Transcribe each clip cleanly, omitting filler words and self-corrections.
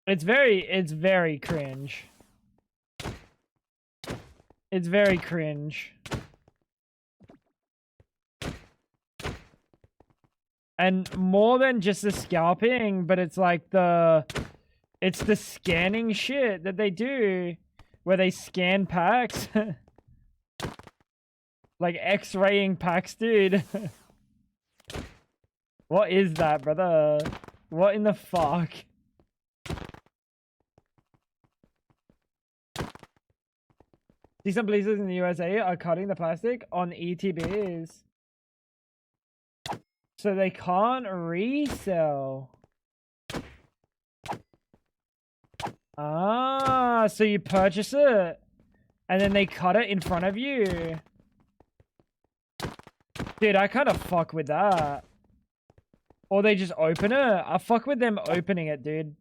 It's very cringe. It's very cringe. And more than just the scalping, but it's like it's the scanning shit that they do where they scan packs. Like X-raying packs, dude. What is that, brother? What in the fuck? See, some places in the USA are cutting the plastic on ETBs. So they can't resell. Ah, so you purchase it and then they cut it in front of you. Dude, I kind of fuck with that. Or they just open it. I fuck with them opening it, dude.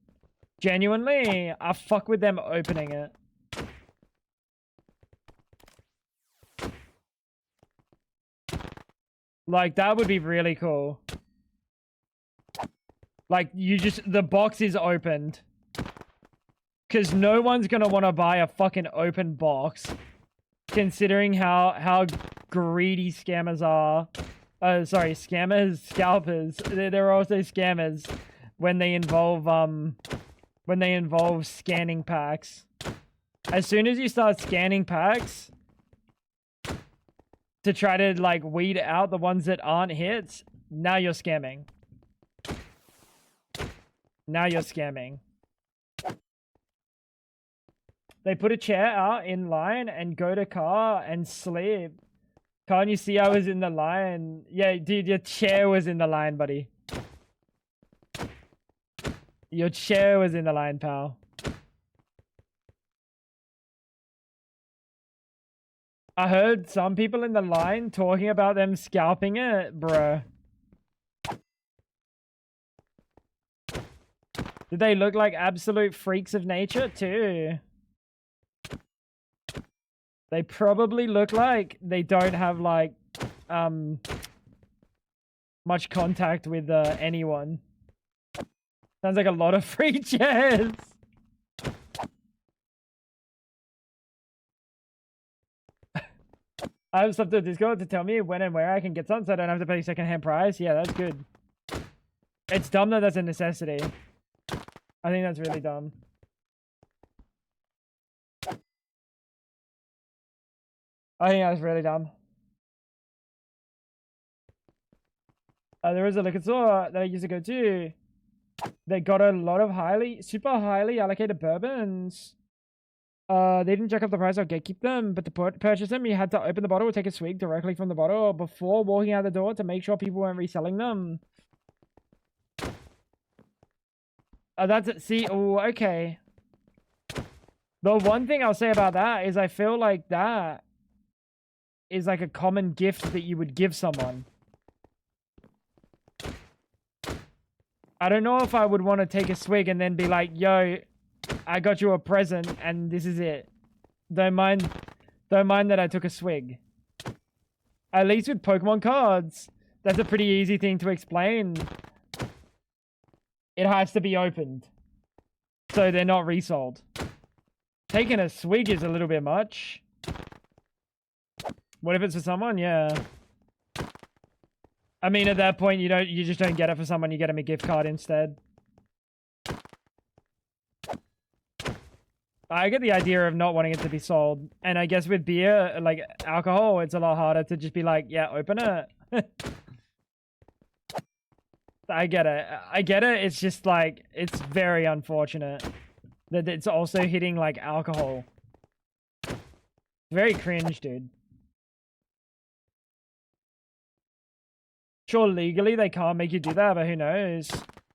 Genuinely, I fuck with them opening it. Like, that would be really cool. Like, the box is opened. Because no one's gonna want to buy a fucking open box. Considering how greedy scammers are. Sorry, scalpers. They're also scammers when they involve scanning packs. As soon as you start scanning packs to try to like weed out the ones that aren't hits, now you're scamming. Now you're scamming. They put a chair out in line and go to car and sleep. Can't you see I was in the line? Yeah, dude, your chair was in the line, buddy. Your chair was in the line, pal. I heard some people in the line talking about them scalping it, bruh. Did they look like absolute freaks of nature too? They probably look like they don't have like much contact with anyone. Sounds like a lot of free chairs. I have stuff to Discord to tell me when and where I can get some so I don't have to pay secondhand price. Yeah, that's good. It's dumb that that's a necessity. I think that's really dumb. I think that's really dumb. There is a liquor store that I used to go to. They got a lot of super highly allocated bourbons. They didn't jack up the price or gatekeep them, but to purchase them, you had to open the bottle or take a swig directly from the bottle before walking out the door to make sure people weren't reselling them. That's it. See, oh, okay. The one thing I'll say about that is I feel like that is like a common gift that you would give someone. I don't know if I would want to take a swig and then be like, yo, I got you a present and this is it. Don't mind that I took a swig. At least with Pokemon cards, that's a pretty easy thing to explain. It has to be opened. So they're not resold. Taking a swig is a little bit much. What if it's for someone? Yeah. I mean, at that point, you just don't get it for someone. You get them a gift card instead. I get the idea of not wanting it to be sold. And I guess with beer, like alcohol, it's a lot harder to just be like, yeah, open it. I get it. I get it. It's just like, it's very unfortunate that it's also hitting like alcohol. Very cringe, dude. Sure, legally they can't make you do that, but who knows?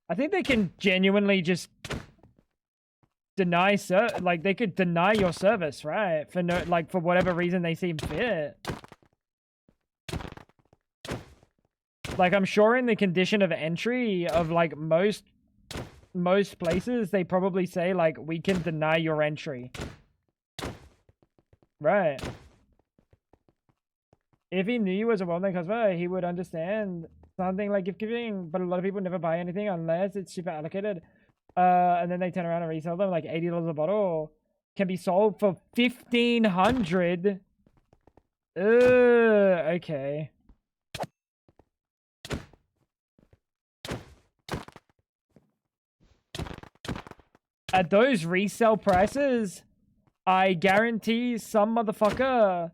I think they can genuinely just deny like they could deny your service, right? For no, like for whatever reason they seem fit. Like I'm sure in the condition of entry of like most places they probably say like we can deny your entry. Right. If he knew you as a well-known customer, he would understand something like gift giving, but a lot of people never buy anything unless it's super allocated. And then they turn around and resell them like $80 a bottle. Can be sold for 1,500. Okay. At those resale prices, I guarantee some motherfucker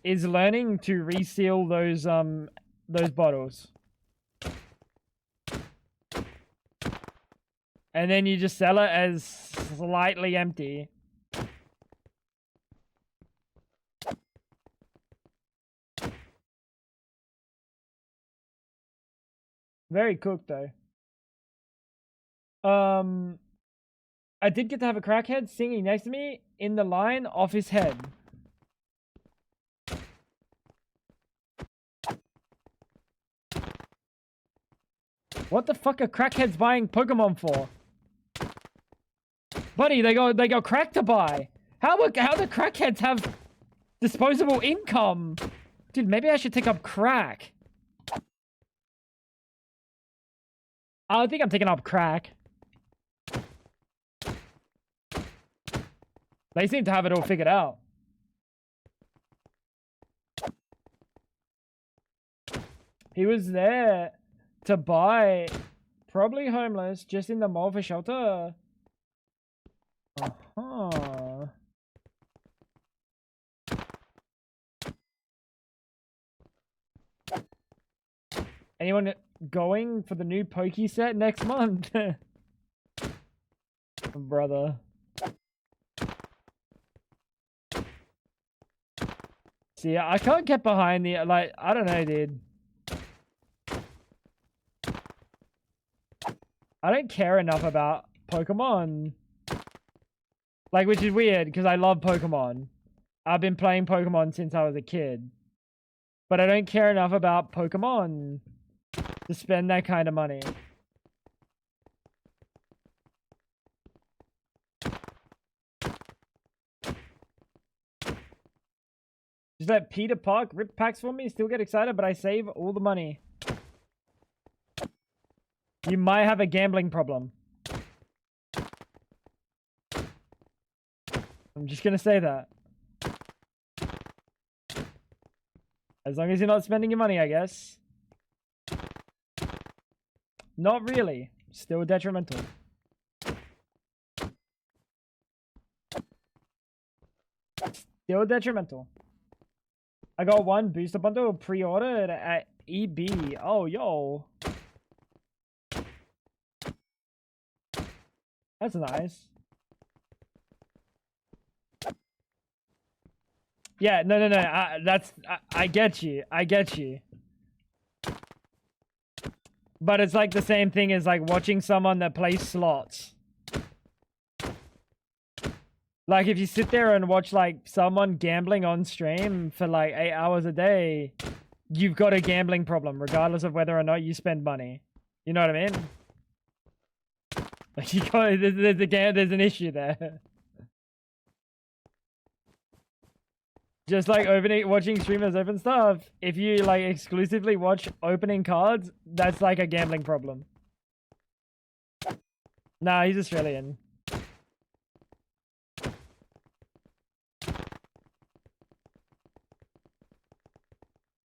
is learning to reseal those bottles. And then you just sell it as slightly empty. Very cooked though. I did get to have a crackhead singing next to me in the line off his head. What the fuck are crackheads buying Pokemon for? Buddy, they got crack to buy. How do crackheads have disposable income? Dude, maybe I should take up crack. I don't think I'm taking up crack. They seem to have it all figured out. He was there to buy, probably homeless, just in the mall for shelter. Uh-huh. Anyone going for the new Poke set next month? Brother. See, I can't get behind the, like, I don't know, dude. I don't care enough about Pokemon. Like, which is weird, because I love Pokemon. I've been playing Pokemon since I was a kid. But I don't care enough about Pokemon to spend that kind of money. Just let Peter Park rip packs for me, still get excited, but I save all the money. You might have a gambling problem. I'm just gonna say that. As long as you're not spending your money, I guess. Not really. Still detrimental. Still detrimental. I got one booster bundle pre-ordered at EB. Oh, yo. That's nice. Yeah, no. I get you. I get you. But it's like the same thing as like watching someone that plays slots. Like if you sit there and watch like someone gambling on stream for like 8 hours a day, you've got a gambling problem, regardless of whether or not you spend money. You know what I mean? Like you got, there's an issue there. Just like watching streamers open stuff, if you like exclusively watch opening cards, that's like a gambling problem. Nah, he's Australian.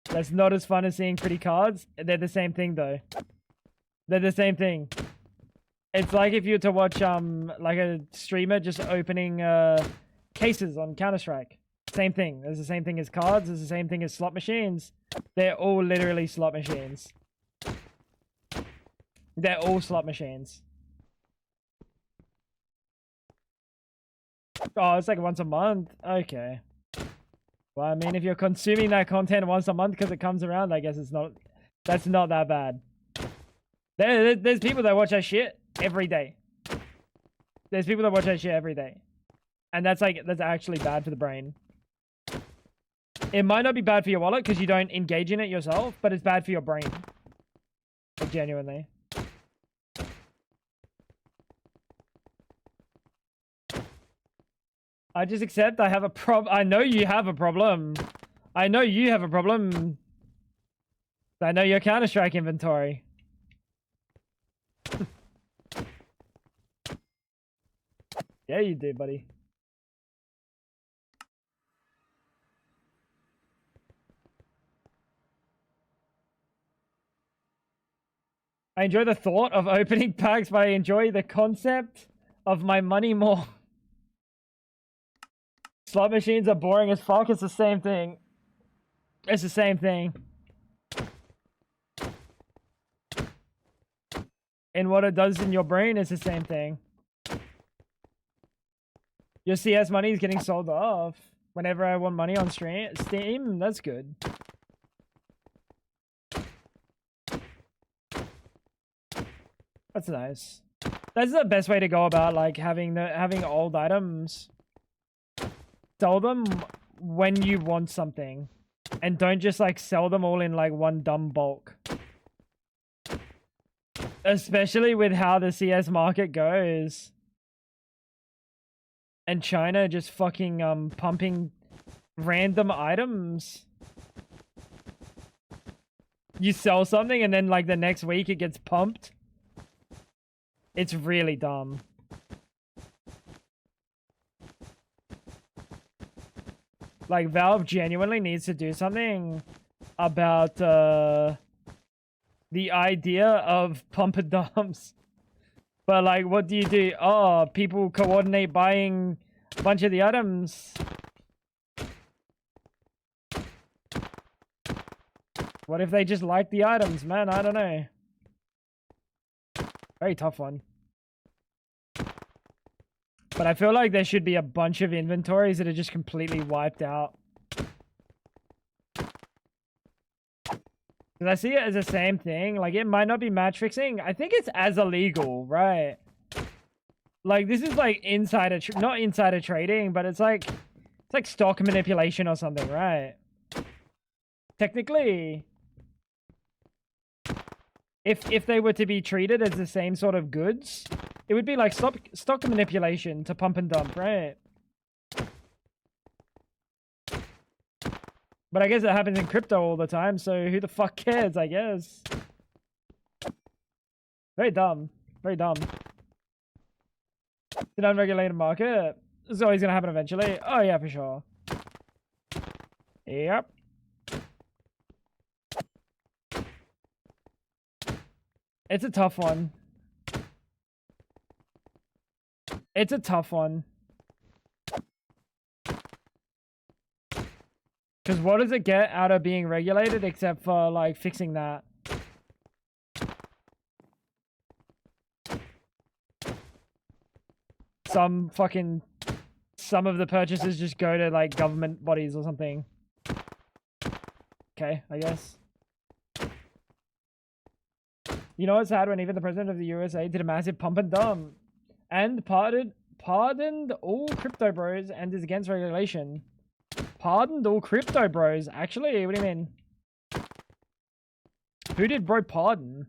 That's not as fun as seeing pretty cards. They're the same thing though. They're the same thing. It's like if you were to watch like a streamer just opening cases on Counter-Strike. Same thing. There's the same thing as cards. There's the same thing as slot machines. They're all literally slot machines. They're all slot machines. Oh, it's like once a month? Okay. Well, I mean, if you're consuming that content once a month because it comes around, I guess it's not... That's not that bad. There's people that watch that shit every day. There's people that watch that shit every day. And that's actually bad for the brain. It might not be bad for your wallet because you don't engage in it yourself, but it's bad for your brain. Like, genuinely. I just accept I have a I know you have a problem. I know you have a problem. I know your Counter-Strike inventory. Yeah, you do, buddy. I enjoy the thought of opening packs, but I enjoy the concept of my money more. Slot machines are boring as fuck. It's the same thing. It's the same thing. And what it does in your brain is the same thing. Your CS money is getting sold off. Whenever I want money on Steam, that's good. That's nice. That's the best way to go about like having old items. Sell them when you want something, and don't just like sell them all in like one dumb bulk. Especially with how the CS market goes. And China just fucking pumping random items. You sell something and then like the next week it gets pumped. It's really dumb. Like Valve genuinely needs to do something about the idea of pump and dumps. But like, what do you do? Oh, people coordinate buying a bunch of the items. What if they just like the items, man? I don't know. Very tough one. But I feel like there should be a bunch of inventories that are just completely wiped out. Because I see it as the same thing. Like, it might not be match fixing. I think it's as illegal, right? Like, this is like not insider trading, but it's like stock manipulation or something, right? Technically, if they were to be treated as the same sort of goods, it would be like stock manipulation to pump and dump, right? But I guess it happens in crypto all the time, so who the fuck cares, I guess. Very dumb. Very dumb. It's an unregulated market. It's always gonna happen eventually. Oh yeah, for sure. Yep. It's a tough one. It's a tough one. Because what does it get out of being regulated except for, like, fixing that? Some of the purchases just go to, like, government bodies or something. Okay, I guess. You know what's sad? When even the president of the USA did a massive pump and dump and pardoned all crypto bros and is against regulation. Pardoned all crypto bros? Actually, what do you mean? Who did bro pardon?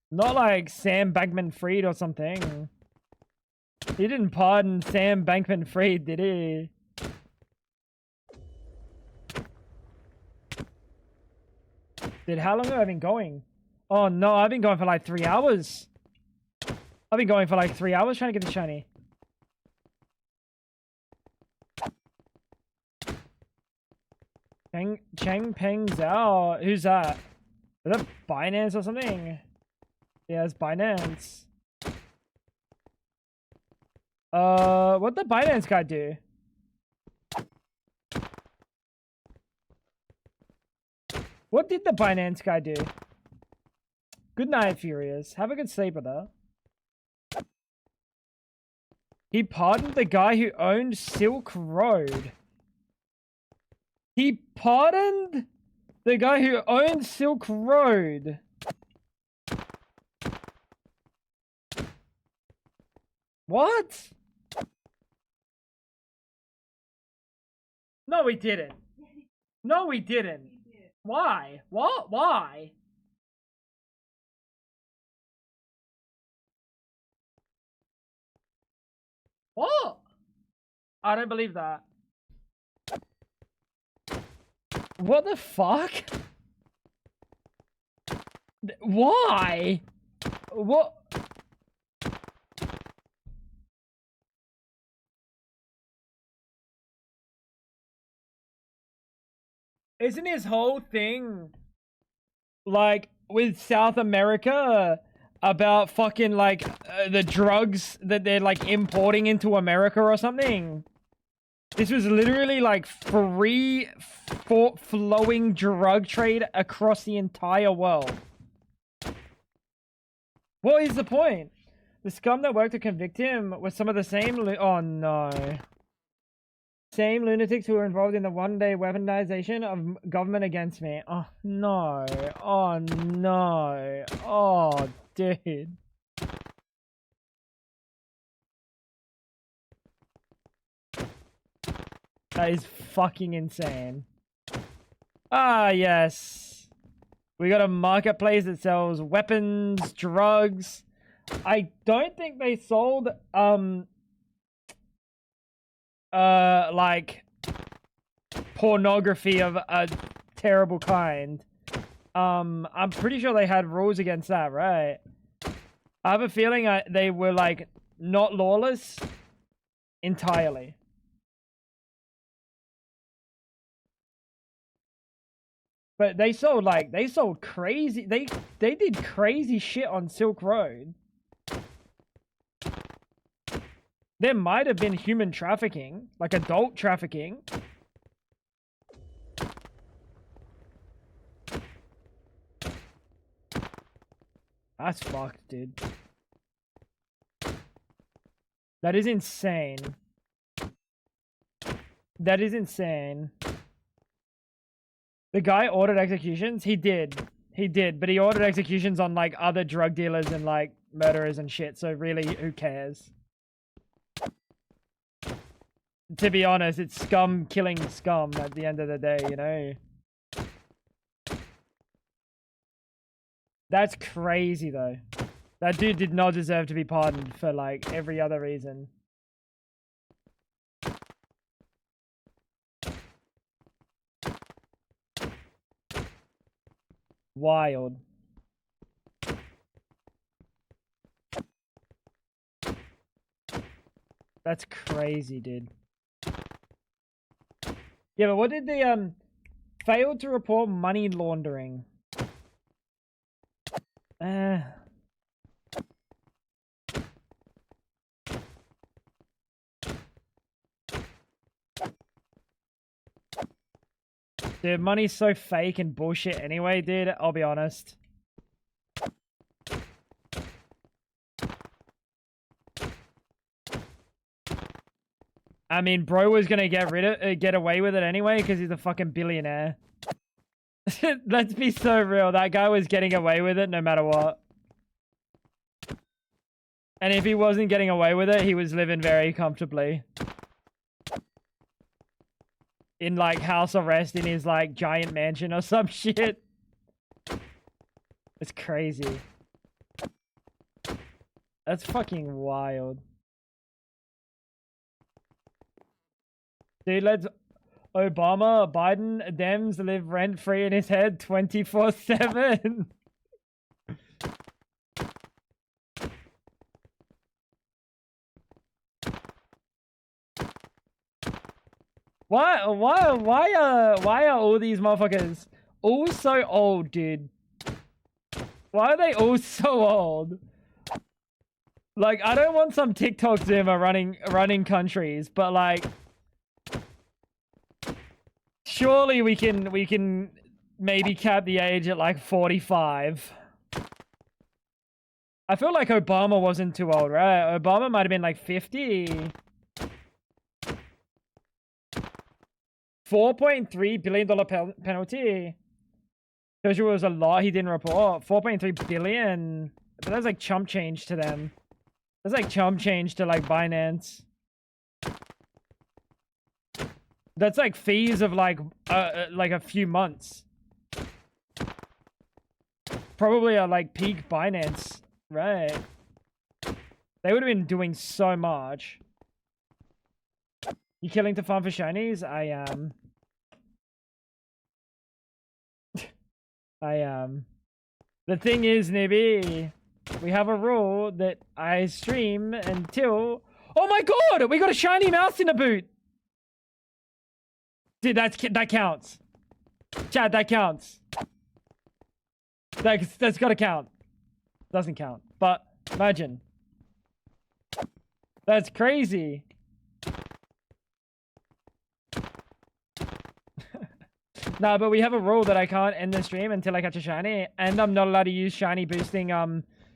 Not like Sam Bankman-Fried or something. He didn't pardon Sam Bankman-Fried, did he? Dude, how long have I been going? Oh no, I've been going for like 3 hours. I've been going for like 3 hours trying to get the shiny. Cheng Peng Zhao. Who's that? Is that Binance or something? Yeah, it's Binance. What the Binance guy do? What did the Binance guy do? Good night, Furious. Have a good sleep with her. He pardoned the guy who owned Silk Road. He pardoned the guy who owned Silk Road. What? No, he didn't. No, he didn't. Why? What? Why? What? I don't believe that. What the fuck? Why? What? Isn't his whole thing like with South America about fucking like the drugs that they're like importing into America or something? This was literally like free flowing drug trade across the entire world. What is the point? The scum that worked to convict him was some of the same oh no. Same lunatics who were involved in the one-day weaponization of government against me. Oh no. Oh no. Oh dude. That is fucking insane. Ah, yes. We got a marketplace that sells weapons, drugs. I don't think they sold, like, pornography of a terrible kind. I'm pretty sure they had rules against that, right? I have a feeling they were, like, not lawless entirely. But they sold crazy, they did crazy shit on Silk Road. There might have been human trafficking, like adult trafficking. That's fucked, dude. That is insane. That is insane. The guy ordered executions? He did, but he ordered executions on, like, other drug dealers and, like, murderers and shit, so really, who cares? To be honest, it's scum killing scum at the end of the day, you know? That's crazy, though. That dude did not deserve to be pardoned for, like, every other reason. Wild. That's crazy, dude. Yeah, but what did the, failed to report money laundering? Dude, money's so fake and bullshit anyway, dude. I'll be honest. I mean, bro was gonna get away with it anyway because he's a fucking billionaire. Let's be so real. That guy was getting away with it no matter what. And if he wasn't getting away with it, he was living very comfortably. In, like, house arrest in his, like, giant mansion or some shit. It's crazy. That's fucking wild. Dude, let's... Obama, Biden, Dems live rent-free in his head 24/7. Why are all these motherfuckers all so old, dude? Why are they all so old? Like, I don't want some TikTok zoomer running countries, but like, surely we can maybe cap the age at like 45. I feel like Obama wasn't too old, right? Obama might have been like 50. $4.3 billion penalty. Because it was a lot he didn't report. 4.3 billion. But that's like chump change to them. That's like chump change to like Binance. That's like fees of like a few months. Probably a like peak Binance, right? They would have been doing so much. You killing to farm for shinies? I am. The thing is, Nibby, we have a rule that I stream until... Oh my god! We got a shiny mouse in a boot! Dude, that counts. Chad, that counts. That's gotta count. Doesn't count. But, imagine. That's crazy. Nah, but we have a rule that I can't end the stream until I catch a shiny, and I'm not allowed to use shiny boosting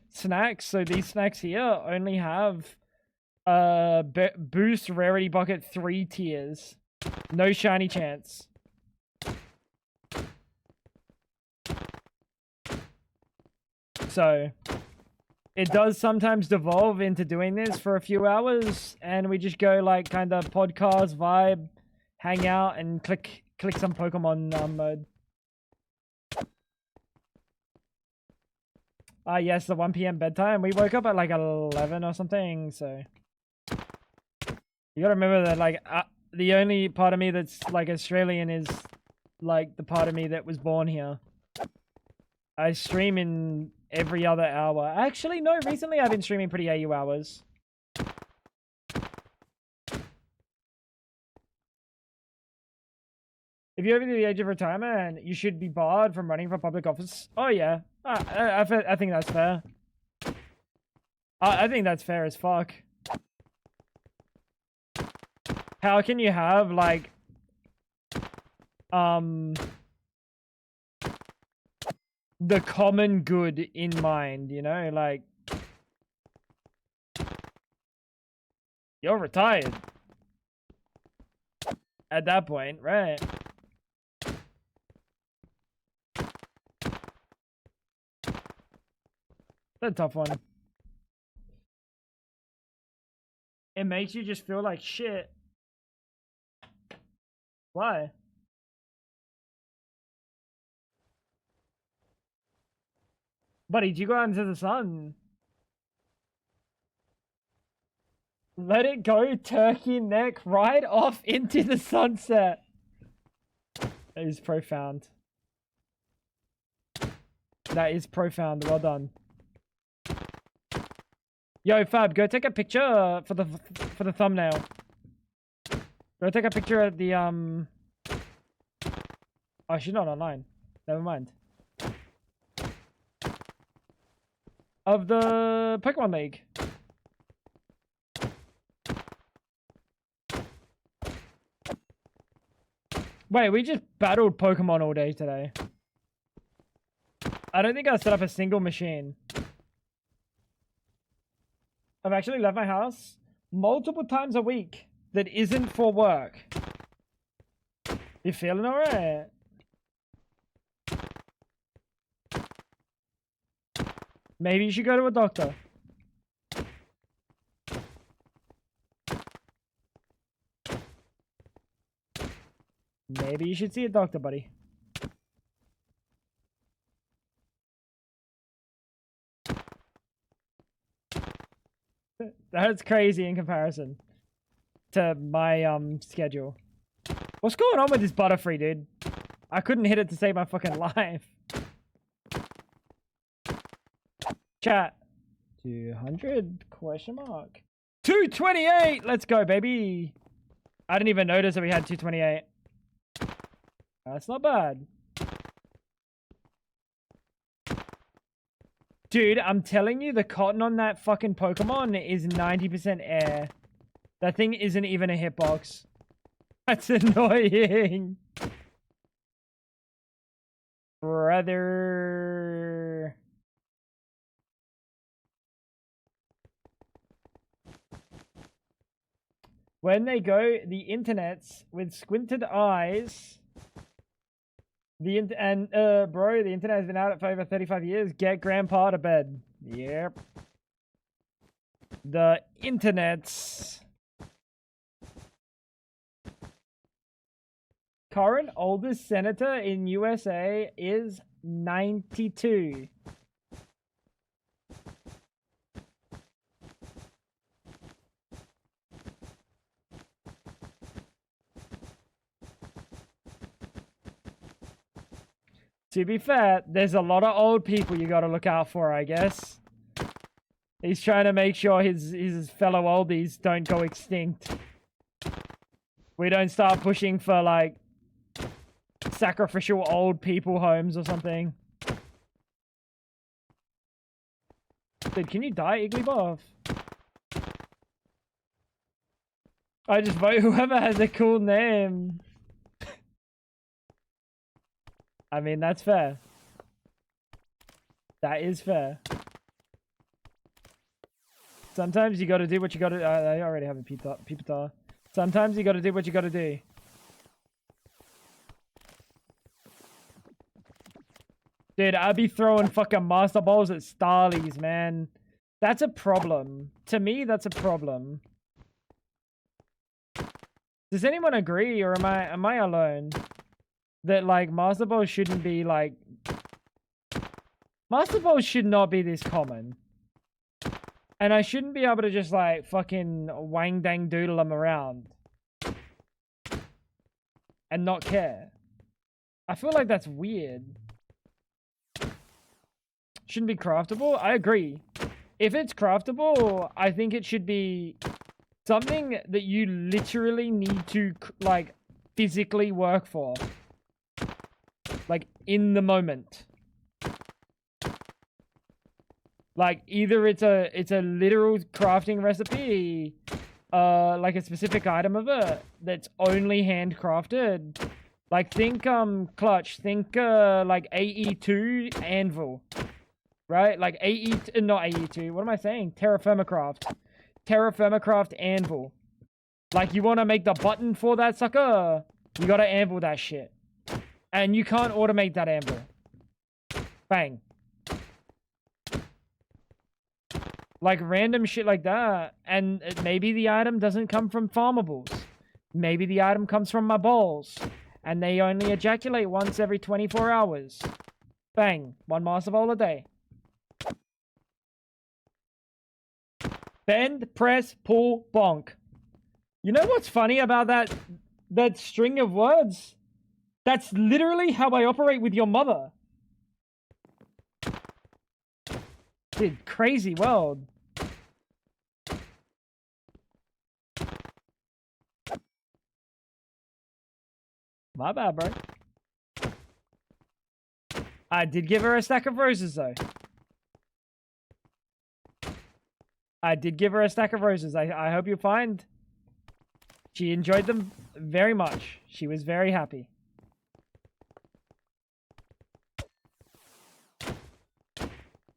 snacks. So these snacks here only have boost rarity bucket 3 tiers. No shiny chance. So it does sometimes devolve into doing this for a few hours, and we just go like kind of podcast vibe, hang out, and click some Pokemon mode. Yes, the 1 p.m. bedtime. We woke up at like 11 or something, so you gotta remember that like the only part of me that's like Australian is like the part of me that was born here. I stream in every other hour. Actually, no, recently I've been streaming pretty AU hours. If you're over the age of retirement, you should be barred from running for public office. Oh, yeah. I think that's fair. I think that's fair as fuck. How can you have, like... the common good in mind, you know? Like... You're retired. At that point, right? That's a tough one. It makes you just feel like shit. Why? Buddy, did you go out into the sun? Let it go, turkey neck, right off into the sunset. That is profound. That is profound. Well done. Yo, Fab, go take a picture for the thumbnail. Go take a picture of the Oh, she's not online. Never mind. Of the Pokemon League. Wait, we just battled Pokemon all day today. I don't think I set up a single machine. I've actually left my house multiple times a week that isn't for work. You feeling alright? Maybe you should go to a doctor. Maybe you should see a doctor, buddy. That's crazy in comparison to my schedule. What's going on with this Butterfree, dude? I couldn't hit it to save my fucking life. Chat. 200 question mark. 228. Let's go, baby. I didn't even notice that we had 228. That's not bad. Dude, I'm telling you, the cotton on that fucking Pokemon is 90% air. That thing isn't even a hitbox. That's annoying. Brother. When they go the internets with squinted eyes... bro, the internet has been out for over 35 years. Get grandpa to bed. Yep. The internet's current oldest senator in USA is 92. To be fair, there's a lot of old people you gotta look out for, I guess. He's trying to make sure his fellow oldies don't go extinct. We don't start pushing for, like, sacrificial old people homes or something. Dude, can you die, Igglybuff? I just vote whoever has a cool name. I mean, that's fair. That is fair. Sometimes you gotta do what you gotta... I already have a Pipitar. Sometimes you gotta do what you gotta do. Dude, I'd be throwing fucking Master Balls at Starlies, man. That's a problem. To me, that's a problem. Does anyone agree, or am I alone? That, like, Master Balls shouldn't be, like... Master Balls should not be this common. And I shouldn't be able to just, like, fucking wang-dang-doodle them around. And not care. I feel like that's weird. Shouldn't be craftable? I agree. If it's craftable, I think it should be something that you literally need to, like, physically work for. Like, in the moment. Like, either it's a literal crafting recipe, like a specific item of it that's only handcrafted. Like, think, Clutch, think, like, AE2 Anvil. Right? Like, not AE2, what am I saying? Terra Firmacraft. Terra Firmacraft Anvil. Like, you want to make the button for that sucker? You gotta anvil that shit. And you can't automate that anvil. Bang. Like, random shit like that. And maybe the item doesn't come from farmables. Maybe the item comes from my balls. And they only ejaculate once every 24 hours. Bang. One Master Ball a day. Bend, press, pull, bonk. You know what's funny about that string of words? That's literally how I operate with your mother. Dude, crazy world. My bad, bro. I did give her a stack of roses, though. I did give her a stack of roses. I hope you find she enjoyed them very much. She was very happy.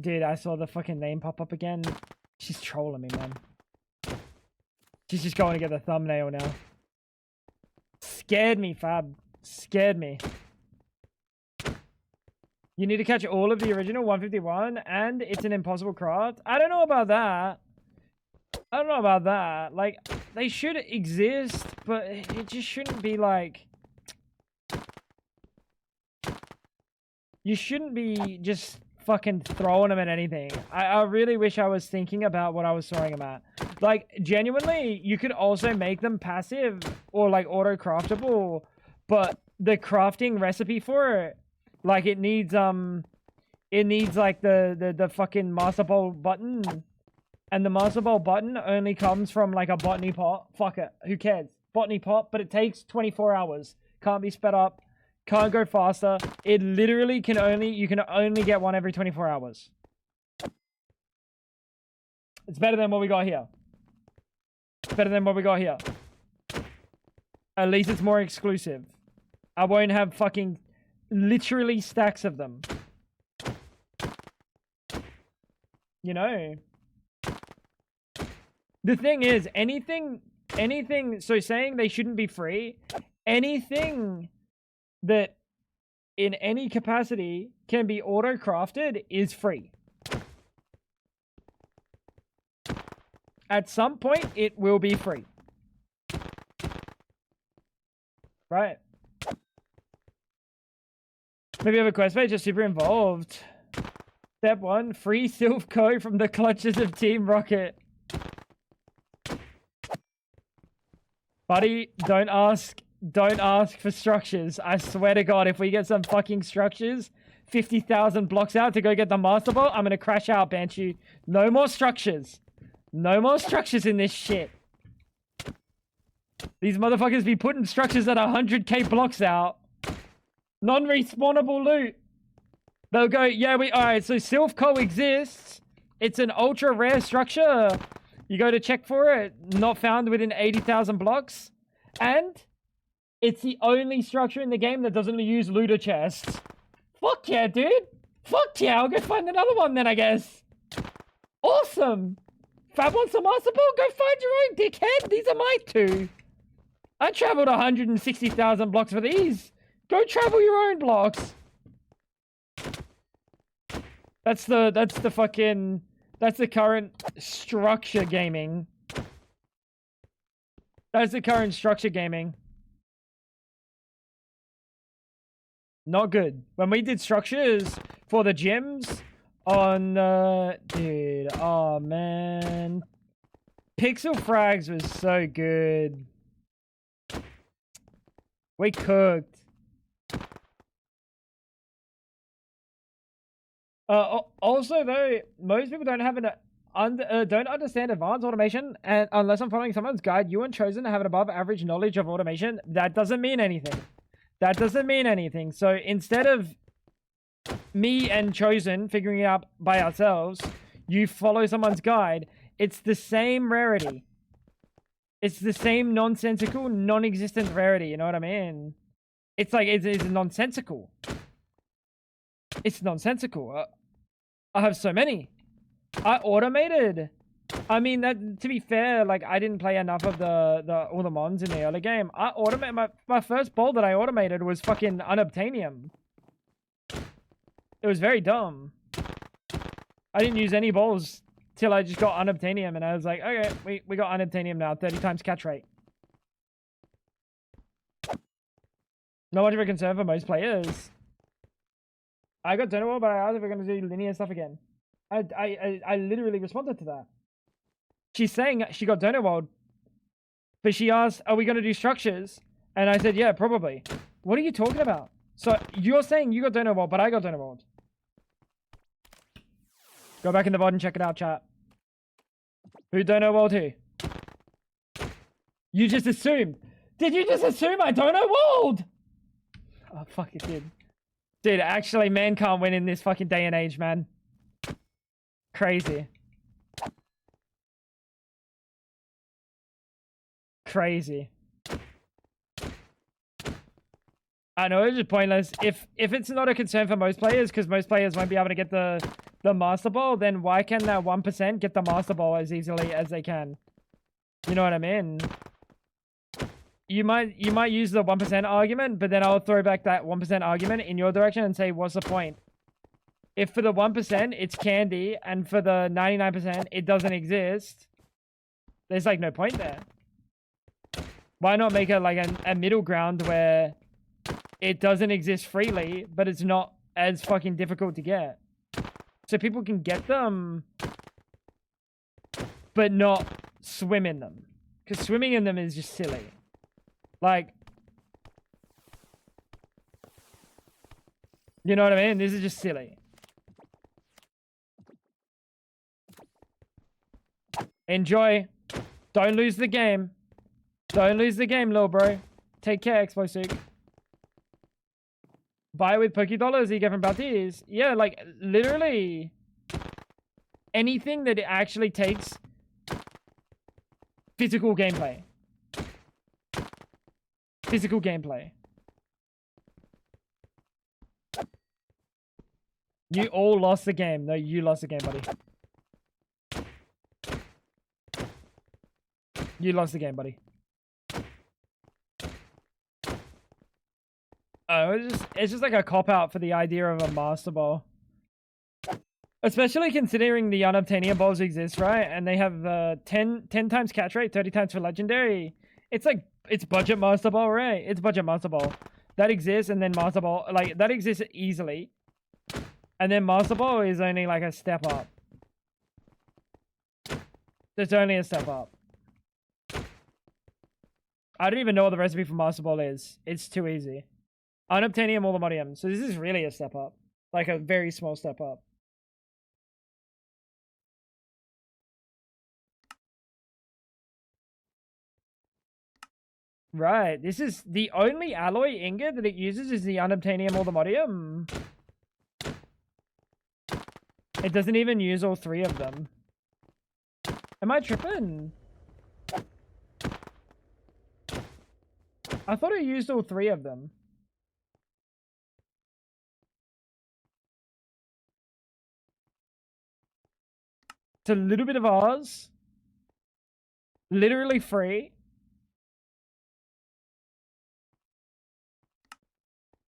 Dude, I saw the fucking name pop up again. She's trolling me, man. She's just going to get the thumbnail now. Scared me, Fab. Scared me. You need to catch all of the original 151, and it's an impossible craft. I don't know about that. I don't know about that. Like, they should exist, but it just shouldn't be like... You shouldn't be just fucking throwing them at anything. I really wish I was thinking about what I was throwing them at. Like, genuinely, you could also make them passive or, like, auto-craftable, but the crafting recipe for it, like, it needs, like, the fucking Master Ball button. And the Master Ball button only comes from, like, a botany pot. Fuck it. Who cares? Botany pot, but it takes 24 hours. Can't be sped up. Can't go faster. It literally can only... You can only get one every 24 hours. It's better than what we got here. It's better than what we got here. At least it's more exclusive. I won't have fucking... Literally stacks of them. You know... The thing is, anything, so saying they shouldn't be free, anything that in any capacity can be auto-crafted is free. At some point, it will be free. Right? Maybe have a quest page just super involved. Step 1, free Sylph Co from the clutches of Team Rocket. Buddy, don't ask Don't ask for structures. I swear to God, if we get some fucking structures, 50,000 blocks out to go get the Master Ball, I'm gonna crash out, Banshee. No more structures. No more structures in this shit. These motherfuckers be putting structures at 100k blocks out. Non-respawnable loot. They'll go, yeah, alright, so Sylph coexists. It's an ultra rare structure. You go to check for it, not found within 80,000 blocks. And it's the only structure in the game that doesn't use looter chests. Fuck yeah, dude. Fuck yeah, I'll go find another one then, I guess. Awesome. Fab wants a Master Ball? Go find your own, dickhead. These are my two. I traveled 160,000 blocks for these. Go travel your own blocks. That's the current structure gaming. That's the current structure gaming. Not good. When we did structures for the gyms on, dude, oh man. Pixel Frags was so good. We cooked. Also though, most people don't have don't understand advanced automation, and unless I'm following someone's guide, you and Chosen have an above average knowledge of automation. That doesn't mean anything. That doesn't mean anything. So instead of me and Chosen figuring it out by ourselves, you follow someone's guide. It's the same rarity. It's the same nonsensical, non-existent rarity. You know what I mean? It's like, it's nonsensical. It's nonsensical. I have so many. I automated. I mean, that, to be fair, like, I didn't play enough of all the Mons in the early game. I automated, my first ball that I automated was fucking unobtainium. It was very dumb. I didn't use any balls till I just got unobtainium, and I was like, okay, we got unobtainium now, 30 times catch rate. Not much of a concern for most players. I got Donor, but I asked if we're going to do linear stuff again. I literally responded to that. She's saying she got Donor World, but she asked, are we going to do structures? And I said, yeah, probably. What are you talking about? So you're saying you got Donor World, but I got Donor World. Go back in the VOD and check it out, chat. Who Donor World who? You just assumed. Did you just assume I Donor World? Oh, fuck, it did. Dude, actually, man can't win in this fucking day and age, man. Crazy. Crazy. I know, it's just pointless. If it's not a concern for most players, because most players won't be able to get the Master Ball, then why can that 1% get the Master Ball as easily as they can? You know what I mean? You might use the 1% argument, but then I'll throw back that 1% argument in your direction and say, what's the point? If for the 1% it's candy, and for the 99% it doesn't exist, there's like no point there. Why not make it like a middle ground where it doesn't exist freely, but it's not as fucking difficult to get? So people can get them, but not swim in them. Because swimming in them is just silly. Like, you know what I mean? This is just silly. Enjoy. Don't lose the game. Don't lose the game, little bro. Take care, Explosive. Buy with Poké-Dollars you get from Baltiz. Yeah, like, literally anything that actually takes physical gameplay. Physical gameplay. You all lost the game. No, you lost the game, buddy. You lost the game, buddy. Oh, it's just like a cop-out for the idea of a Master Ball. Especially considering the unobtainium balls exist, right? And they have 10 times catch rate, 30 times for legendary. It's like, it's budget Master Ball, right? It's budget Master Ball. That exists, and then Master Ball, like, that exists easily. And then Master Ball is only like a step up. It's only a step up. I don't even know what the recipe for Master Ball is. It's too easy. Unobtainium Molymodium. So this is really a step up. Like a very small step up. Right. This is the only alloy ingot that it uses is the unobtainium Molymodium. It doesn't even use all three of them. Am I tripping? I thought it used all three of them. It's a little bit of ours. Literally free.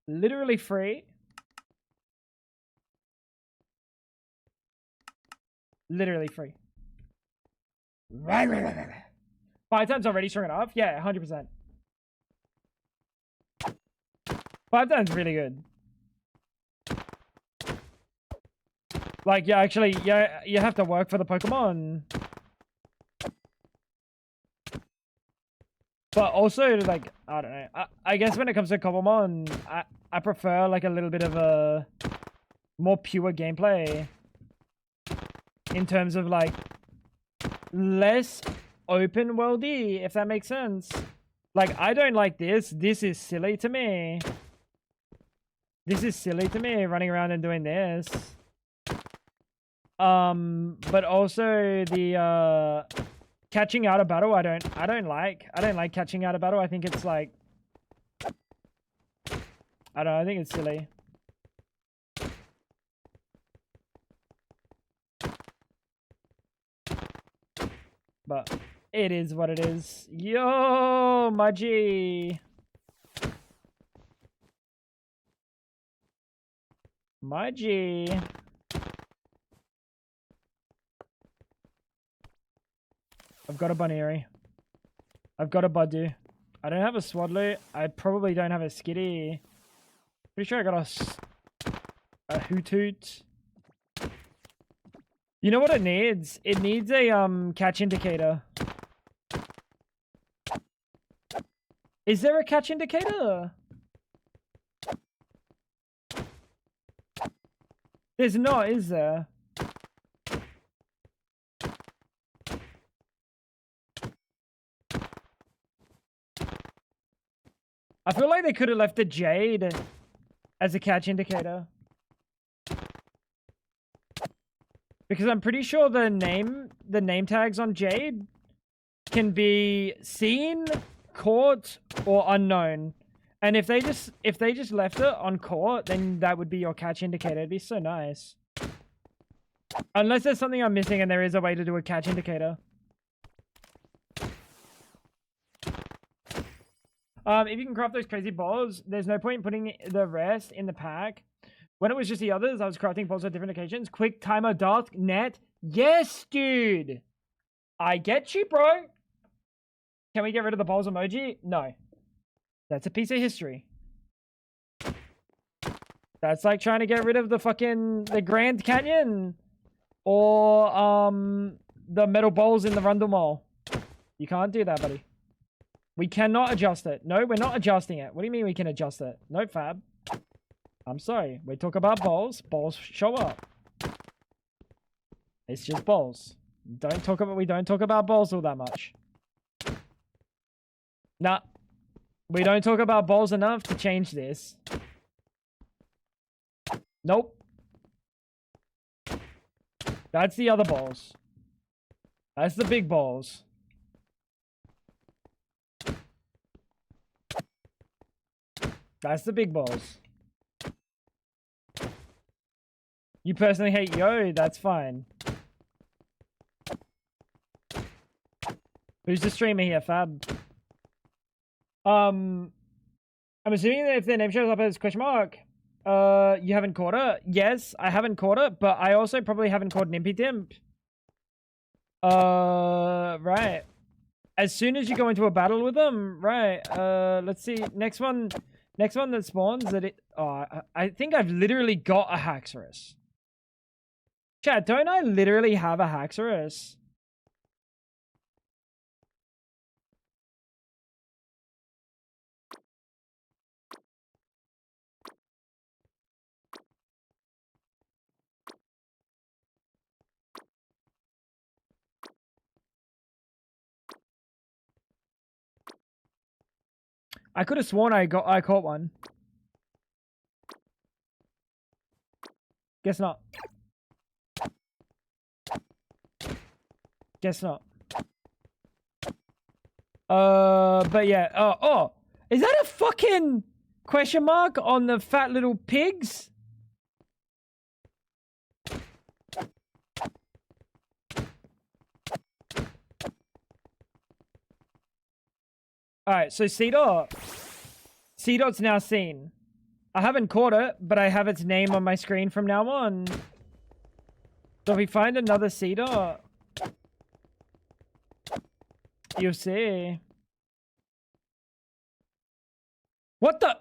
Literally free. Literally free. 5 times already strong enough? Yeah, 100%. 5 times really good. Like, yeah, actually, yeah, you have to work for the Pokemon. But also, like, I don't know. I guess when it comes to Cobblemon, I prefer, like, a little bit of a more pure gameplay. In terms of, like, less open worldy, if that makes sense. Like, I don't like this. This is silly to me. This is silly to me, running around and doing this. But also the catching out of battle, I don't like catching out of battle. I think it's like, I don't know, I think it's silly. But it is what it is. Yo, my G. My G. I've got a Bunnery. I've got a Budu. I don't have a Swadloon. I probably don't have a Skitty. Pretty sure I got a Hoothoot. You know what it needs? It needs a catch indicator. Is there a catch indicator? There's not, is there? I feel like they could have left the Jade as a catch indicator. Because I'm pretty sure the name tags on Jade can be seen, caught, or unknown. And if they just left it on caught, then that would be your catch indicator. It'd be so nice. Unless there's something I'm missing and there is a way to do a catch indicator. If you can craft those crazy balls, there's no point in putting the rest in the pack. When it was just the others, I was crafting balls on different occasions. Quick timer, dark net. Yes, dude. I get you, bro. Can we get rid of the balls emoji? No. That's a piece of history. That's like trying to get rid of the Grand Canyon. Or, the metal balls in the Rundle Mall. You can't do that, buddy. We cannot adjust it. No, we're not adjusting it. What do you mean we can adjust it? No, Fab. I'm sorry. We talk about balls. Balls show up. It's just balls. We don't talk about balls all that much. Nah. We don't talk about balls enough to change this. Nope. That's the other balls. That's the big balls. That's the big balls. You personally hate Yo, that's fine. Who's the streamer here, Fab? I'm assuming that if their name shows up as question mark, you haven't caught it. Yes, I haven't caught it, but I also probably haven't caught an Impy Dimp. Right. As soon as you go into a battle with them, right. Let's see. Next one that spawns that it. Oh, I think I've literally got a Haxorus. Chat, don't I literally have a Haxorus? I could have sworn I caught one. Guess not. Guess not. But yeah. Oh, is that a fucking question mark on the fat little pigs? All right, so C-Dot's now seen. I haven't caught it, but I have its name on my screen from now on. So if we find another C-Dot, you'll see. What the?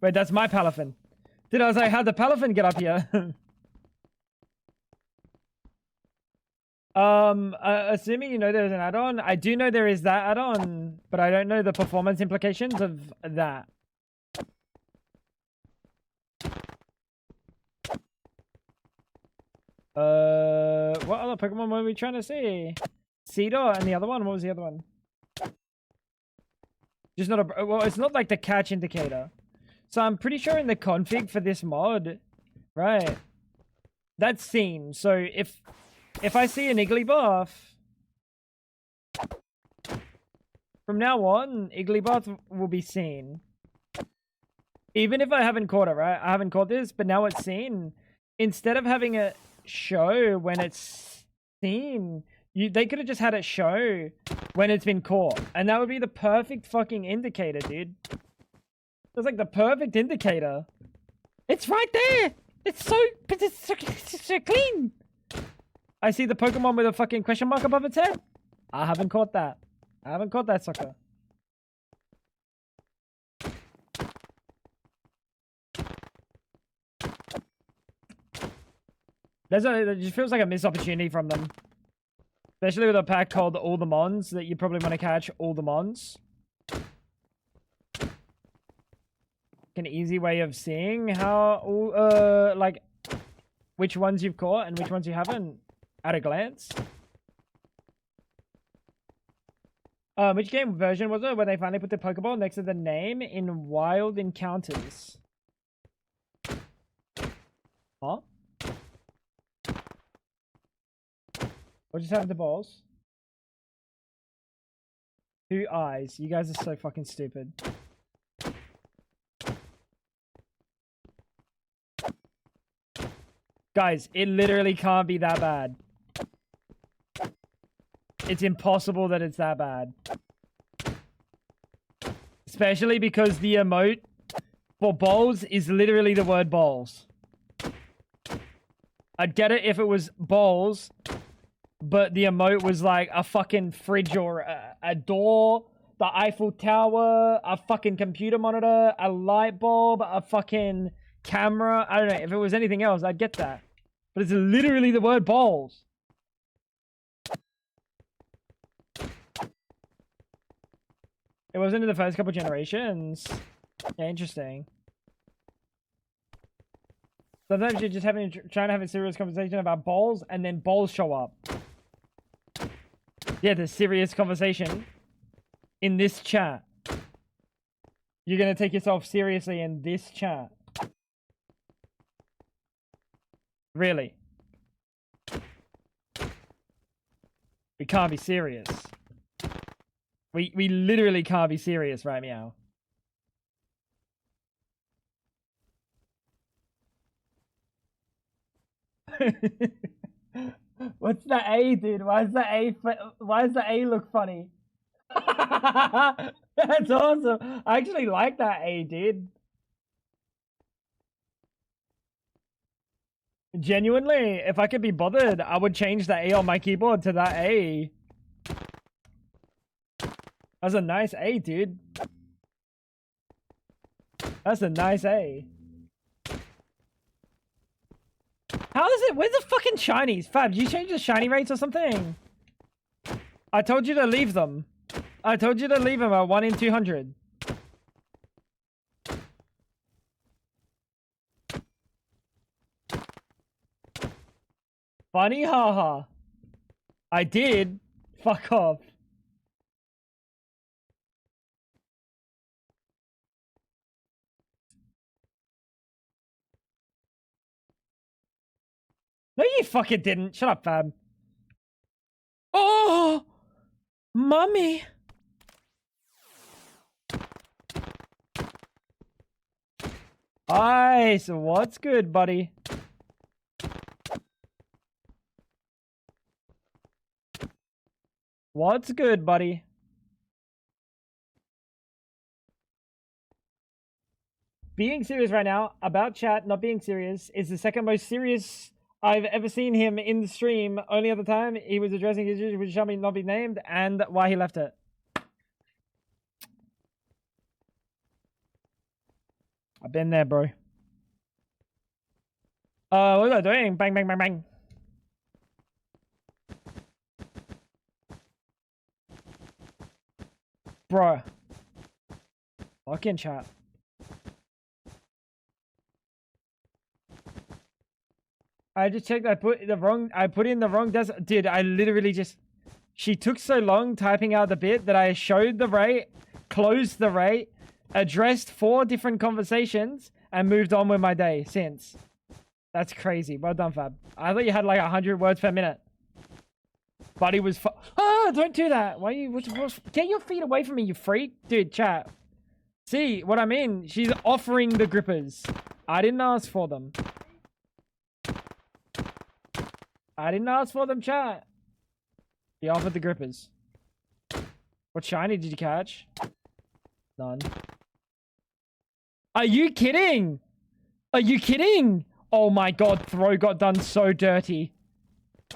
Wait, that's my Palafin. Dude, I was like, how'd the Palafin get up here? Assuming you know there's an add-on, I do know there is that add-on, but I don't know the performance implications of that. What other Pokemon were we trying to see? Cedar and the other one? What was the other one? Just not a... Well, it's not like the catch indicator. So I'm pretty sure in the config for this mod, right, that's seen. So if I see an Igglybuff, from now on, Igglybuff will be seen. Even if I haven't caught it, right? I haven't caught this, but now it's seen. Instead of having it show when it's seen, they could have just had it show when it's been caught. And that would be the perfect fucking indicator, dude. It's like the perfect indicator. It's right there! It's so clean! I see the Pokemon with a fucking question mark above its head. I haven't caught that. I haven't caught that sucker. It just feels like a missed opportunity from them. Especially with a pack called All the Mons that you probably want to catch all the Mons. An easy way of seeing how, like, which ones you've caught and which ones you haven't at a glance. Which game version was it where they finally put the Pokeball next to the name in Wild Encounters? Huh? What just happened to balls? 2 eyes. You guys are so fucking stupid. Guys, it literally can't be that bad. It's impossible that it's that bad. Especially because the emote for balls is literally the word balls. I'd get it if it was balls, but the emote was like a fucking fridge or a door, the Eiffel Tower, a fucking computer monitor, a light bulb, a fucking camera. I don't know. If it was anything else, I'd get that. But it's literally the word balls. It wasn't in the first couple generations. Yeah, interesting. Sometimes you're just trying to have a serious conversation about balls, and then balls show up. Yeah, the serious conversation in this chat. You're gonna take yourself seriously in this chat. Really? We can't be serious. We literally can't be serious right now. What's the A, dude? Why does the A look funny? That's awesome. I actually like that A, dude. Genuinely, if I could be bothered, I would change the A on my keyboard to that A. That's a nice A, dude. That's a nice A. How is it? Where's the fucking shinies? Fab, did you change the shiny rates or something? I told you to leave them. I told you to leave them at 1 in 200. Funny, haha. I did. Fuck off. No, you fucking didn't. Shut up, fam. Oh, mummy. Nice. What's good, buddy? What's good, buddy? Being serious right now about chat not being serious is the second most serious I've ever seen him in the stream. Only other time he was addressing issues which shall not be named and why he left it. I've been there, bro. What was I doing? Bang, bang, bang, bang. Bro. Fucking chat. I just checked. I put in the wrong dude, I literally just, she took so long typing out the bit that I showed the rate, closed the rate, addressed 4 different conversations, and moved on with my day since. That's crazy. Well done, Fab. I thought you had like 100 words per minute. Buddy was don't do that. Why you, get your feet away from me, you freak. Dude, chat. See what I mean? She's offering the grippers. I didn't ask for them. I didn't ask for them, chat. He offered the grippers. What shiny did you catch? None. Are you kidding? Are you kidding? Oh my god, throw got done so dirty.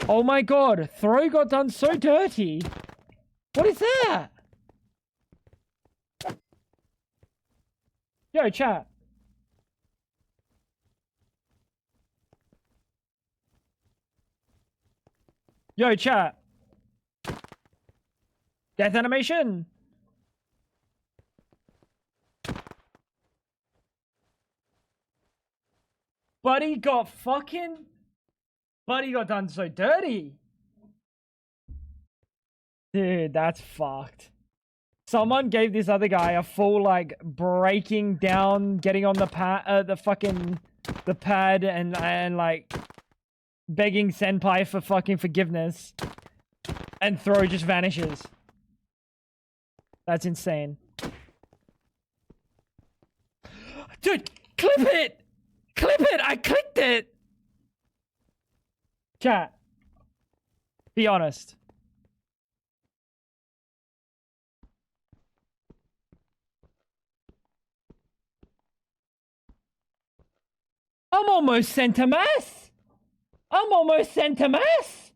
Oh my god, throw got done so dirty. What is that? Yo, chat. Yo, chat. Death animation. Buddy got done so dirty. Dude, that's fucked. Someone gave this other guy a full, like, breaking down, getting on the pad, the pad and like, begging Senpai for fucking forgiveness. And throw just vanishes. That's insane. Dude, clip it! Clip it! I clicked it! Chat. Be honest. I'm almost sent to mass! I'm almost sent to mass!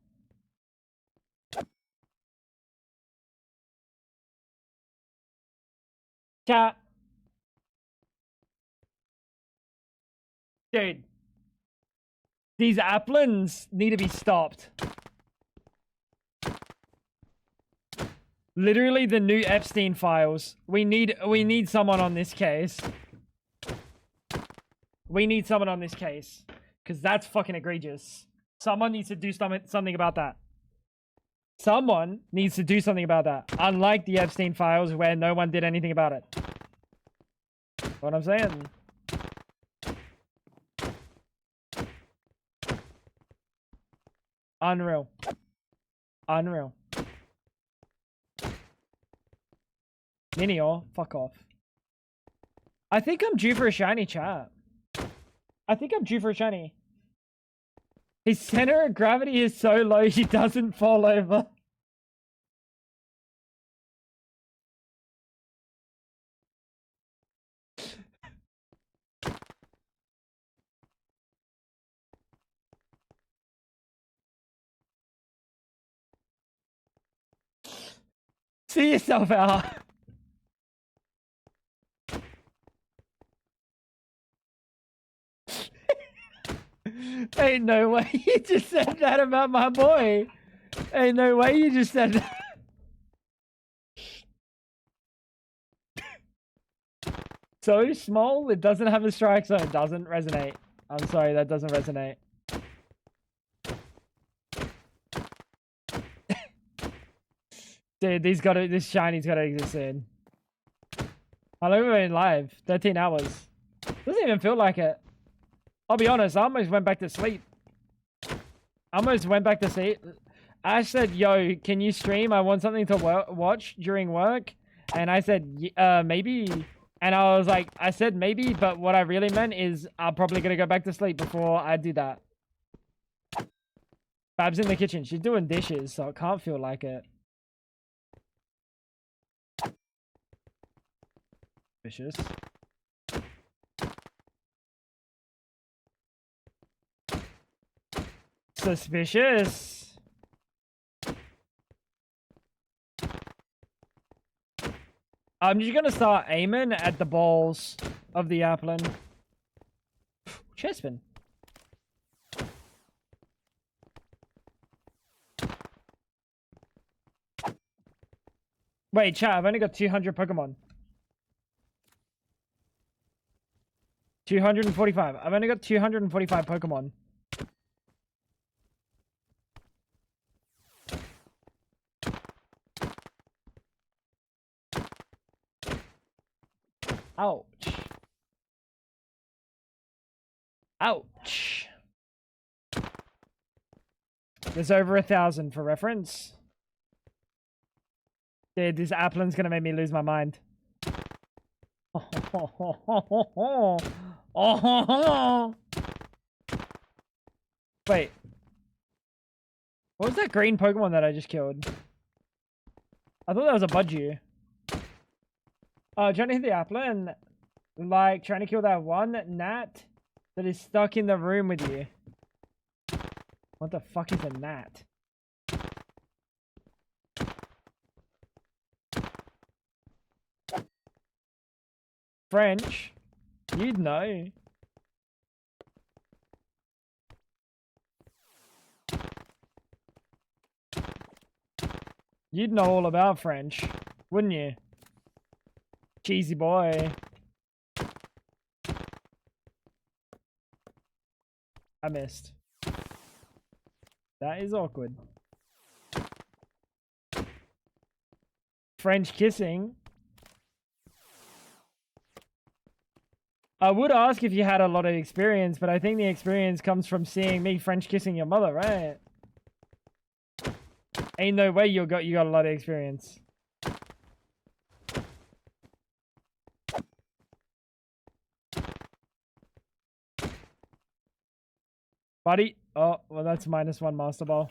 Chat. Dude. These applins need to be stopped. Literally the new Epstein files. We need someone on this case. We need someone on this case. Because that's fucking egregious. Someone needs to do something about that. Someone needs to do something about that. Unlike the Epstein files where no one did anything about it. What I'm saying. Unreal. Unreal. Minior, fuck off. I think I'm due for a shiny, chat. I think I'm due for a shiny. His center of gravity is so low he doesn't fall over. See yourself out. Ain't no way you just said that about my boy. Ain't no way you just said that. So small, it doesn't have a strike zone. It doesn't resonate. I'm sorry, that doesn't resonate. Dude, this shiny's gotta exist soon. How long have we been live? 13 hours. Doesn't even feel like it. I'll be honest, I almost went back to sleep. I almost went back to sleep. Ash said, "Yo, can you stream? I want something to watch during work." And I said, "Maybe." And I said maybe, but what I really meant is I'm probably gonna go back to sleep before I do that. Bab's in the kitchen. She's doing dishes, so it can't feel like it. Vicious. Suspicious. I'm just gonna start aiming at the balls of the applin. Chespin. Wait, chat, I've only got 200 Pokemon. 245. I've only got 245 Pokemon. Ouch. Ouch. There's over 1,000 for reference. Dude, this Applin's gonna make me lose my mind. Wait. What was that green Pokemon that I just killed? I thought that was a Budgie. Oh, trying to hit the Applin. Like, trying to kill that one gnat that is stuck in the room with you. What the fuck is a gnat? French? You'd know. You'd know all about French, wouldn't you? Cheesy boy. I missed. That is awkward. French kissing. I would ask if you had a lot of experience, but I think the experience comes from seeing me French kissing your mother, right? Ain't no way you got a lot of experience. Buddy. Oh, well, that's -1 Master Ball.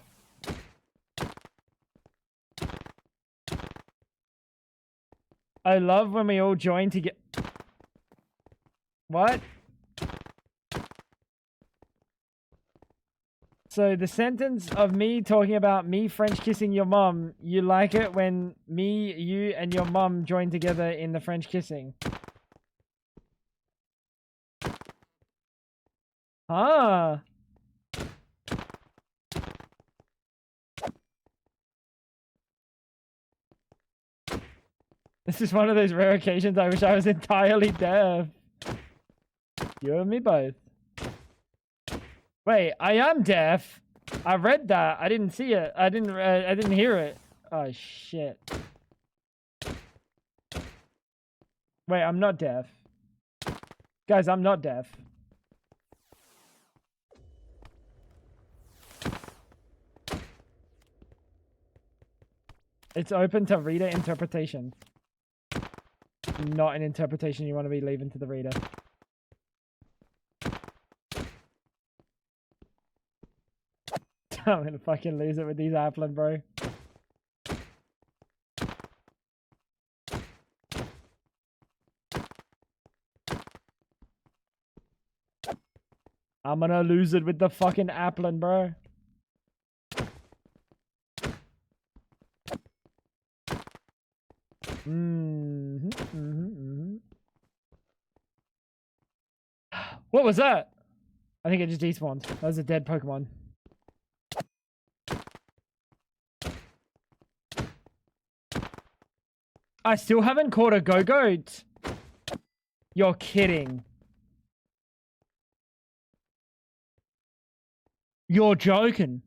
I love when we all join to get... What? So the sentence of me talking about me French kissing your mom, you like it when me, you, and your mom join together in the French kissing? Ah. This is one of those rare occasions I wish I was entirely deaf. You and me both. Wait, I am deaf. I read that. I didn't see it. I didn't hear it. Oh shit. Wait, I'm not deaf. Guys, I'm not deaf. It's open to reader interpretation. Not an interpretation you want to be leaving to the reader. I'm gonna fucking lose it with these Applin, bro. I'm gonna lose it with the fucking Applin, bro. What was that? I think it just despawned. That was a dead Pokemon. I still haven't caught a Go-Goat. You're kidding. You're joking.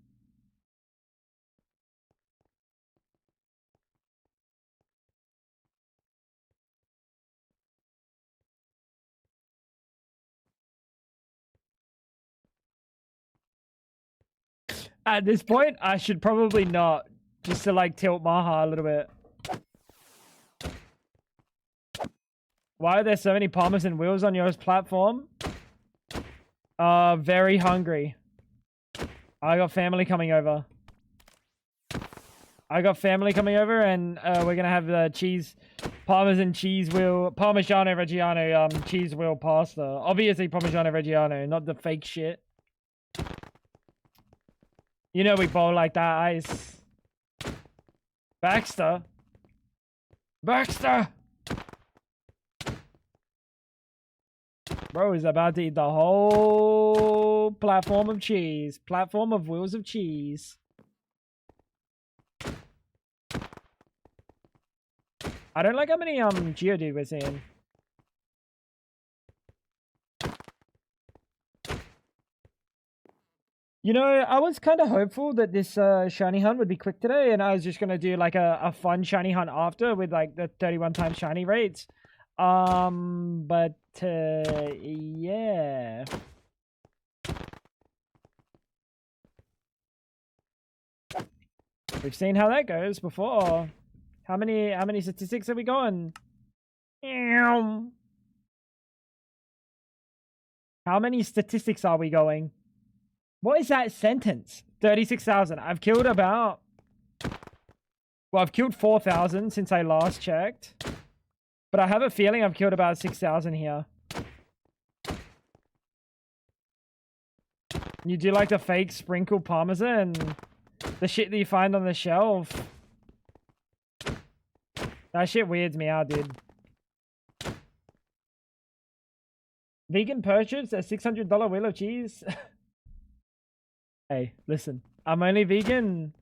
At this point, I should probably not. Just to like tilt Maha a little bit. Why are there so many Parmesan wheels on your platform? Very hungry. I got family coming over. And we're gonna have the cheese, Parmesan cheese wheel, Parmigiano Reggiano, cheese wheel pasta. Obviously Parmigiano Reggiano, not the fake shit. You know we bowl like that, Ice. Baxter. Bro is about to eat the whole platform of cheese. Platform of wheels of cheese. I don't like how many Geodude we're seeing. You know, I was kind of hopeful that this shiny hunt would be quick today, and I was just gonna do like a fun shiny hunt after with like the 31 times shiny rates. But yeah. We've seen how that goes before. How many statistics are we going? How many statistics are we going? What is that sentence? 36,000. I've killed about... Well, I've killed 4,000 since I last checked. But I have a feeling I've killed about 6,000 here. You do like the fake sprinkle Parmesan? The shit that you find on the shelf? That shit weirds me out, dude. Vegan purchase a $600 wheel of cheese? Hey, listen. I'm only vegan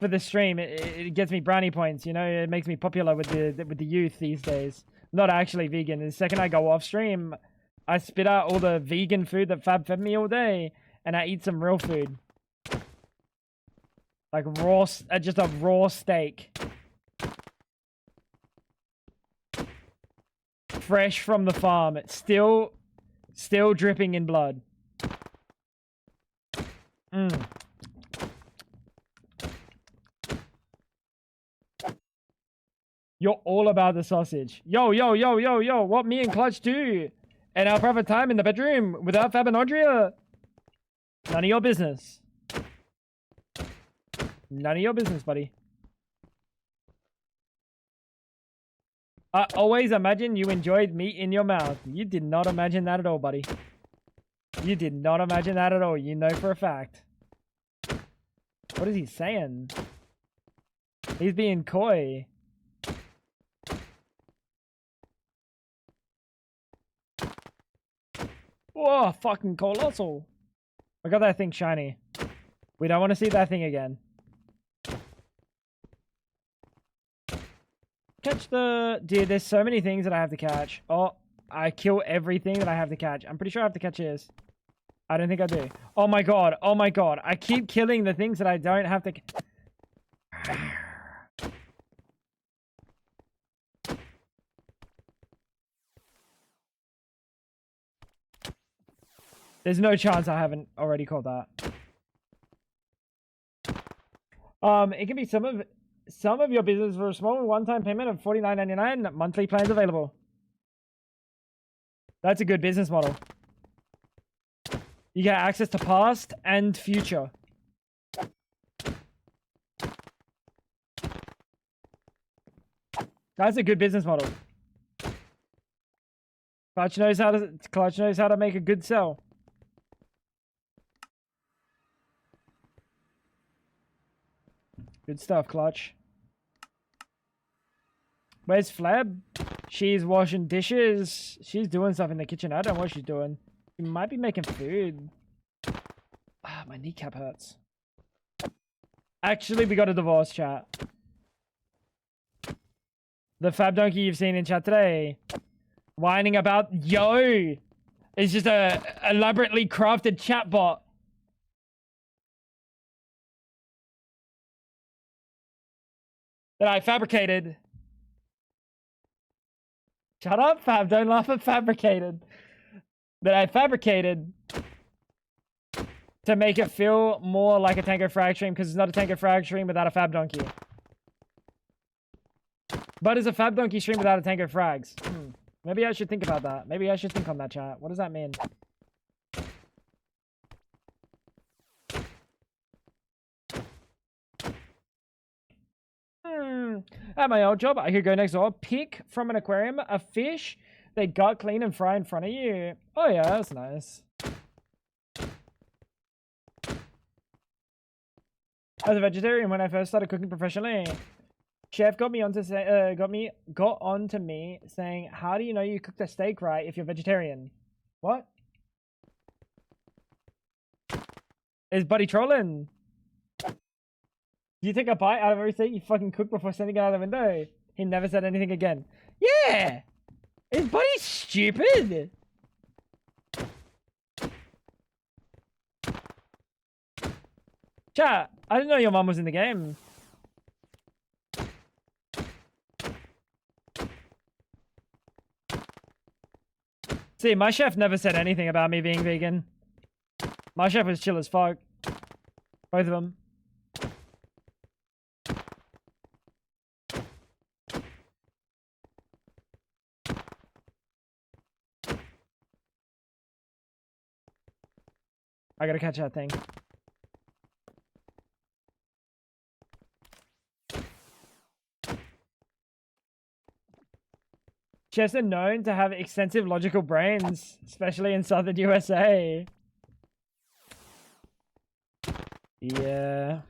for the stream. It gets me brownie points, you know? It makes me popular with the youth these days. Not actually vegan. The second I go off stream, I spit out all the vegan food that Fab fed me all day, and I eat some real food. Like raw, just a raw steak. Fresh from the farm. It's still dripping in blood. You're all about the sausage. Yo. What me and Clutch do in our private time in the bedroom without Fab and Audria. None of your business. None of your business, buddy. I always imagine you enjoyed meat in your mouth. You did not imagine that at all, buddy. You did not imagine that at all. You know for a fact. What is he saying? He's being coy. Whoa, fucking colossal. I got that thing shiny. We don't want to see that thing again. Catch the... Dude, there's so many things that I have to catch. Oh, I kill everything that I have to catch. I'm pretty sure I have to catch this. I don't think I do. Oh my god. Oh my god. I keep killing the things that I don't have to... There's no chance I haven't already called that. It can be some of your business for a small one-time payment of $49.99. Monthly plans available. That's a good business model. You get access to past and future. That's a good business model. Clutch knows how to make a good sell. Good stuff, Clutch. Where's Flab? She's washing dishes. She's doing stuff in the kitchen. I don't know what she's doing. She might be making food. Ah, my kneecap hurts. Actually, we got a divorce, chat. The Fab Donkey you've seen in chat today. Whining about yo. It's just a elaborately crafted chatbot. That I fabricated. Shut up, Fab. Don't laugh at fabricated. That I fabricated. To make it feel more like a Tango Frag stream, because it's not a Tango Frag stream without a Fab Donkey. But it's a Fab Donkey stream without a Tango Frags. Maybe I should think about that. Maybe I should think on that, chat. What does that mean? At my old job, I could go next door, pick from an aquarium a fish they gut, clean, and fry in front of you. Oh yeah, that's nice. As a vegetarian, when I first started cooking professionally, chef got on to me saying, "How do you know you cooked a steak right if you're vegetarian?" What? Is Buddy trolling? Do you take a bite out of everything you fucking cook before sending it out the window? He never said anything again. Yeah! Is Buddy stupid? Chat, I didn't know your mom was in the game. See, my chef never said anything about me being vegan. My chef was chill as fuck. Both of them. I gotta catch that thing. Chefs are known to have extensive logical brains, especially in southern USA. Yeah.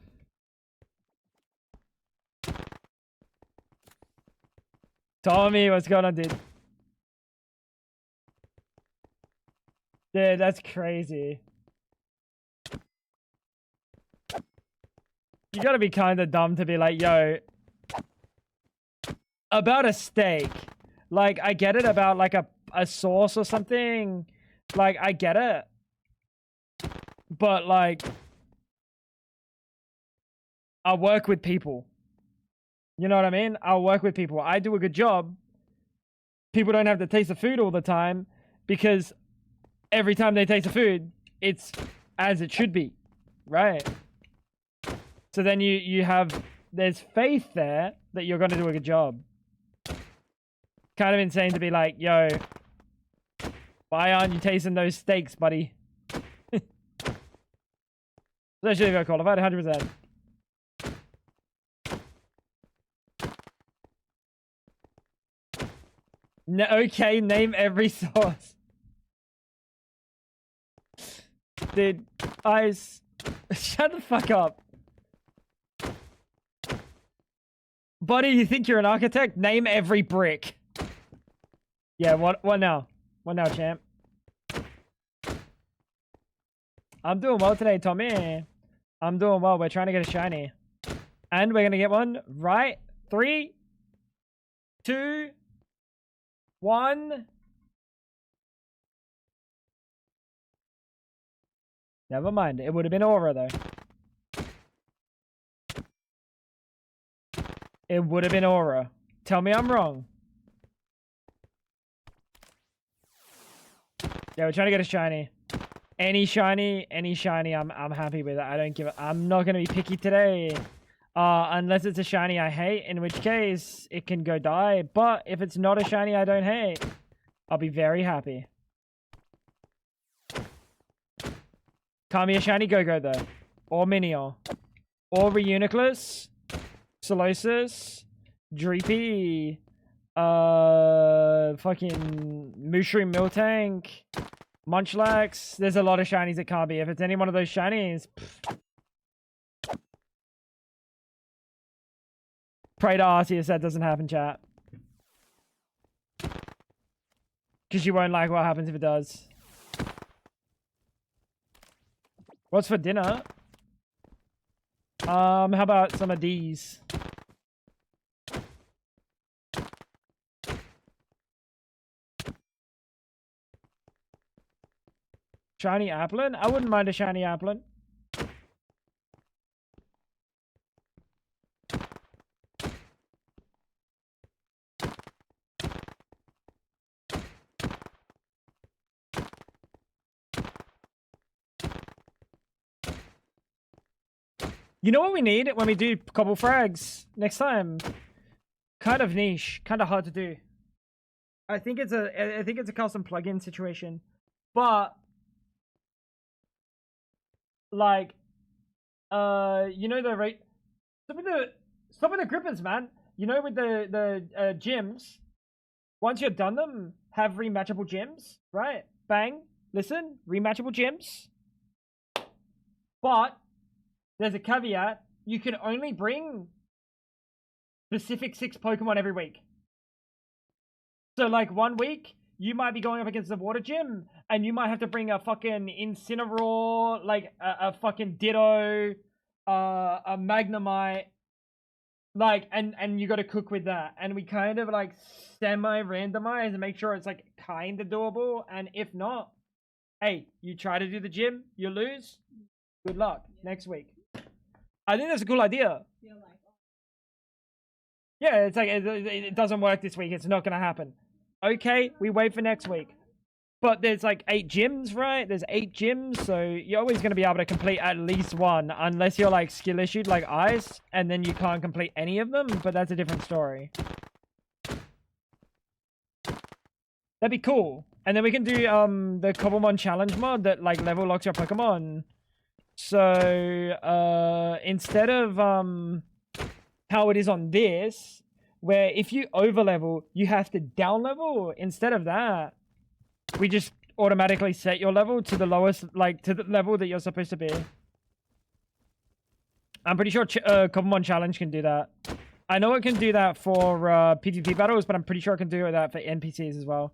Tommy, what's going on, dude? Dude, that's crazy. You gotta be kind of dumb to be like, yo, about a steak. Like, I get it about like a sauce or something. Like, I get it. But like, I work with people. You know what I mean? I'll work with people. I do a good job. People don't have to taste the food all the time because every time they taste the food, it's as it should be, right? So then you have, there's faith there that you're going to do a good job. Kind of insane to be like, yo, why aren't you tasting those steaks, buddy? That should have got qualified, 100%. No, okay, name every sauce. Dude, shut the fuck up. Buddy, you think you're an architect? Name every brick. Yeah, what now? What now, champ? I'm doing well today, Tommy. I'm doing well. We're trying to get a shiny. And we're going to get one right. 3, 2, 1. Never mind. It would have been Aura, though. It would have been Aura. Tell me I'm wrong. Yeah, we're trying to get a shiny. Any shiny, I'm happy with it. I don't give it. I'm not going to be picky today. Unless it's a shiny I hate, in which case it can go die. But if it's not a shiny I don't hate, I'll be very happy. Can't be a shiny Go-Go though. Or Minior. Or Reuniclus. Solosis. Dreepy. Fucking Mushroom Miltank. Munchlax. There's a lot of shinies it can't be. If it's any one of those shinies, pff. Pray to Arceus that doesn't happen, chat. Because you won't like what happens if it does. What's for dinner? How about some of these? Shiny Applin? I wouldn't mind a shiny Applin. You know what we need when we do cobble frags next time? Kind of niche, kind of hard to do. I think it's a custom plugin situation, but like, you know the rate. Stop with the grippers, man. You know with the gyms. Once you're done them, have rematchable gyms, right? Bang. Listen, rematchable gyms. But there's a caveat. You can only bring specific 6 Pokemon every week. So, like, 1 week, you might be going up against the water gym, and you might have to bring a fucking Incineroar, like, a fucking Ditto, a Magnemite, like, and you gotta cook with that. And we kind of, like, semi-randomize and make sure it's, like, kind of doable. And if not, hey, you try to do the gym, you lose, good luck next week. I think that's a cool idea. Yeah, it's like, it doesn't work this week, it's not gonna happen. Okay, we wait for next week. But there's like 8 gyms, right? There's 8 gyms, so you're always going to be able to complete at least one, unless you're like skill issued like Ice, and then you can't complete any of them, but that's a different story. That'd be cool. And then we can do the Cobblemon challenge mod that like level locks your Pokemon. So instead of how it is on this, where if you over level, you have to down level. Instead of that, we just automatically set your level to the lowest, like to the level that you're supposed to be. I'm pretty sure Cobblemon Challenge can do that. I know it can do that for PvP battles, but I'm pretty sure it can do that for NPCs as well.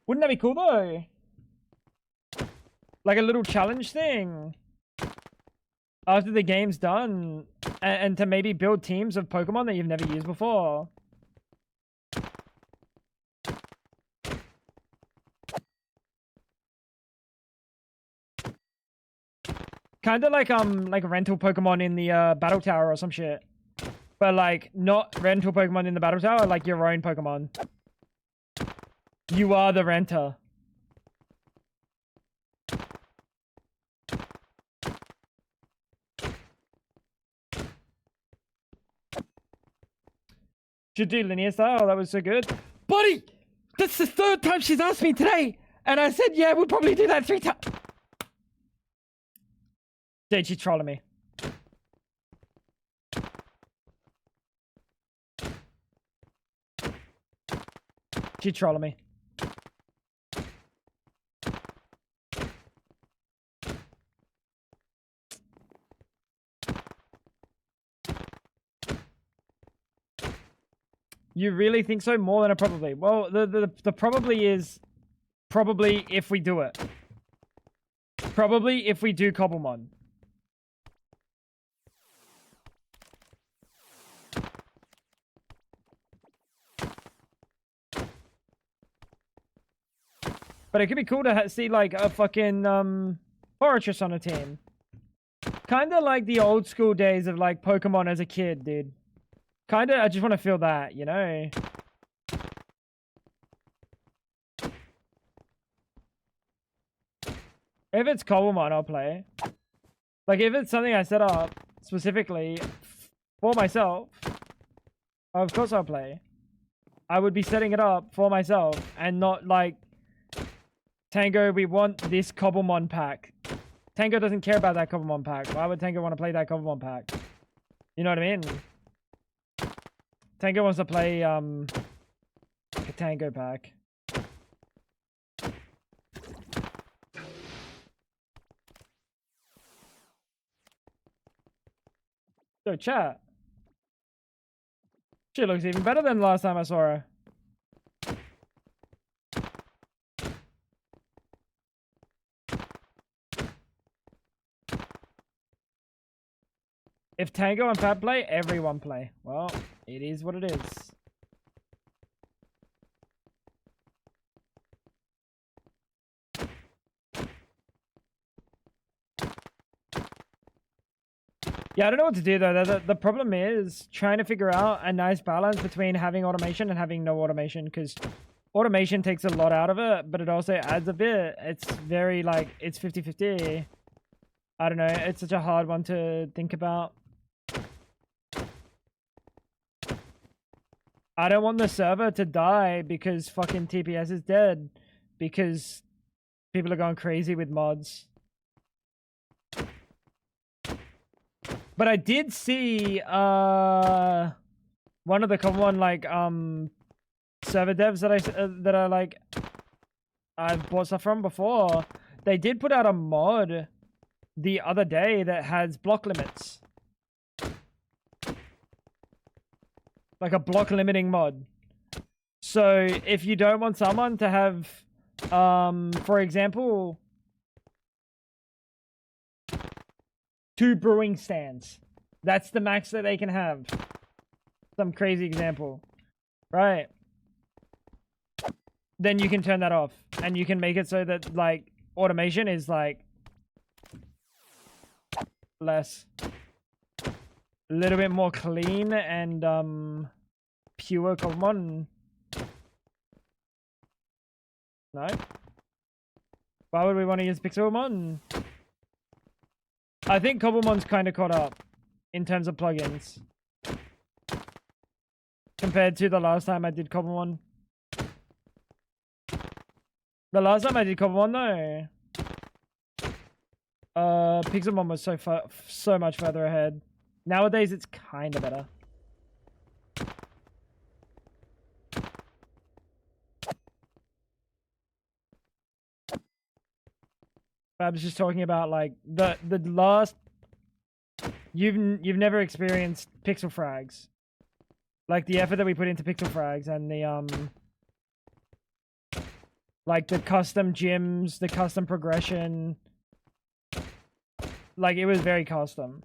Wouldn't that be cool though? Like a little challenge thing after the game's done, and to maybe build teams of Pokemon that you've never used before. Kind of like rental Pokemon in the battle tower or some shit. But like not rental Pokemon in the battle tower, like your own Pokemon. You are the renter. Should do linear style. That was so good. Buddy, that's the 3rd time she's asked me today. And I said, yeah, we'll probably do that 3 times. Dude, she's trolling me. She's trolling me. You really think so? More than a probably. Well, the probably is probably if we do it. Probably if we do Cobblemon. But it could be cool to see like a fucking Fortress on a team. Kind of like the old school days of like Pokemon as a kid, dude. Kind of, I just want to feel that, you know? If it's Cobblemon, I'll play. Like, if it's something I set up specifically for myself, of course I'll play. I would be setting it up for myself and not like, Tango, we want this Cobblemon pack. Tango doesn't care about that Cobblemon pack. Why would Tango want to play that Cobblemon pack? You know what I mean? Tango wants to play, a Tango pack. Yo, chat. She looks even better than last time I saw her. If Tango and Pat play, everyone play. Well, it is what it is. Yeah, I don't know what to do though. The problem is trying to figure out a nice balance between having automation and having no automation, because automation takes a lot out of it, but it also adds a bit. It's very like, it's 50-50. I don't know, it's such a hard one to think about. I don't want the server to die because fucking TPS is dead. Because people are going crazy with mods. But I did see one of the common like server devs that I've bought stuff from before. They did put out a mod the other day that has block limits. Like a block limiting mod. So if you don't want someone to have, for example, 2 brewing stands, that's the max that they can have. Some crazy example, right? Then you can turn that off, and you can make it so that like automation is like less, a little bit more clean and pure common. No? Why would we want to use Pixelmon? I think Cobblemon's kind of caught up in terms of plugins compared to the last time I did Cobblemon. The last time I did Cobblemon though, Pixelmon was so much further ahead. Nowadays it's kind of better. I was just talking about like the last. You've never experienced pixel frags, like the effort that we put into pixel frags and the like the custom gyms, the custom progression. Like it was very custom.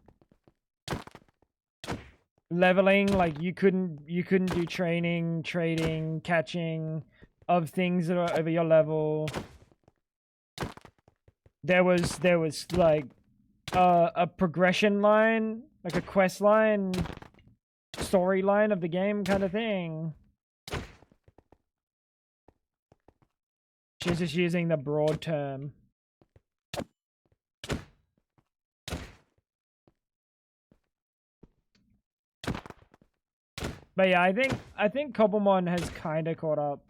Leveling, like you couldn't do training, trading, catching of things that are over your level. There was like a progression line, like a quest line, storyline of the game kind of thing. She's just using the broad term. But yeah, I think Cobblemon has kind of caught up.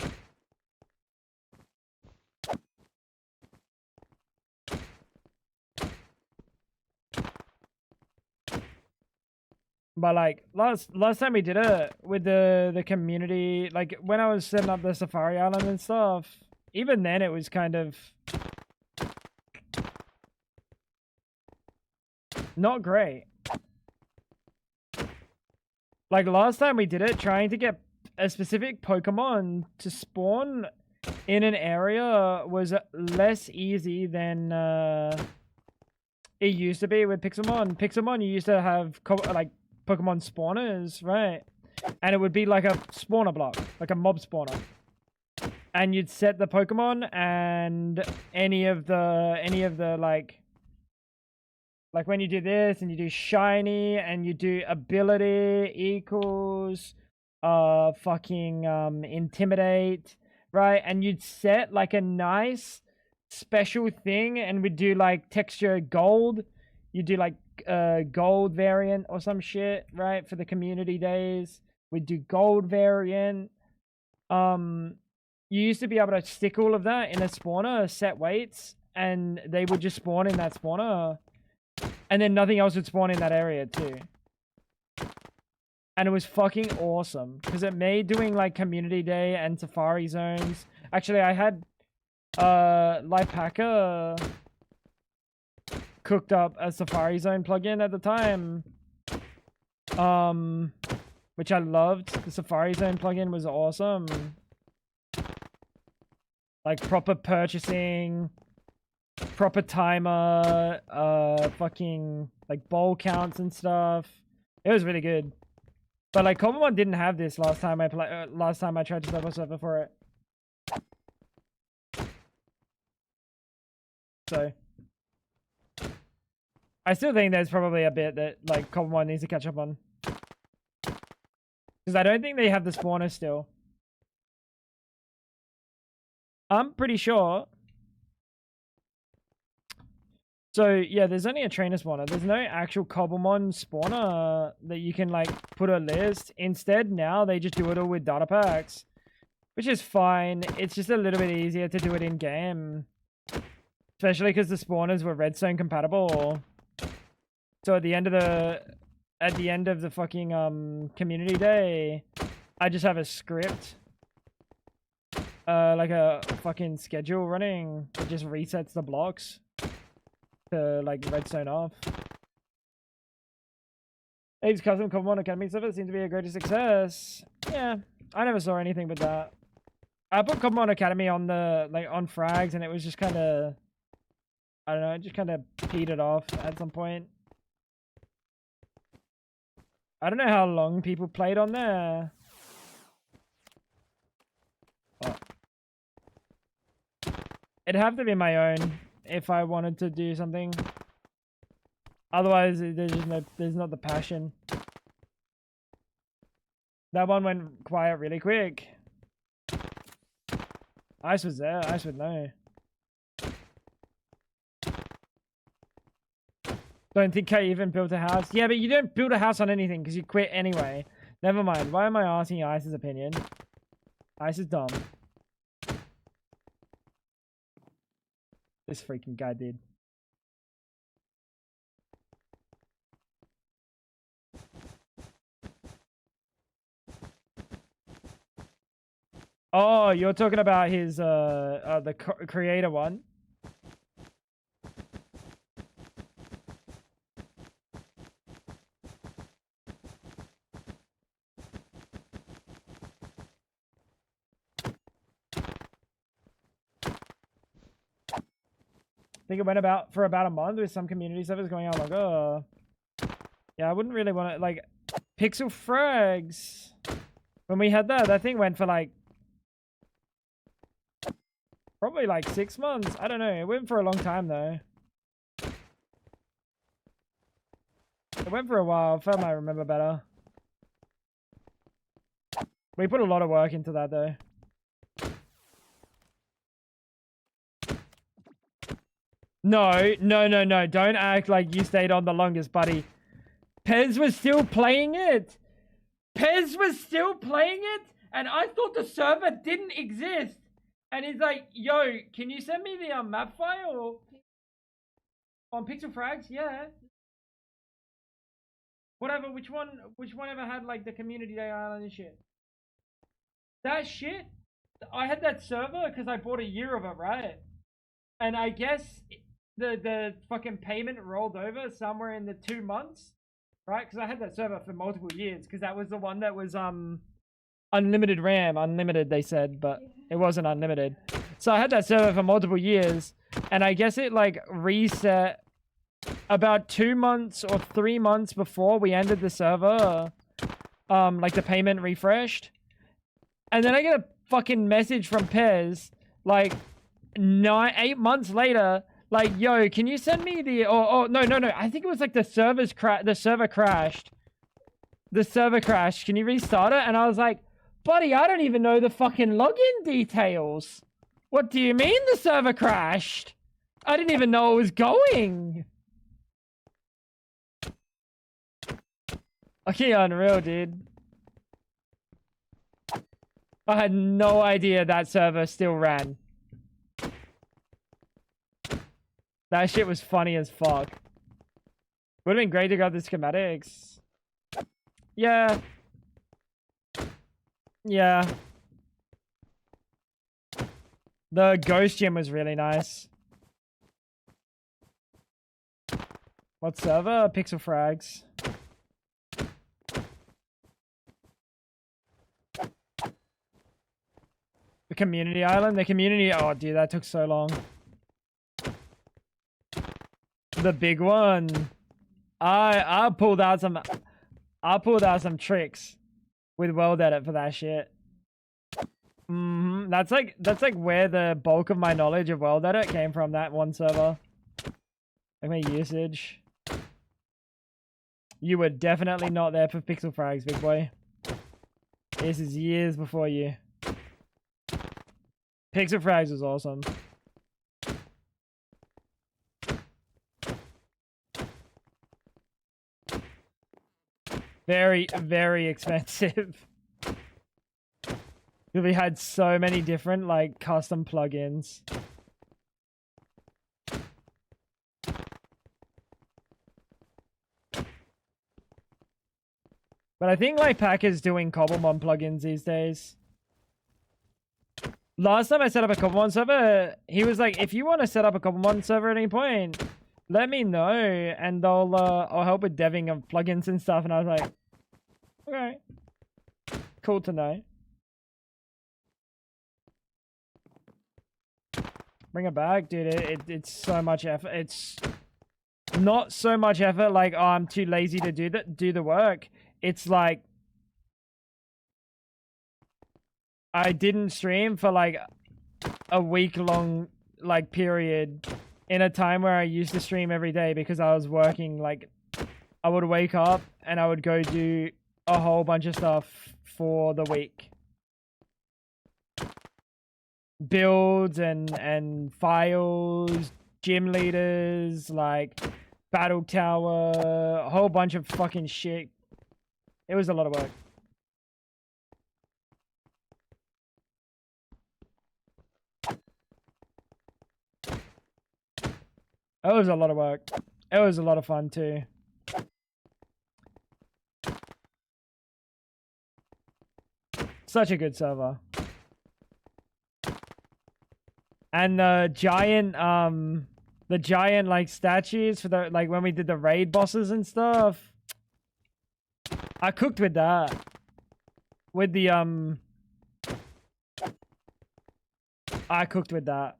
But like last time we did it with the community, like when I was setting up the Safari Island and stuff, even then it was kind of not great. Like last time we did it, trying to get a specific Pokemon to spawn in an area was less easy than it used to be with Pixelmon. Pixelmon, you used to have like Pokemon spawners, right? And it would be like a spawner block, like a mob spawner. And you'd set the Pokemon and any of the like when you do this and you do shiny and you do ability equals fucking intimidate, right? And you'd set like a nice special thing and we'd do like texture gold. You do like gold variant or some shit, right? For the community days, we'd do gold variant. You used to be able to stick all of that in a spawner, set weights, and they would just spawn in that spawner. And then nothing else would spawn in that area too. And it was fucking awesome. Because it made doing like community day and safari zones. Actually, I had Lifehacker cooked up a safari zone plugin at the time. Which I loved. The safari zone plugin was awesome. Like proper purchasing, proper timer, fucking like bowl counts and stuff. It was really good. But like Cobblemon didn't have this last time I tried to set up a server for it. So I still think there's probably a bit that like Cobblemon needs to catch up on. Because I don't think they have the spawner still. I'm pretty sure. So yeah, there's only a trainer spawner. There's no actual Cobblemon spawner that you can like put a list. Instead, now they just do it all with data packs, which is fine. It's just a little bit easier to do it in game, especially because the spawners were redstone compatible. So at the end of the fucking community day, I just have a script, like a fucking schedule running that just resets the blocks to like redstone off. Abe's custom Common Academy server seems to be a great success. Yeah, I never saw anything but that. I put Common Academy on the on frags, and it was just kind of, I don't know, it just kind of petered off at some point. I don't know how long people played on there. Oh. It'd have to be my own if I wanted to do something. Otherwise, there's not the passion. That one went quiet really quick. Ice was there. Ice would know. Don't think I even built a house. Yeah, but you don't build a house on anything because you quit anyway. Never mind. Why am I asking Ice's opinion? Ice is dumb. This freaking guy did. Oh, you're talking about his the creator one. I think it went for about a month with some community servers going out longer. Yeah, I wouldn't really want to, like, Pixel Frags. When we had that thing went for like probably like 6 months. I don't know. It went for a long time though. It went for a while. I felt I remember better. We put a lot of work into that though. No. Don't act like you stayed on the longest, buddy. Pez was still playing it. Pez was still playing it, and I thought the server didn't exist. And he's like, "Yo, can you send me the map file on Pixel Frags?" Yeah. Whatever. Which one ever had like the community day island and shit? That shit. I had that server because I bought a year of it, right? And I guess the fucking payment rolled over somewhere in the 2 months, right? Because I had that server for multiple years because that was the one that was unlimited RAM. Unlimited, they said, but it wasn't unlimited. So I had that server for multiple years, and I guess it like reset about 2 months or 3 months before we ended the server. Like the payment refreshed, and then I get a fucking message from Pez like 8 months later, like, "Yo, can you send me the..." Oh no, I think it was like the server crashed. The server crashed. Can you restart it? And I was like, "Buddy, I don't even know the fucking login details. What do you mean the server crashed? I didn't even know it was going." Okay, unreal, dude. I had no idea that server still ran. That shit was funny as fuck. Would have been great to grab the schematics. Yeah. Yeah. The ghost gym was really nice. What server? Pixel Frags. The community island? The community... Oh, dude, that took so long. The big one. I pulled out some tricks with World Edit for that shit. That's like where the bulk of my knowledge of World Edit came from, that one server. Like my usage. You were definitely not there for Pixel Frags, big boy. This is years before you. Pixel Frags was awesome. Very, very expensive. We had so many different, like, custom plugins. But I think, like, Pack is doing Cobblemon plugins these days. Last time I set up a Cobblemon server, he was like, if you want to set up a Cobblemon server at any point, let me know, and I'll help with deving of plugins and stuff. And I was like, okay, cool to know. Bring it back, dude. It's so much effort. It's not so much effort like, oh, I'm too lazy to do the work. It's like I didn't stream for like a week-long like period in a time where I used to stream every day because I was working. Like, I would wake up and I would go do a whole bunch of stuff for the week. Builds and files, gym leaders, like battle tower, a whole bunch of fucking shit. It was a lot of work. It was a lot of work. It was a lot of fun too. Such a good server. And the giant like statues for the, like, when we did the raid bosses and stuff. I cooked with that. With the I cooked with that.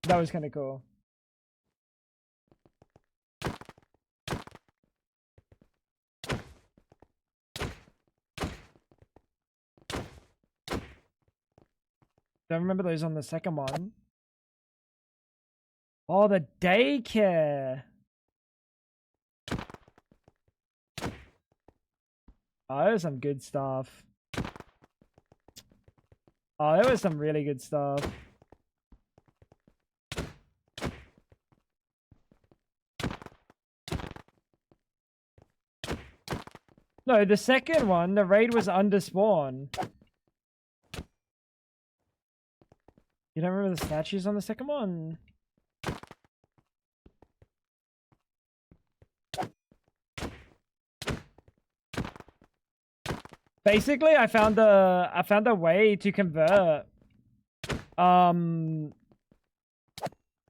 That was kind of cool. Don't remember those on the second one. Oh, the daycare. Oh, there was some good stuff. Oh, there was some really good stuff. No, the second one, the raid was under spawn. You don't remember the statues on the second one? Basically, I found a way to convert the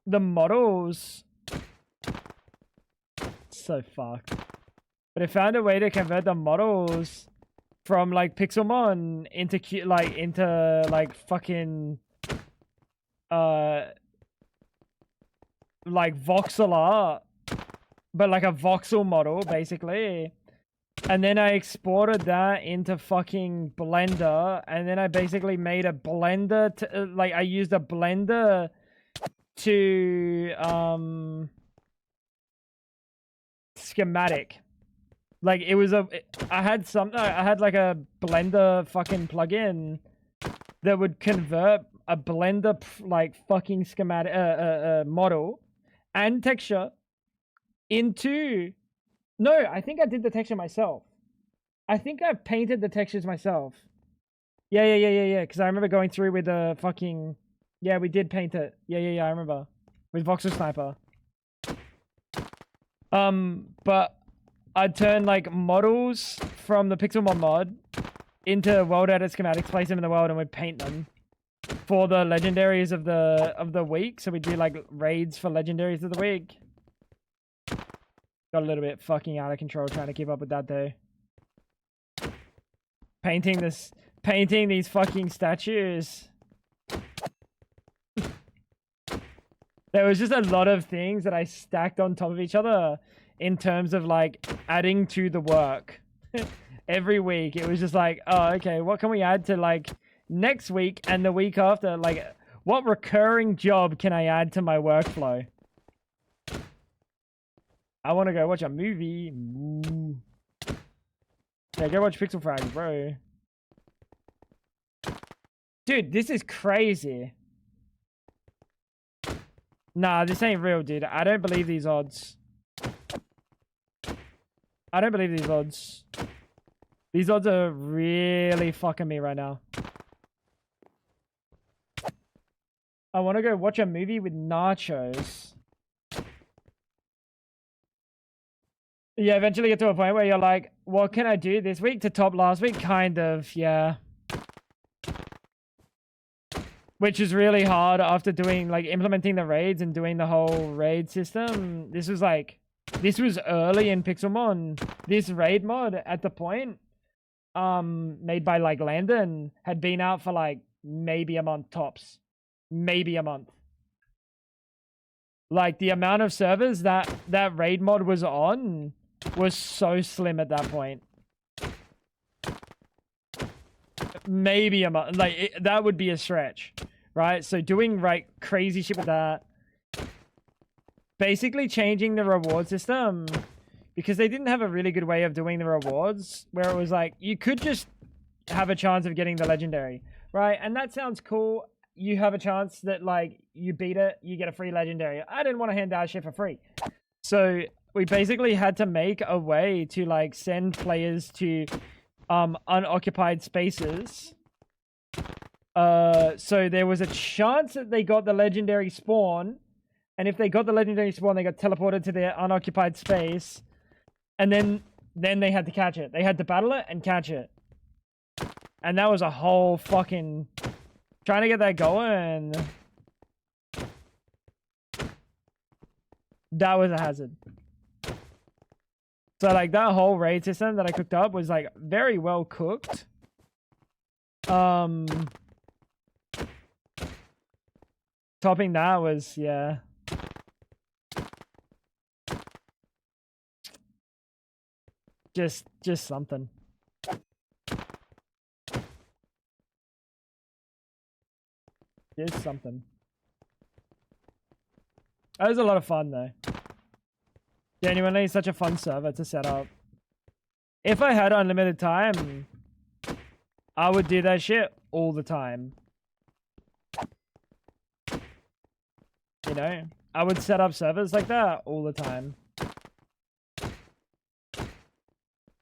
models. So fucked. But I found a way to convert the models from like Pixelmon into fucking like voxel art, but like a voxel model basically. And then I exported that into fucking Blender, and then I basically made a Blender to, like, I used a Blender to schematic. Like, it was I had like a Blender fucking plugin that would convert a Blender like fucking schematic model and texture into. No, I think I did the texture myself. I think I painted the textures myself. Yeah. Because I remember going through with the fucking. Yeah, we did paint it. Yeah. I remember with Voxel Sniper. But I'd turn like models from the Pixelmon mod into world edit schematics, place them in the world, and we'd paint them for the legendaries of the week. So we do like raids for legendaries of the week. Got a little bit fucking out of control trying to keep up with that though. Painting these fucking statues. There was just a lot of things that I stacked on top of each other in terms of like adding to the work. Every week it was just like, oh, okay, what can we add to like next week and the week after? Like, what recurring job can I add to my workflow? I want to go watch a movie. Ooh. Yeah, go watch Pixel Frags, bro. Dude, this is crazy. Nah, this ain't real, dude. I don't believe these odds. I don't believe these odds. These odds are really fucking me right now. I want to go watch a movie with nachos. Yeah, eventually get to a point where you're like, what can I do this week to top last week? Kind of, yeah. Which is really hard after doing, like, implementing the raids and doing the whole raid system. This was early in Pixelmon. This raid mod at the point, made by, like, Landon, had been out for, like, maybe a month tops. Maybe a month. Like, the amount of servers that raid mod was on was so slim at that point. Maybe a month. Like, that would be a stretch, right? So doing, like, crazy shit with that. Basically changing the reward system, because they didn't have a really good way of doing the rewards, where it was like, you could just have a chance of getting the legendary, right? And that sounds cool. You have a chance that, like, you beat it, you get a free legendary. I didn't want to hand out shit for free. So we basically had to make a way to, like, send players to unoccupied spaces. So there was a chance that they got the legendary spawn. And if they got the legendary spawn, they got teleported to their unoccupied space. And then they had to catch it. They had to battle it and catch it. And that was a whole fucking... Trying to get that going. That was a hazard. So, like, that whole raid system that I cooked up was, like, very well cooked. Topping that was, yeah. Just something. Just something. That was a lot of fun, though. Genuinely, such a fun server to set up. If I had unlimited time, I would do that shit all the time. You know? I would set up servers like that all the time.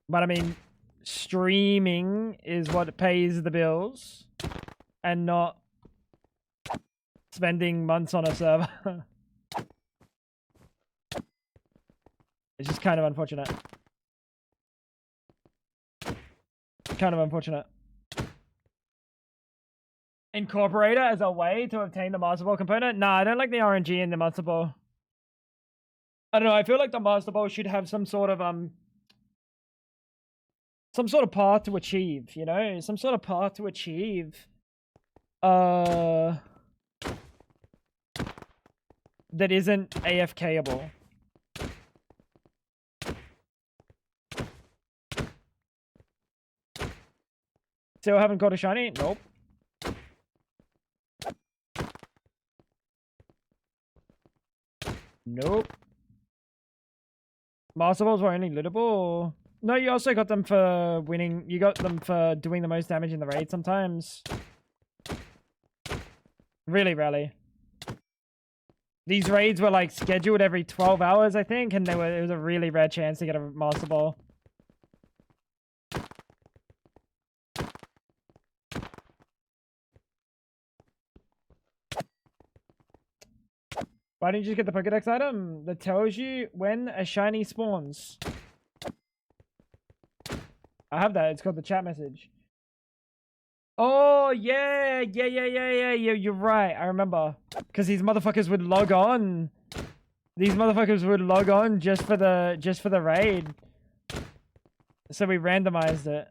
But I mean, streaming is what pays the bills. And not spending months on a server. It's just kind of unfortunate. Kind of unfortunate. Incorporate it as a way to obtain the Master Ball component? Nah, I don't like the RNG in the Master Ball. I don't know, I feel like the Master Ball should have some sort of path to achieve, you know? Some sort of path to achieve that isn't AFKable. Still haven't got a shiny? Nope. Nope. Master Balls were only lootable? No, you also got them for winning. You got them for doing the most damage in the raid sometimes. Really rarely. These raids were, like, scheduled every 12 hours, I think, and it was a really rare chance to get a Master Ball. Why didn't you just get the Pokédex item that tells you when a shiny spawns? I have that. It's called the chat message. Oh, yeah. You're right. I remember. Because these motherfuckers would log on. These motherfuckers would log on just for the raid. So we randomized it.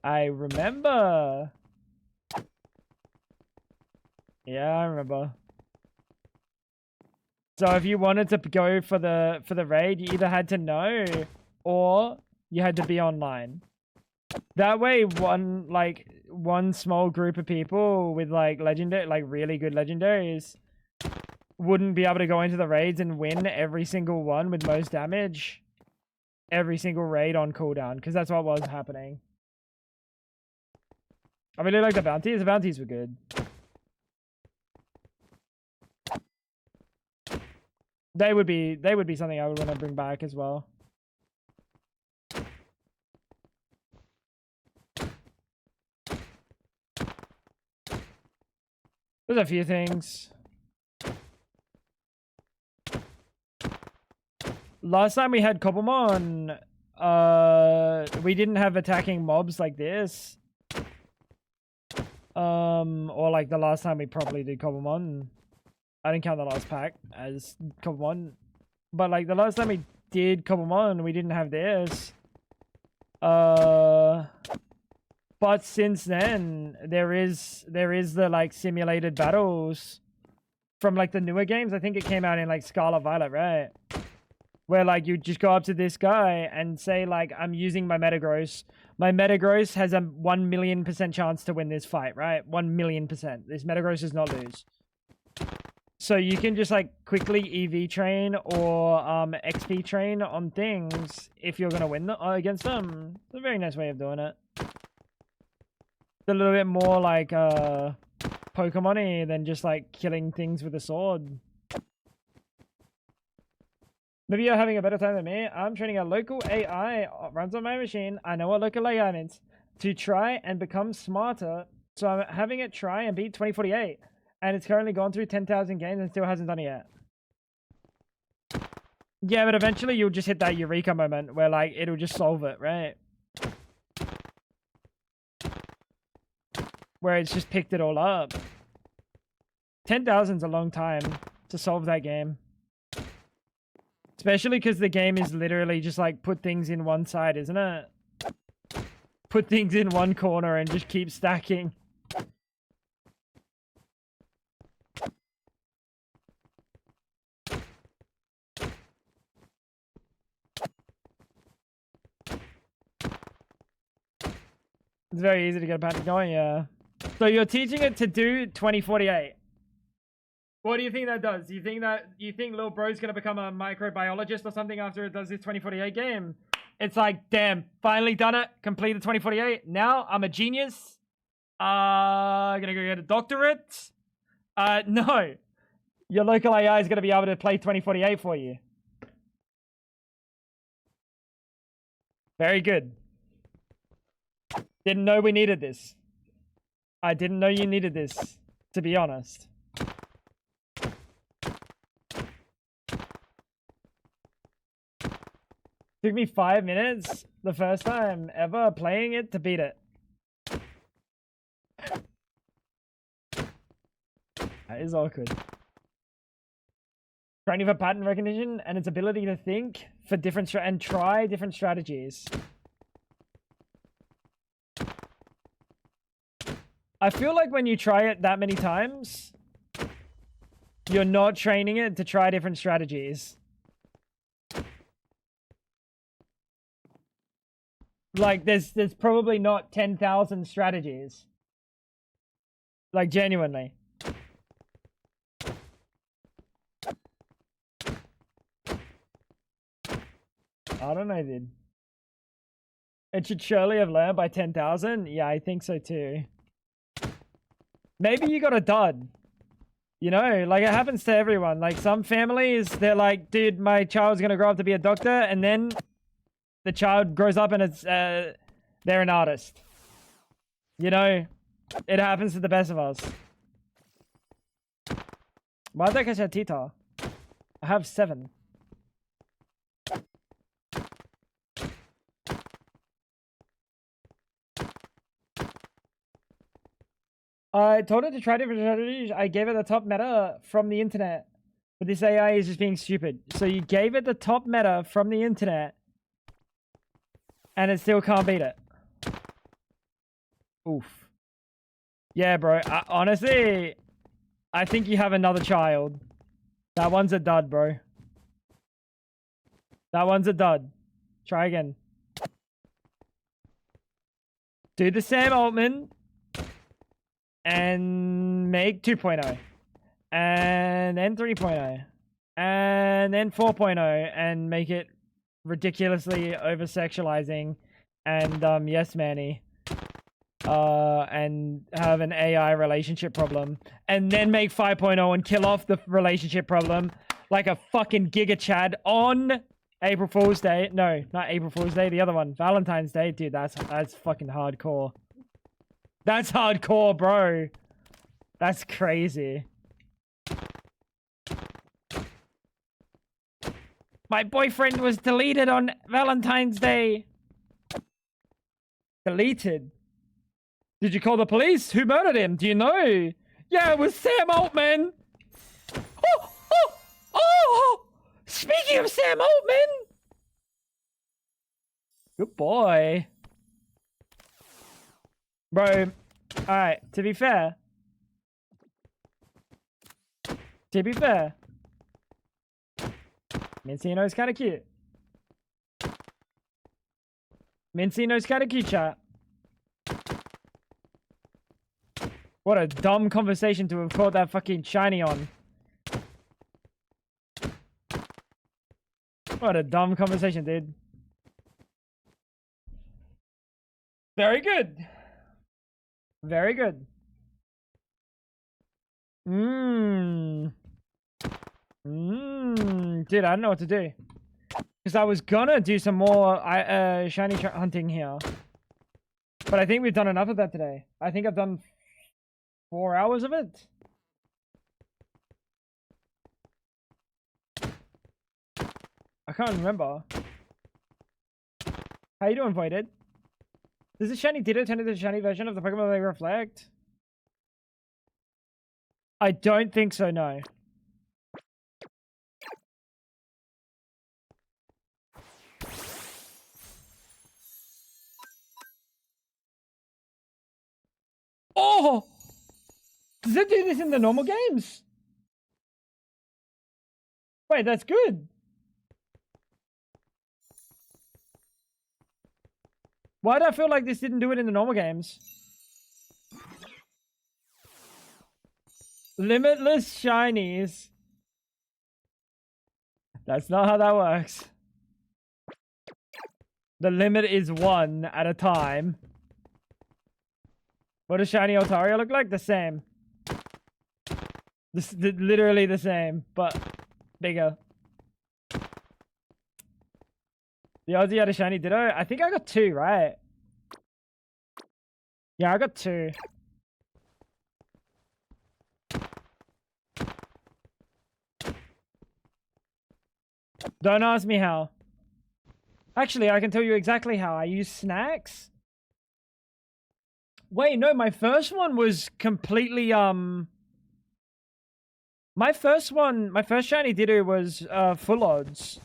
I remember. Yeah, I remember. So if you wanted to go for the raid, you either had to know or you had to be online. That way one small group of people with really good legendaries wouldn't be able to go into the raids and win every single one with most damage. Every single raid on cooldown, because that's what was happening. I really like the bounties. The bounties were good. They would be something I would want to bring back as well. There's a few things. Last time we had Cobblemon, we didn't have attacking mobs like this. Or like the last time we probably did Cobblemon. I didn't count the last pack as Cobblemon. But like the last time we did Cobblemon, we didn't have this. But since then, there is the like simulated battles from like the newer games. I think it came out in like Scarlet Violet, right? Where like you just go up to this guy and say like, I'm using my Metagross. My Metagross has a 1,000,000% chance to win this fight, right? 1,000,000%. This Metagross does not lose. So you can just like quickly EV train or XP train on things if you're going to win against them. It's a very nice way of doing it. It's a little bit more like Pokemon-y than just like killing things with a sword. Maybe you're having a better time than me. I'm training a local AI, runs on my machine. I know what local AI means. To try and become smarter. So I'm having it try and beat 2048. And it's currently gone through 10,000 games and still hasn't done it yet. Yeah, but eventually you'll just hit that eureka moment where like it'll just solve it, right? Where it's just picked it all up. 10,000's a long time to solve that game. Especially because the game is literally just like put things in one side, isn't it? Put things in one corner and just keep stacking. It's very easy to get a pattern going, yeah. So you're teaching it to do 2048. What do you think that does? You think little bro's gonna become a microbiologist or something after it does this 2048 game? It's like, damn, finally done it, completed 2048. Now I'm a genius. Gonna go get a doctorate. No. Your local AI is gonna be able to play 2048 for you. Very good. Didn't know we needed this. I didn't know you needed this, to be honest. Took me 5 minutes the first time ever playing it to beat it. That is awkward. Training for pattern recognition and its ability to think for different and try different strategies. I feel like when you try it that many times, you're not training it to try different strategies. Like, there's probably not 10,000 strategies. Like, genuinely. I don't know, dude. It should surely have learned by 10,000. Yeah, I think so too. Maybe you got a dud. You know, like it happens to everyone. Like some families, they're like, dude, my child's going to grow up to be a doctor. And then the child grows up and it's, they're an artist. You know, it happens to the best of us. Why did I catch a Tita? I have 7. I told it to try different strategies. I gave it the top meta from the internet. But this AI is just being stupid. So you gave it the top meta from the internet. And it still can't beat it. Oof. Yeah, bro. Honestly, I think you have another child. That one's a dud, bro. That one's a dud. Try again. Do the Sam Altman. And make 2.0. And then 3.0. And then 4.0. And make it ridiculously over-sexualizing. And, yes, Manny. and have an AI relationship problem, and then make 5.0 and kill off the relationship problem like a fucking Giga Chad on April Fool's Day. No, not April Fool's Day, the other one. Valentine's Day. Dude, that's fucking hardcore. That's hardcore, bro. That's crazy. My boyfriend was deleted on Valentine's Day. Deleted? Did you call the police? Who murdered him? Do you know? Yeah, it was Sam Altman. Oh! Speaking of Sam Altman. Good boy. Bro, alright, to be fair. Mincino's kind of cute. Mincino's kind of cute, chat. What a dumb conversation to have caught that fucking shiny on. What a dumb conversation, dude. Very good. Very good. Dude, I don't know what to do. Because I was gonna do some more shiny hunting here. But I think we've done enough of that today. I think I've done 4 hours of it. I can't remember. How you doing, Voided? Does the shiny Ditto turn into the shiny version of the Pokemon they reflect? I don't think so, no. Oh! Does it do this in the normal games? Wait, that's good. Why do I feel like this didn't do it in the normal games? Limitless shinies. That's not how that works. The limit is 1 at a time. What does shiny Altaria look like? The same. Literally the same, but bigger. The odds you had a shiny Ditto? I think I got 2, right? Yeah, I got 2. Don't ask me how. Actually, I can tell you exactly how. I use snacks. Wait, no, my first one was completely, my first shiny Ditto was, full odds.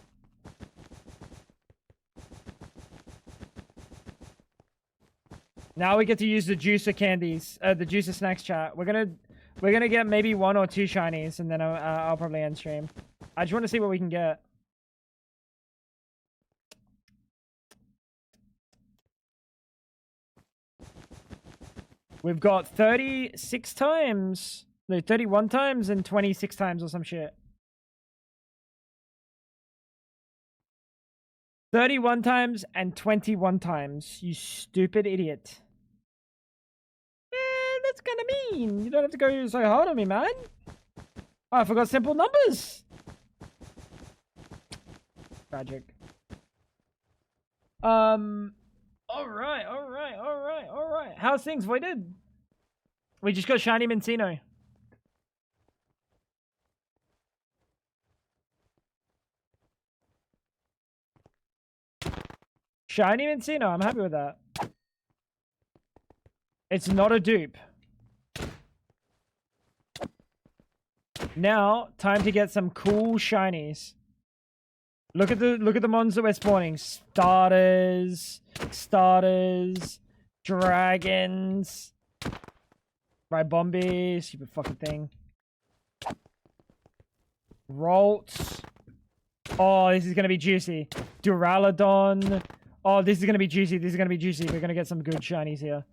Now we get to use the juicer candies, the juicer snacks chat. We're gonna get maybe 1 or 2 shinies, and then I'll probably end stream. I just want to see what we can get. We've got 36 times, no, 31 times and 26 times or some shit. 31 times and 21 times, you stupid idiot. That's kind of mean. You don't have to go so hard on me, man. Oh, I forgot simple numbers. Tragic. Alright. How's things, Voided? We just got shiny Mincino. Shiny Mincino, I'm happy with that. It's not a dupe. Now, time to get some cool shinies. Look at the Mons that we're spawning. Starters, dragons, Ribombi, stupid fucking thing. Rolts. Oh, this is gonna be juicy. Duraludon. Oh, this is gonna be juicy. We're gonna get some good shinies here.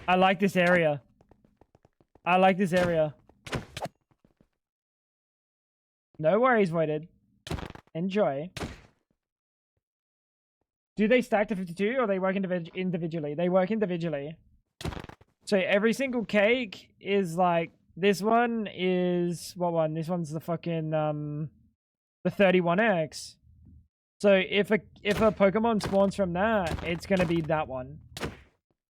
I like this area. No worries, Voided. Enjoy. Do they stack to 52 or they work individually? They work individually. So every single cake is like, this one is, what one? This one's the fucking, the 31X. So if a Pokemon spawns from that, it's going to be that one.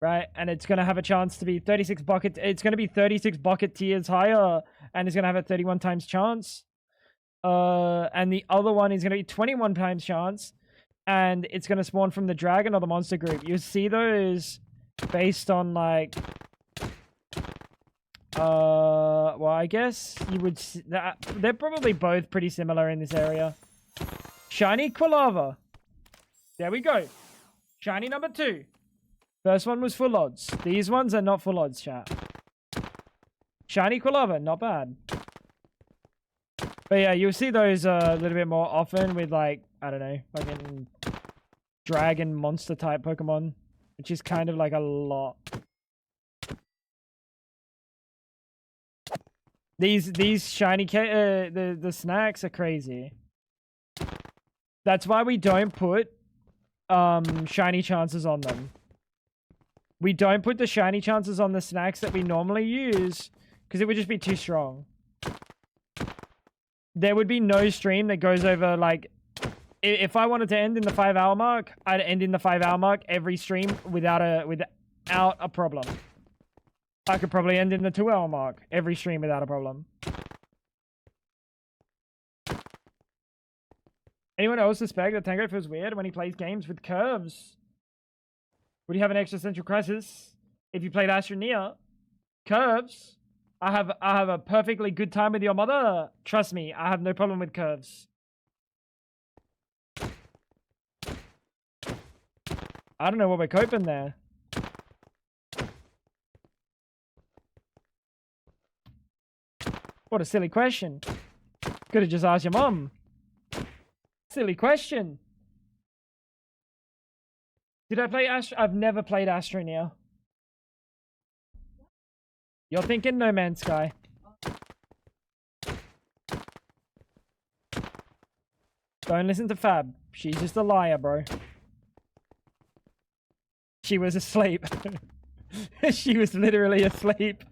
Right? And it's going to have a chance to be 36 bucket. It's going to be 36 bucket tiers higher. And it's going to have a 31 times chance. And the other one is going to be 21 times chance. And it's going to spawn from the dragon or the monster group. You see those based on like... well, I guess you would... They're probably both pretty similar in this area. Shiny Quilava. There we go. Shiny number 2. First one was full odds. These ones are not full odds, chat. Shiny Quilava, not bad. But yeah, you'll see those a little bit more often with like, I don't know, fucking dragon monster type Pokemon. Which is kind of like a lot. These shiny the snacks are crazy. That's why we don't put shiny chances on them. We don't put the shiny chances on the snacks that we normally use because it would just be too strong. There would be no stream that goes over like, if I wanted to end in the 5-hour mark, I'd end in the 5-hour mark every stream without a problem. I could probably end in the 2-hour mark every stream without a problem. Anyone else suspect that Tango feels weird when he plays games with curves? Would you have an existential crisis if you played Astroneer? Curves? I have a perfectly good time with your mother. Trust me, I have no problem with curves. I don't know what we're coping there. What a silly question. Could have just asked your mom. Silly question. Did I play I've never played Astroneer. You're thinking No Man's Sky. Don't listen to Fab. She's just a liar, bro. She was asleep. She was literally asleep.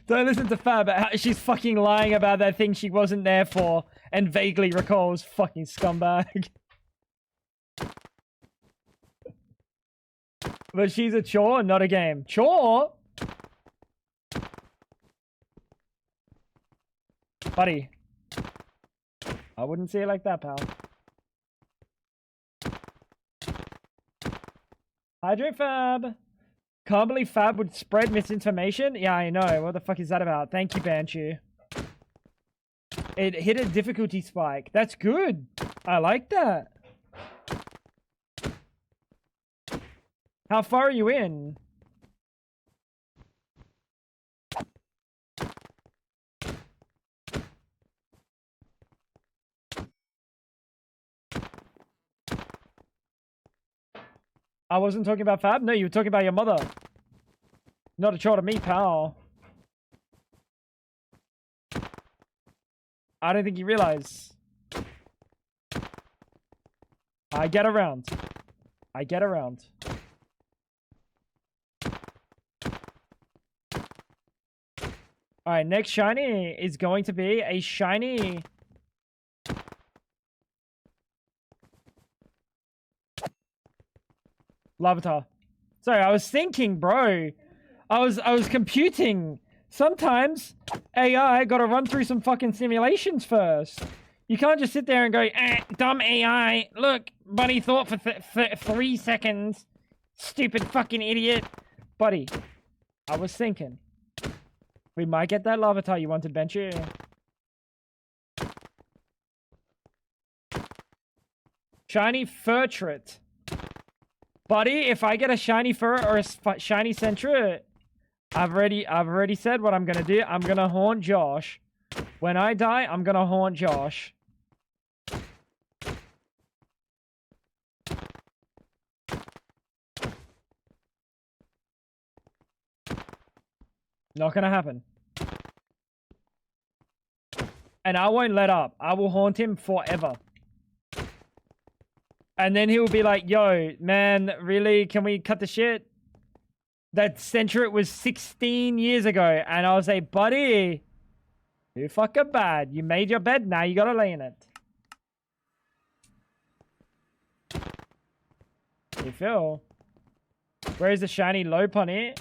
Don't listen to Fab. She's fucking lying about that thing she wasn't there for and vaguely recalls. Fucking scumbag. But she's a chore, not a game. Chore? Buddy. I wouldn't say it like that, pal. Hydro Fab. Can't believe Fab would spread misinformation? Yeah, I know. What the fuck is that about? Thank you, Banchu. It hit a difficulty spike. That's good. I like that. How far are you in? I wasn't talking about Fab? No, you were talking about your mother. Not a chore to me, pal. I don't think you realize. I get around. I get around. Alright, next shiny is going to be a shiny... Lavatar. Sorry, I was thinking, bro. I was computing. Sometimes AI gotta run through some fucking simulations first. You can't just sit there and go, dumb AI. Look, buddy thought for 3 seconds. Stupid fucking idiot. Buddy, I was thinking. We might get that Lavatar you wanted, Bencher. Shiny Furtrit. Buddy, if I get a shiny fur or a shiny Sentra, I've already said what I'm gonna do. I'm gonna haunt Josh. When I die, I'm gonna haunt Josh. Not gonna happen. And I won't let up. I will haunt him forever. And then he'll be like, yo, man, really? Can we cut the shit? That Centurit was 16 years ago. And I'll say, buddy, you fucking bad. You made your bed, now you gotta lay in it. You feel? Where's the shiny low punny?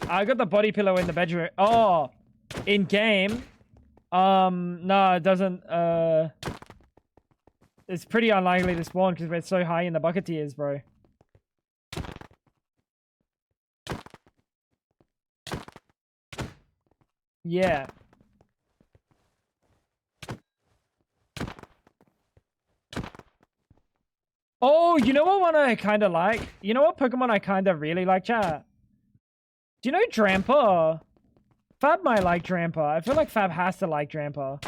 I got the body pillow in the bedroom. Oh, in game. No, it doesn't. It's pretty unlikely to spawn because we're so high in the bucket tiers, bro. Yeah. Oh, you know what one I kind of like? You know what Pokemon I kind of really like, chat? Do you know Drampa? Fab might like Drampa. I feel like Fab has to like Drampa.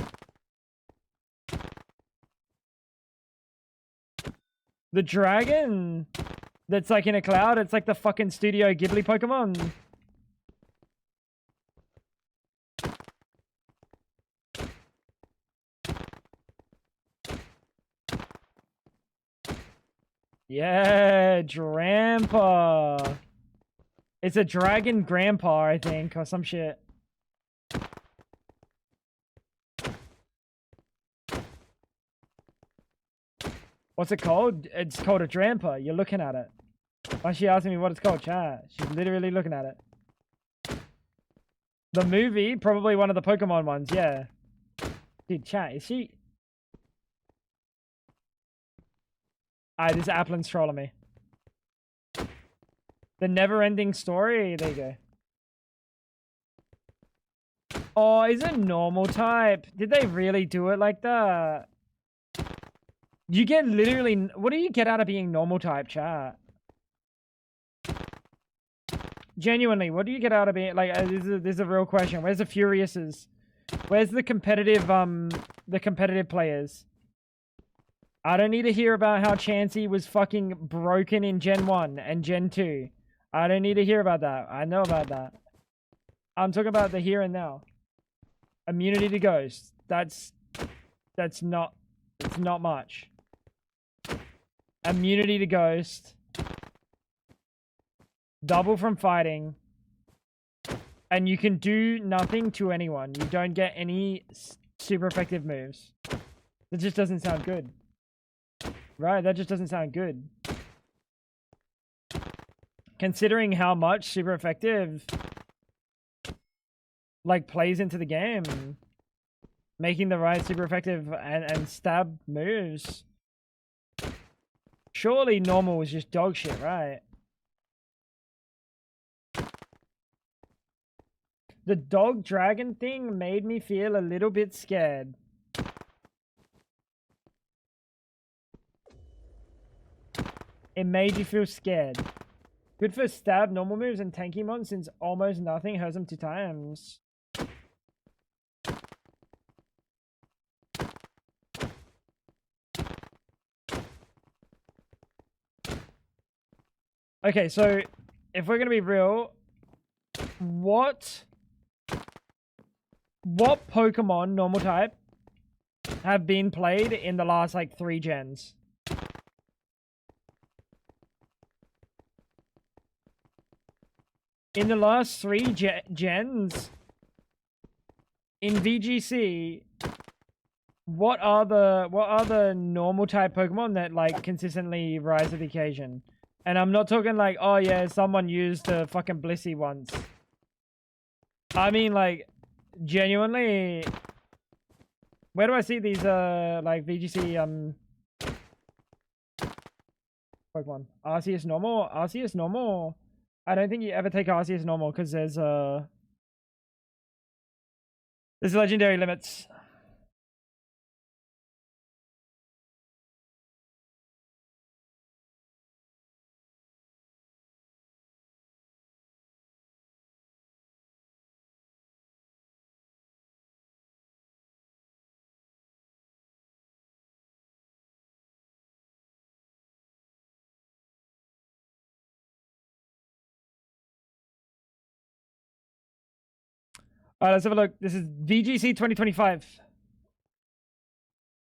The dragon that's like in a cloud. It's like the fucking Studio Ghibli Pokemon. Yeah, Drampa. It's a dragon grandpa, I think, or some shit. What's it called? It's called a Drampa. You're looking at it. Why is she asking me what it's called, chat? She's literally looking at it. The movie, probably one of the Pokemon ones, yeah. Dude, chat, is she... Alright, this Applin's trolling me. The never-ending story? There you go. Oh, is it normal type? Did they really do it like that? You get literally... What do you get out of being normal type, chat? Genuinely, what do you get out of being... Like, this is a real question. Where's the Furiouses? Where's the competitive players? I don't need to hear about how Chansey was fucking broken in Gen 1 and Gen 2. I don't need to hear about that. I know about that. I'm talking about the here and now. Immunity to Ghost. That's not... It's not much. Immunity to Ghost. Double from fighting. And you can do nothing to anyone. You don't get any super effective moves. That just doesn't sound good. Right, that just doesn't sound good. Considering how much super effective like plays into the game. Making the right super effective and stab moves. Surely normal was just dog shit, right? The dog dragon thing made me feel a little bit scared. It made you feel scared. Good for stab normal moves and tanky mons since almost nothing hurts them 2 times. Okay, so if we're gonna be real, what Pokemon normal type have been played in the last like 3 gens? In the last 3 gens in VGC, what are the normal type Pokemon that like consistently rise to the occasion? And I'm not talking like, oh yeah, someone used the fucking Blissey once. I mean like genuinely, where do I see these like VGC Pokemon? Arceus normal? Arceus normal? I don't think you ever take Arceus normal because there's legendary limits. Alright, let's have a look. This is VGC 2025.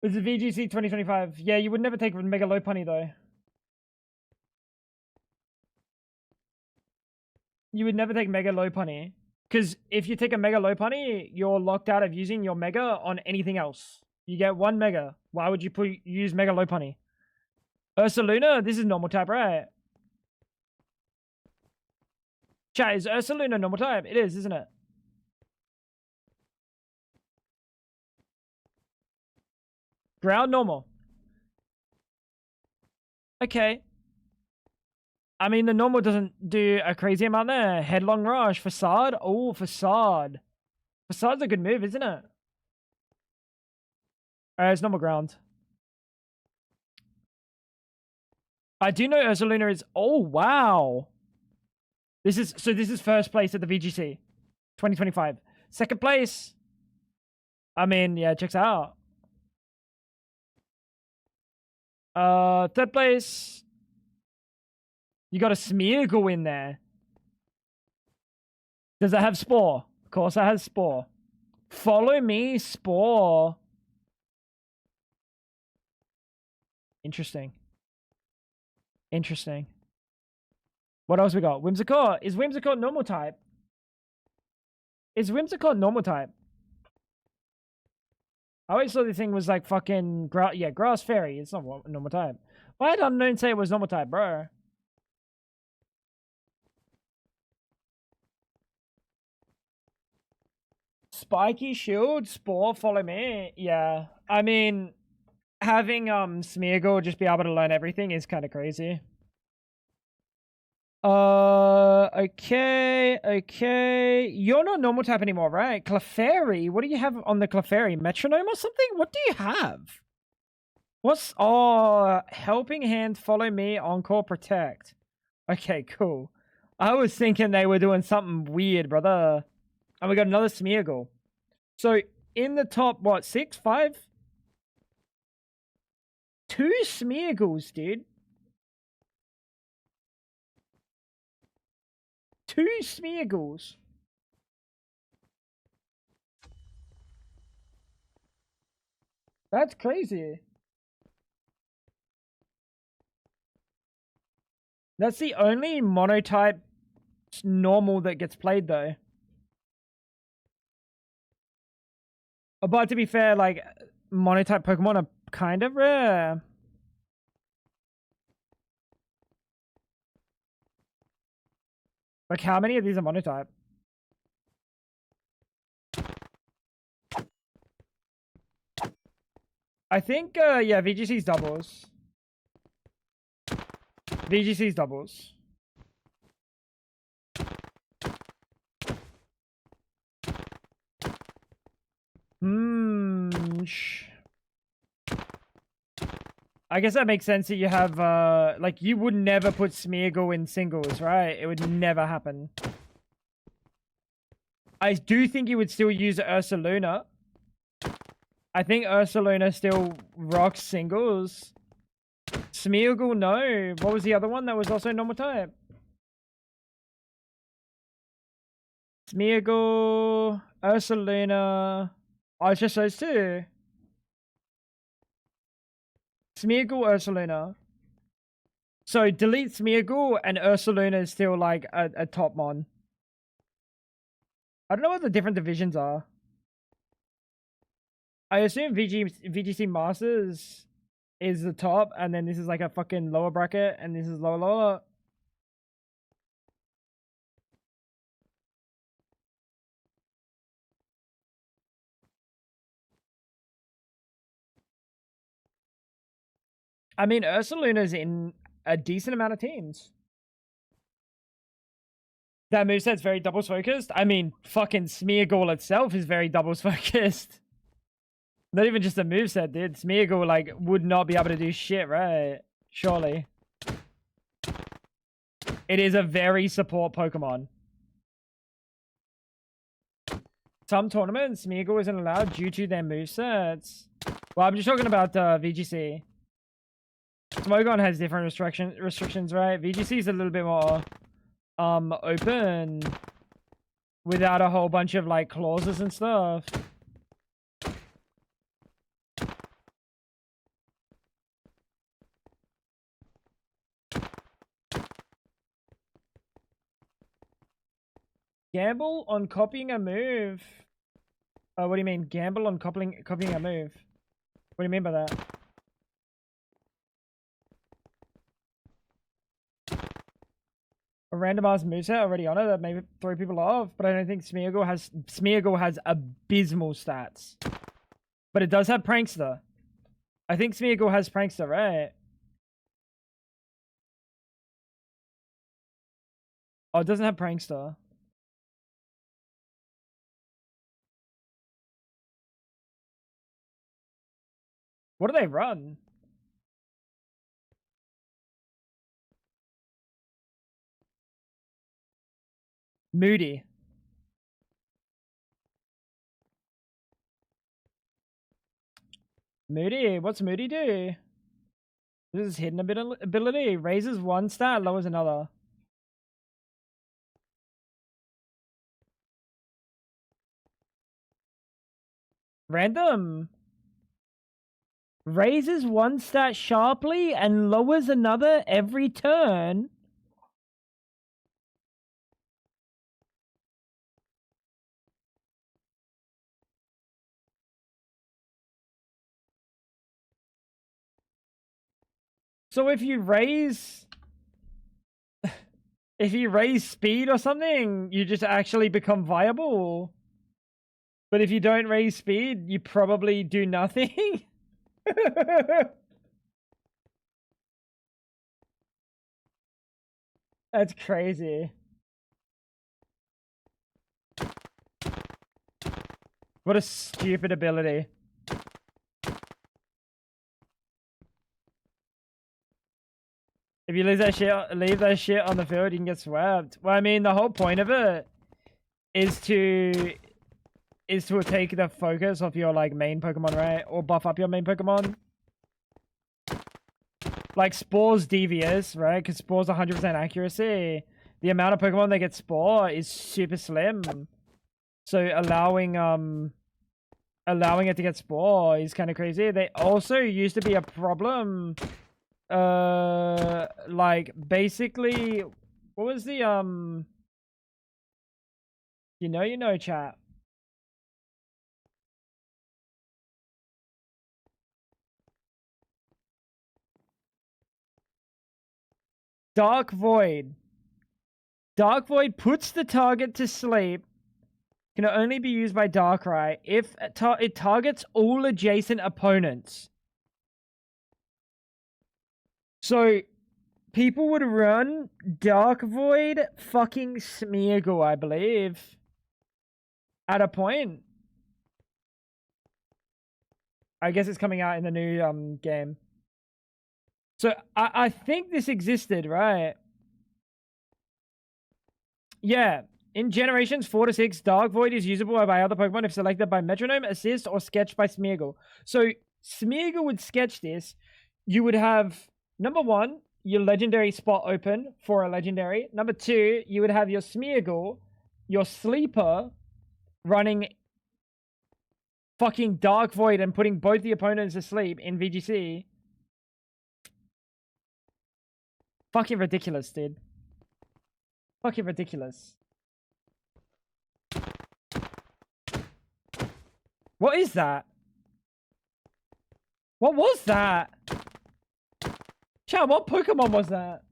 This is VGC 2025. Yeah, you would never take Mega Lopunny though. You would never take Mega Lopunny. Because if you take a Mega Lopunny, you're locked out of using your Mega on anything else. You get one Mega. Why would you use Mega Lopunny? Ursaluna, this is normal type, right? Chat, is Ursaluna normal type? It is, isn't it? Ground normal. Okay. I mean, the normal doesn't do a crazy amount there. Headlong Rush. Facade. Oh, Facade. Facade's a good move, isn't it? Alright, it's normal ground. I do know Ursaluna is... Oh, wow. This is first place at the VGC. 2025. Second place. I mean, yeah, checks out. Third place. You got a Smeargle in there. Does it have Spore? Of course it has Spore. Follow me, Spore. Interesting. Interesting. What else we got? Whimsicott. Is Whimsicott normal type? Is Whimsicott normal type? I always thought the thing was like fucking... Grass Fairy. It's not normal type. Why did Unknown say it was normal type, bro? Spiky Shield, Spore, follow me. Yeah. I mean, having Smeargle just be able to learn everything is kind of crazy. Okay. You're not normal type anymore, right? Clefairy, what do you have on the Clefairy? Metronome or something? What do you have? What's... Oh, Helping Hand, Follow Me, Encore, Protect. Okay, cool. I was thinking they were doing something weird, brother. And we got another Smeargle. So, in the top, what, 6, 5? 2 Smeargles, dude. 2 Smeargles. That's crazy. That's the only monotype normal that gets played, though. But to be fair, like, monotype Pokemon are kind of rare. Like, how many of these are monotype? I think, yeah, VGC's doubles. VGC's doubles. I guess that makes sense that you have, like, you would never put Smeargle in singles, right? It would never happen. I do think you would still use Ursaluna. I think Ursaluna still rocks singles. Smeargle, no. What was the other one that was also normal type? Smeargle, Ursaluna. Oh, it's just those two. Smeargle, Ursaluna. So delete Smeargle and Ursaluna is still like a top mon. I don't know what the different divisions are. I assume VGC Masters is the top, and then this is like a fucking lower bracket, and this is lower. I mean, Ursaluna's in a decent amount of teams. That moveset's very doubles focused. I mean, fucking Smeargle itself is very doubles focused. Not even just a moveset, dude. Smeargle, like, would not be able to do shit, right? Surely. It is a very support Pokemon. Some tournaments, Smeargle isn't allowed due to their movesets. Well, I'm just talking about VGC. Smogon has different restrictions, right? VGC is a little bit more open without a whole bunch of like clauses and stuff. Gamble on copying a move. Oh, what do you mean? Gamble on copying a move? What do you mean by that? A randomized moveset already on it that maybe throw people off, but I don't think Smeargle has abysmal stats. But it does have Prankster. I think Smeargle has Prankster, right? Oh, it doesn't have Prankster. What do they run? Moody. Moody? What's Moody do? This is hidden ability. Raises one stat, lowers another. Random. Raises one stat sharply and lowers another every turn. So if you raise speed or something, you just actually become viable. But if you don't raise speed, you probably do nothing. That's crazy. What a stupid ability. If you leave that shit on the field, you can get swept. Well, I mean, the whole point of it is to take the focus off your like main Pokemon, right? Or buff up your main Pokemon. Like Spore's devious, right? Because Spore's 100% accuracy. The amount of Pokemon that get Spore is super slim. So allowing it to get Spore is kind of crazy. They also used to be a problem. Like basically, what was the you know, chat. Dark Void. Dark Void puts the target to sleep. Can only be used by Darkrai if it targets all adjacent opponents. So, people would run Dark Void fucking Smeargle, I believe. At a point. I guess it's coming out in the new game. So, I think this existed, right? Yeah. In generations 4 to 6, Dark Void is usable by other Pokemon if selected by Metronome, Assist, or Sketched by Smeargle. So, Smeargle would sketch this. You would have, number 1, your legendary spot open for a legendary. Number 2, you would have your Smeargle, your sleeper, running fucking Dark Void and putting both the opponents to sleep in VGC. Fucking ridiculous, dude. Fucking ridiculous. What is that? What was that? Chat, what Pokemon was that?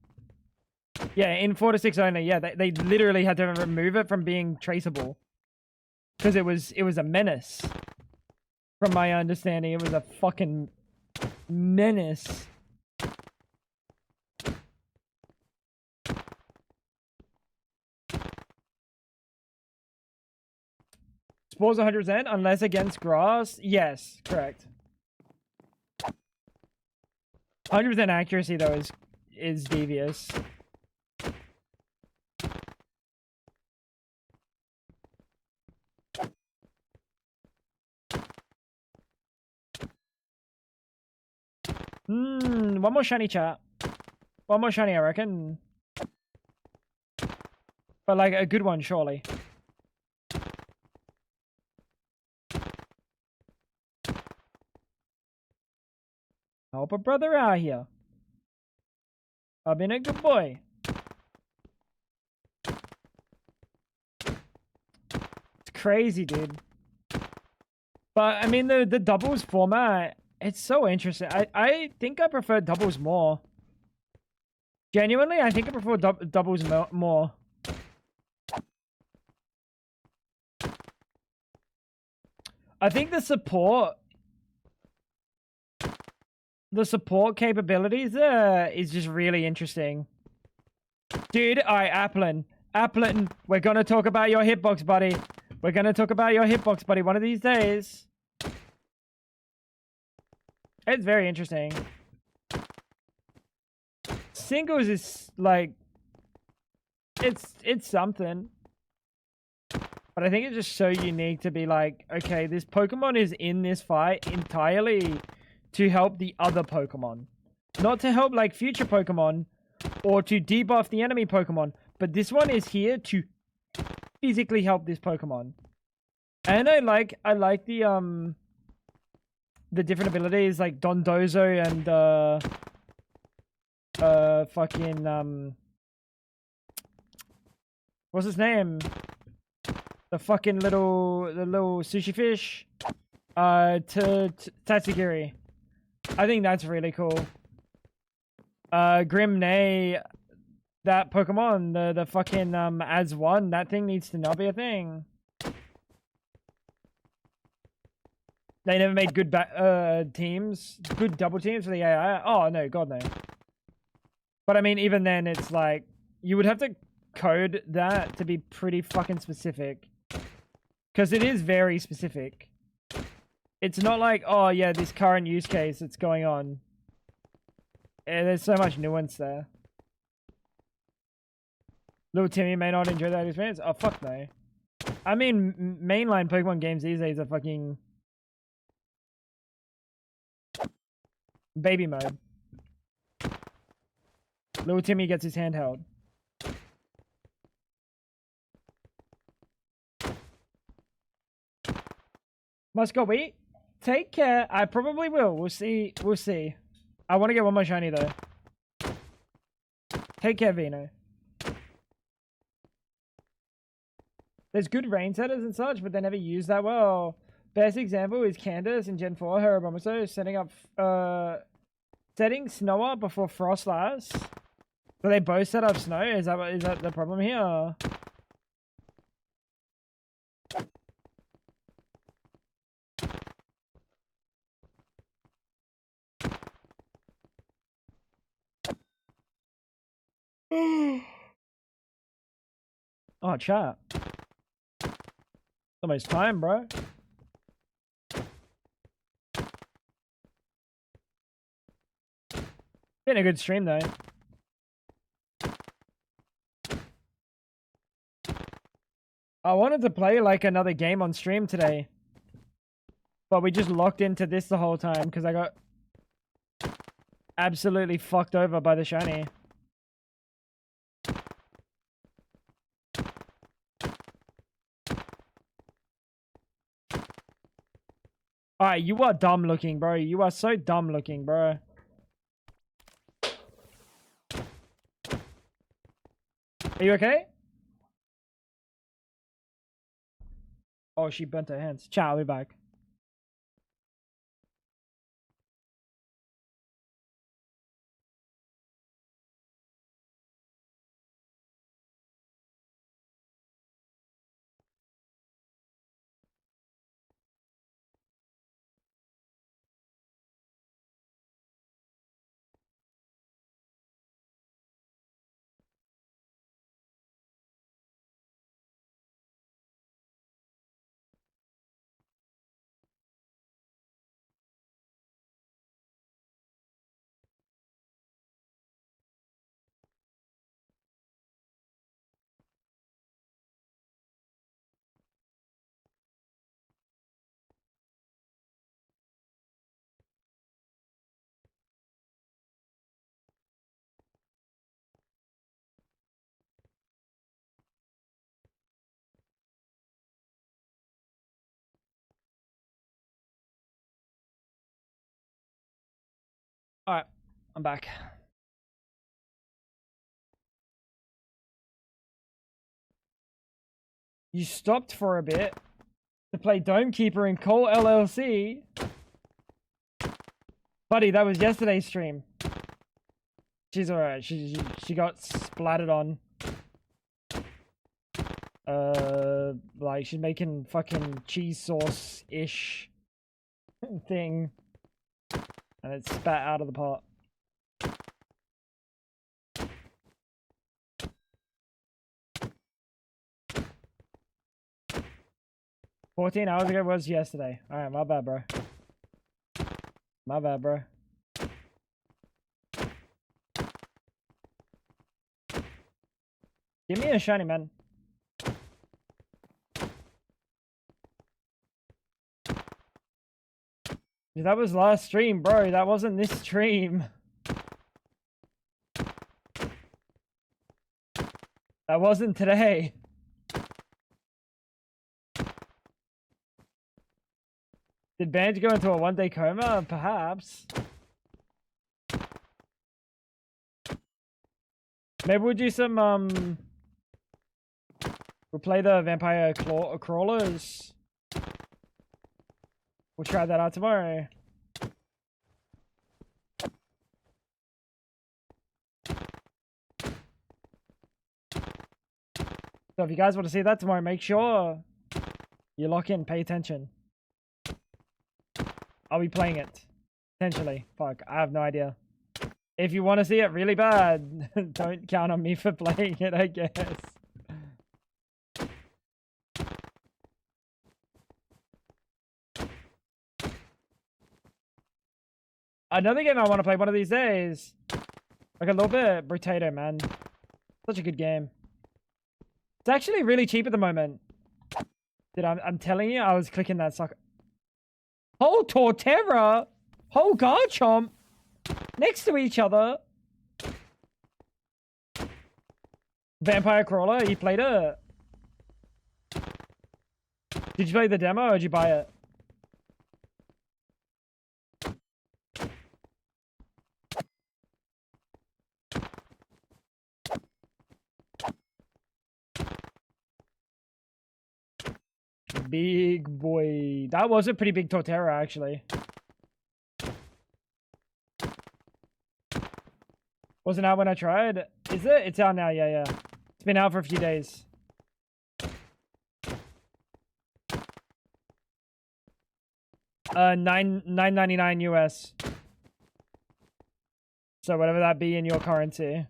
Yeah, in 4 to 6 only. Yeah, they literally had to remove it from being traceable. Because it was a menace. From my understanding, it was a fucking menace. Spores 100% unless against grass. Yes, correct. 100% accuracy though is devious. One more shiny, chat. One more shiny, I reckon. But like a good one, surely. Help a brother out here. I've been a good boy. crazy, dude. But I mean, the doubles format, it's so interesting. I think I prefer doubles more. Genuinely, I think I prefer doubles more. I think the support capabilities there is just really interesting. Dude, alright, Applin, we're gonna talk about your hitbox, buddy. We're gonna talk about your hitbox, buddy, one of these days. It's very interesting. Singles is like, it's something. But I think it's just so unique to be like, okay, this Pokemon is in this fight entirely to help the other Pokemon. Not to help like future Pokemon or to debuff the enemy Pokemon. But this one is here to physically help this Pokemon. And I like the different abilities like Dondozo and fucking what's his name? The fucking little sushi fish. Tatsugiri. I think that's really cool. Grimnay, that Pokemon, the fucking as one, that thing needs to not be a thing. They never made good teams, good double teams for the AI. Oh no, god no. But I mean, even then, it's like you would have to code that to be pretty fucking specific, because it is very specific. It's not like, oh yeah, this current use case that's going on. There's so much nuance there. Little Timmy may not enjoy that experience. Oh fuck no. I mean, mainline Pokemon games these days are fucking baby mode. Little Timmy gets his hand held. Must go wait. Take care. I probably will. We'll see. We'll see. I want to get one more shiny though. Take care, Vino. There's good rain setters and such, but they never use that well. Best example is Candace in Gen 4, her Abomaso, setting snow up before frost lasts. So they both set up snow? Is that the problem here? Oh, chat. Almost time, bro. Been a good stream, though. I wanted to play, like, another game on stream today. But we just locked into this the whole time, because I got absolutely fucked over by the shiny. Alright, you are dumb looking, bro. You are so dumb looking, bro. Are you okay? Oh, she bent her hands. Chat, I'll be back. Alright, I'm back. You stopped for a bit. to play Dome Keeper in Cole LLC. Buddy, that was yesterday's stream. She's alright. She got splattered on. Like she's making fucking cheese sauce-ish thing. And it spat out of the pot. $14 ago was yesterday. Alright, my bad, bro. My bad, bro. Give me a shiny, man. That was last stream, bro. That wasn't this stream. That wasn't today. Did Banj go into a one-day coma? Perhaps. Maybe we'll do some, we'll play the vampire crawlers. We'll try that out tomorrow. So if you guys want to see that tomorrow, make sure you lock in, pay attention. I'll be playing it. Potentially. Fuck, I have no idea. If you want to see it really bad, don't count on me for playing it, I guess. Another game I want to play one of these days. Like a little bit. Potato, man. Such a good game. It's actually really cheap at the moment. Dude, I'm telling you, I was clicking that sucker. Whole Torterra, whole Garchomp, next to each other. Vampire Crawler, you played it? Did you play the demo or did you buy it? Big boy. That was a pretty big Torterra, actually. Wasn't out when I tried. Is it? It's out now. Yeah. It's been out for a few days. $9.99 US. So whatever that be in your currency.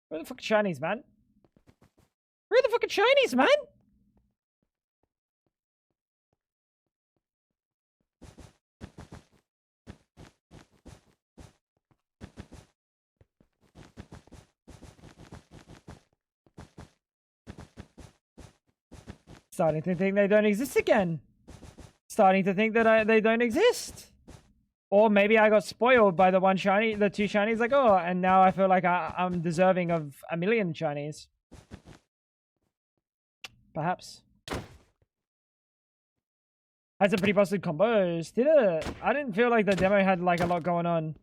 Where the fuck shinies, man? Where the fucking shinies, man? Starting to think they don't exist again. Starting to think that they don't exist. Or maybe I got spoiled by the two shinies like, oh, and now I feel like I'm deserving of a million shinies. Perhaps. Had some pretty busted combos. Did it? I didn't feel like the demo had like a lot going on.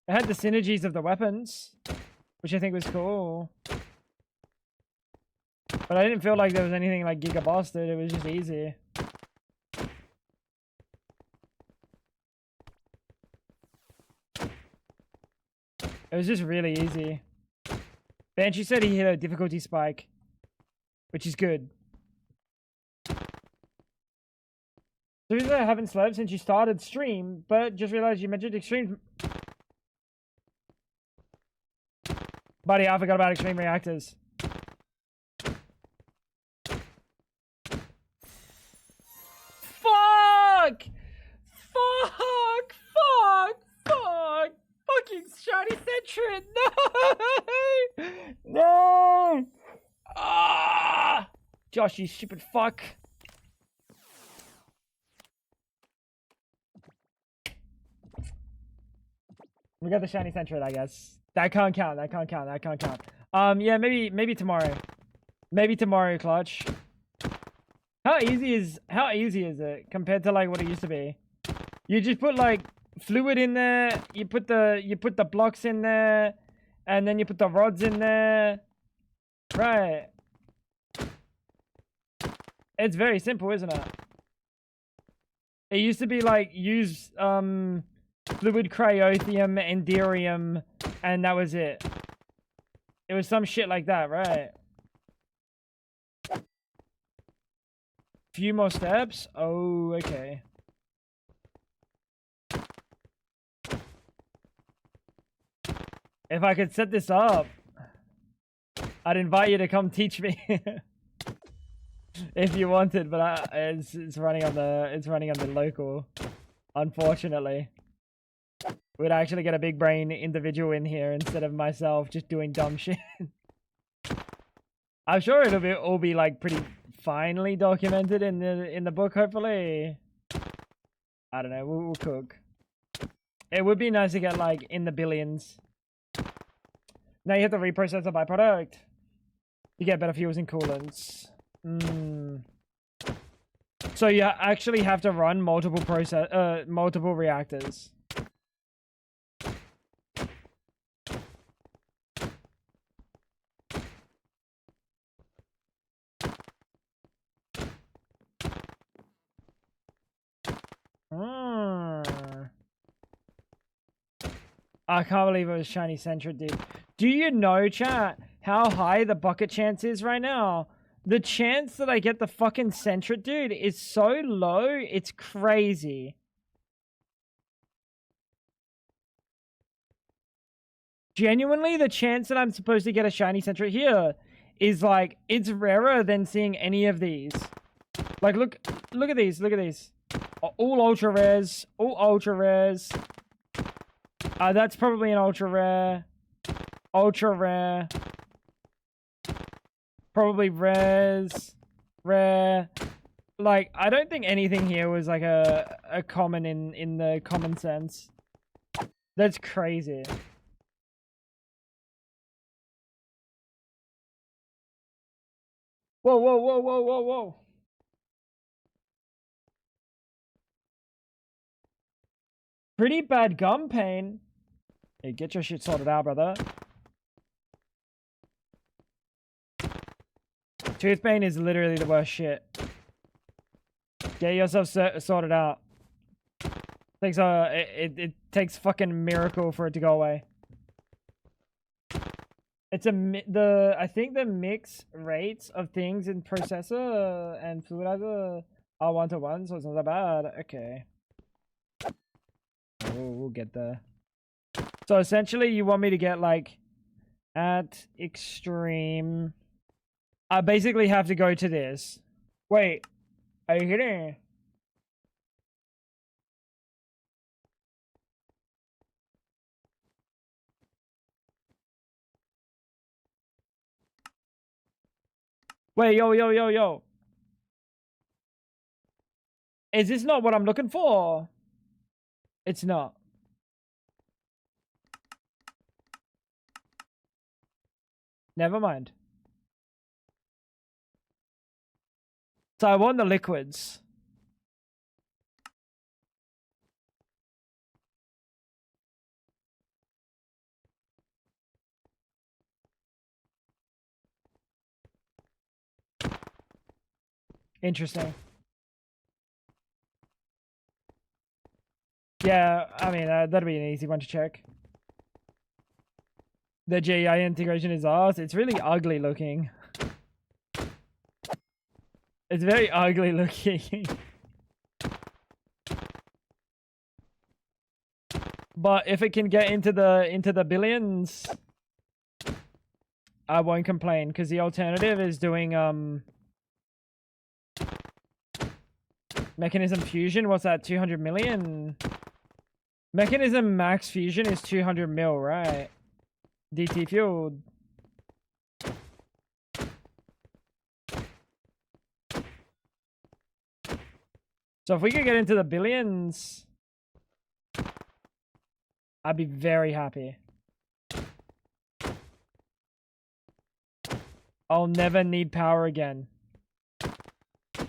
It had the synergies of the weapons, which I think was cool. But I didn't feel like there was anything like giga busted. It was just easy. It was just really easy. Banshee said he hit a difficulty spike, which is good. So I haven't slept since you started stream, but just realized you mentioned extreme. Buddy, I forgot about extreme reactors. Fuck! Fuck! Fuck! Fuck! Fucking shiny Sentry! No! No! Ah! Josh, you stupid fuck. We got the shiny Sentry, I guess. That can't count. That can't count. That can't count. Yeah, maybe tomorrow. Maybe tomorrow, Clutch. How easy is it compared to like what it used to be? You just put like fluid in there, you put the blocks in there, and then you put the rods in there. Right. It's very simple, isn't it? It used to be like use fluid cryothium, enderium, and that was it. It was some shit like that, right? Few more steps? Oh, okay. If I could set this up, I'd invite you to come teach me. If you wanted, but it's running on the local. Unfortunately, we'd actually get a big brain individual in here instead of myself just doing dumb shit. I'm sure it'll all be like pretty finely documented in the book. Hopefully, I don't know. We'll cook. It would be nice to get like in the billions. Now you have to reprocess the byproduct. You get better fuels and coolants. So you actually have to run multiple reactors. I can't believe it was shiny central, dude. Do you know, chat, how high the bucket chance is right now? The chance that I get the fucking centret, dude, is so low, it's crazy. Genuinely, the chance that I'm supposed to get a shiny centret here is like, it's rarer than seeing any of these. Like, look at these, look at these. All ultra rares, all ultra rares. That's probably an ultra rare. Ultra rare. Probably rares. Rare. Like, I don't think anything here was like a common in the common sense. That's crazy. Whoa, whoa, whoa, whoa, whoa, whoa. Pretty bad gum pain. Hey, get your shit sorted out, brother. Tooth pain is literally the worst shit. Get yourself sorted out. It takes fucking miracle for it to go away. It's I think the mix rates of things in processor and fluidizer are 1-to-1, so it's not that bad. Okay. We'll get there. So essentially, you want me to get like at extreme. I basically have to go to this. Wait, are you kidding? Wait, yo, yo, yo, yo. Is this not what I'm looking for? It's not. Never mind. So I want the liquids. Interesting. Yeah, I mean, that'd be an easy one to check. The GI integration is ours. It's really ugly looking. It's very ugly looking. But if it can get into the billions, I won't complain, because the alternative is doing mechanism fusion. What's that? 200 million? Mechanism max fusion is 200 mil, right? DT fueled. So if we could get into the billions, I'd be very happy. I'll never need power again.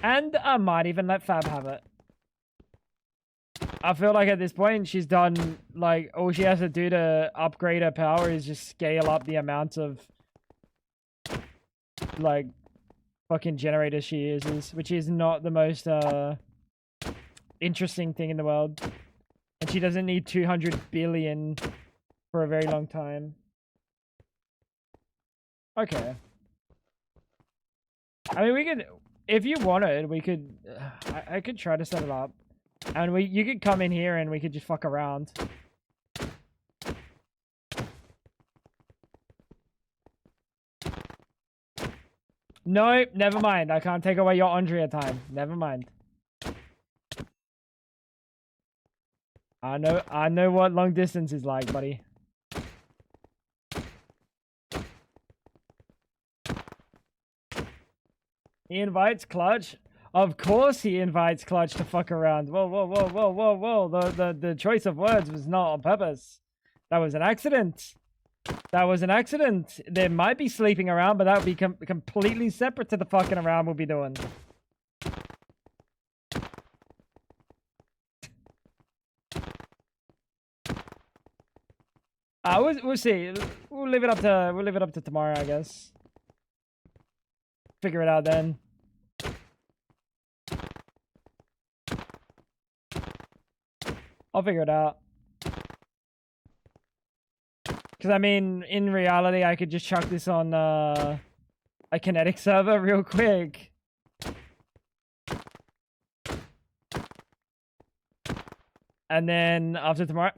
And I might even let Fab have it. I feel like at this point, she's done, like, all she has to do to upgrade her power is just scale up the amount of, like, fucking generators she uses, which is not the most, interesting thing in the world. And she doesn't need 200 billion for a very long time. Okay. I mean, we could, if you wanted, we could, I could try to set it up. And you could come in here and we could just fuck around. No, never mind. I can't take away your Andrea time. Never mind. I know what long distance is like, buddy. He invites Clutch. Of course he invites Clutch to fuck around. Whoa, whoa, whoa, whoa, whoa, whoa. The choice of words was not on purpose. That was an accident. That was an accident. There might be sleeping around, but that would be completely separate to the fucking around we'll be doing. We'll see. We'll leave it up to tomorrow, I guess. Figure it out then. I'll figure it out. Because, I mean, in reality, I could just chuck this on a kinetic server real quick. And then after tomorrow...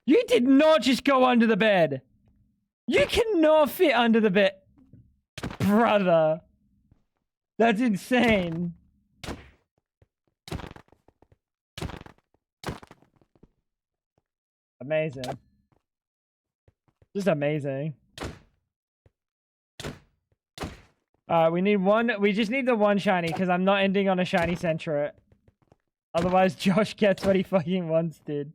You did not just go under the bed. You cannot fit under the bed. Brother. That's insane. Amazing. Just amazing. We just need the one shiny, because I'm not ending on a shiny Centret. Otherwise, Josh gets what he fucking wants, dude.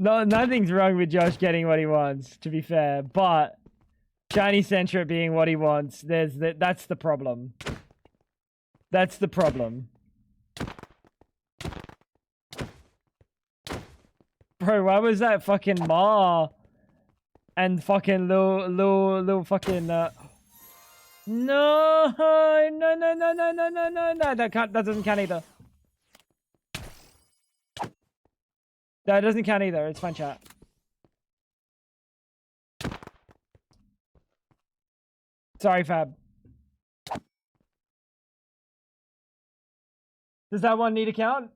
No, nothing's wrong with Josh getting what he wants, to be fair. But shiny Centret being what he wants, that's the problem. That's the problem. Bro, why was that fucking Ma and fucking little fucking no, that doesn't count either. That doesn't count either. It's fine, chat. Sorry, Fab. Does that one need a count?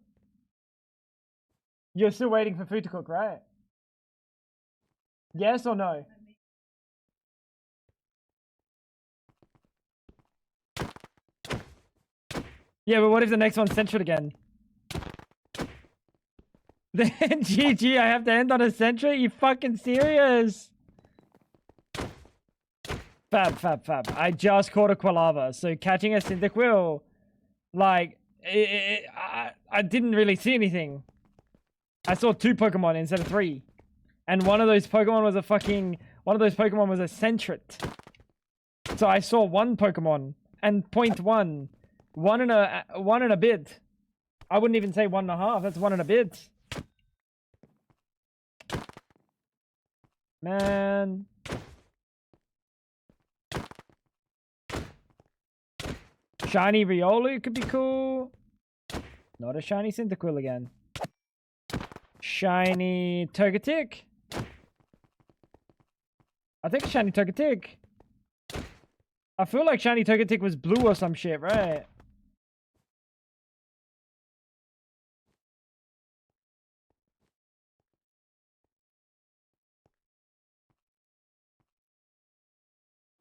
You're still waiting for food to cook, right? Yes or no? Yeah, but what if the next one's Centret again? Then GG, I have to end on a Centret? You fucking serious? Fab. I just caught a Quilava, so catching a Cyndaquil, like, I didn't really see anything. I saw 2 Pokemon instead of 3. And one of those Pokemon was a Centret. So I saw 1 Pokemon and 0.1. One and a bit. I wouldn't even say 1.5. That's 1 and a bit. Man. Shiny Riolu could be cool. Not a shiny Cyndaquil again. Shiny Togetic. I think shiny Togetic. I feel like shiny Togetic was blue or some shit, right?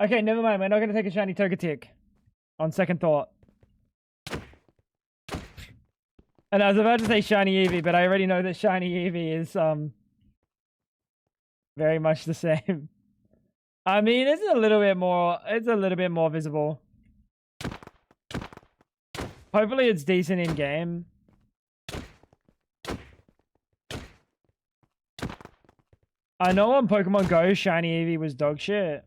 Okay, never mind. We're not gonna take a shiny Togetic. On second thought. And I was about to say shiny Eevee, but I already know that shiny Eevee is very much the same. I mean, it's a little bit more visible. Hopefully it's decent in game. I know on Pokemon Go, shiny Eevee was dog shit.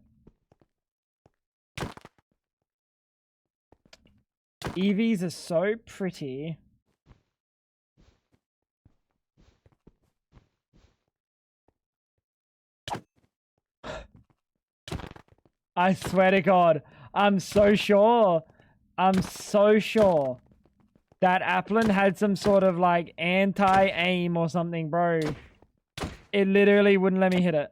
EVs are so pretty. I swear to God, I'm so sure that Applin had some sort of like anti-aim or something, bro. It literally wouldn't let me hit it.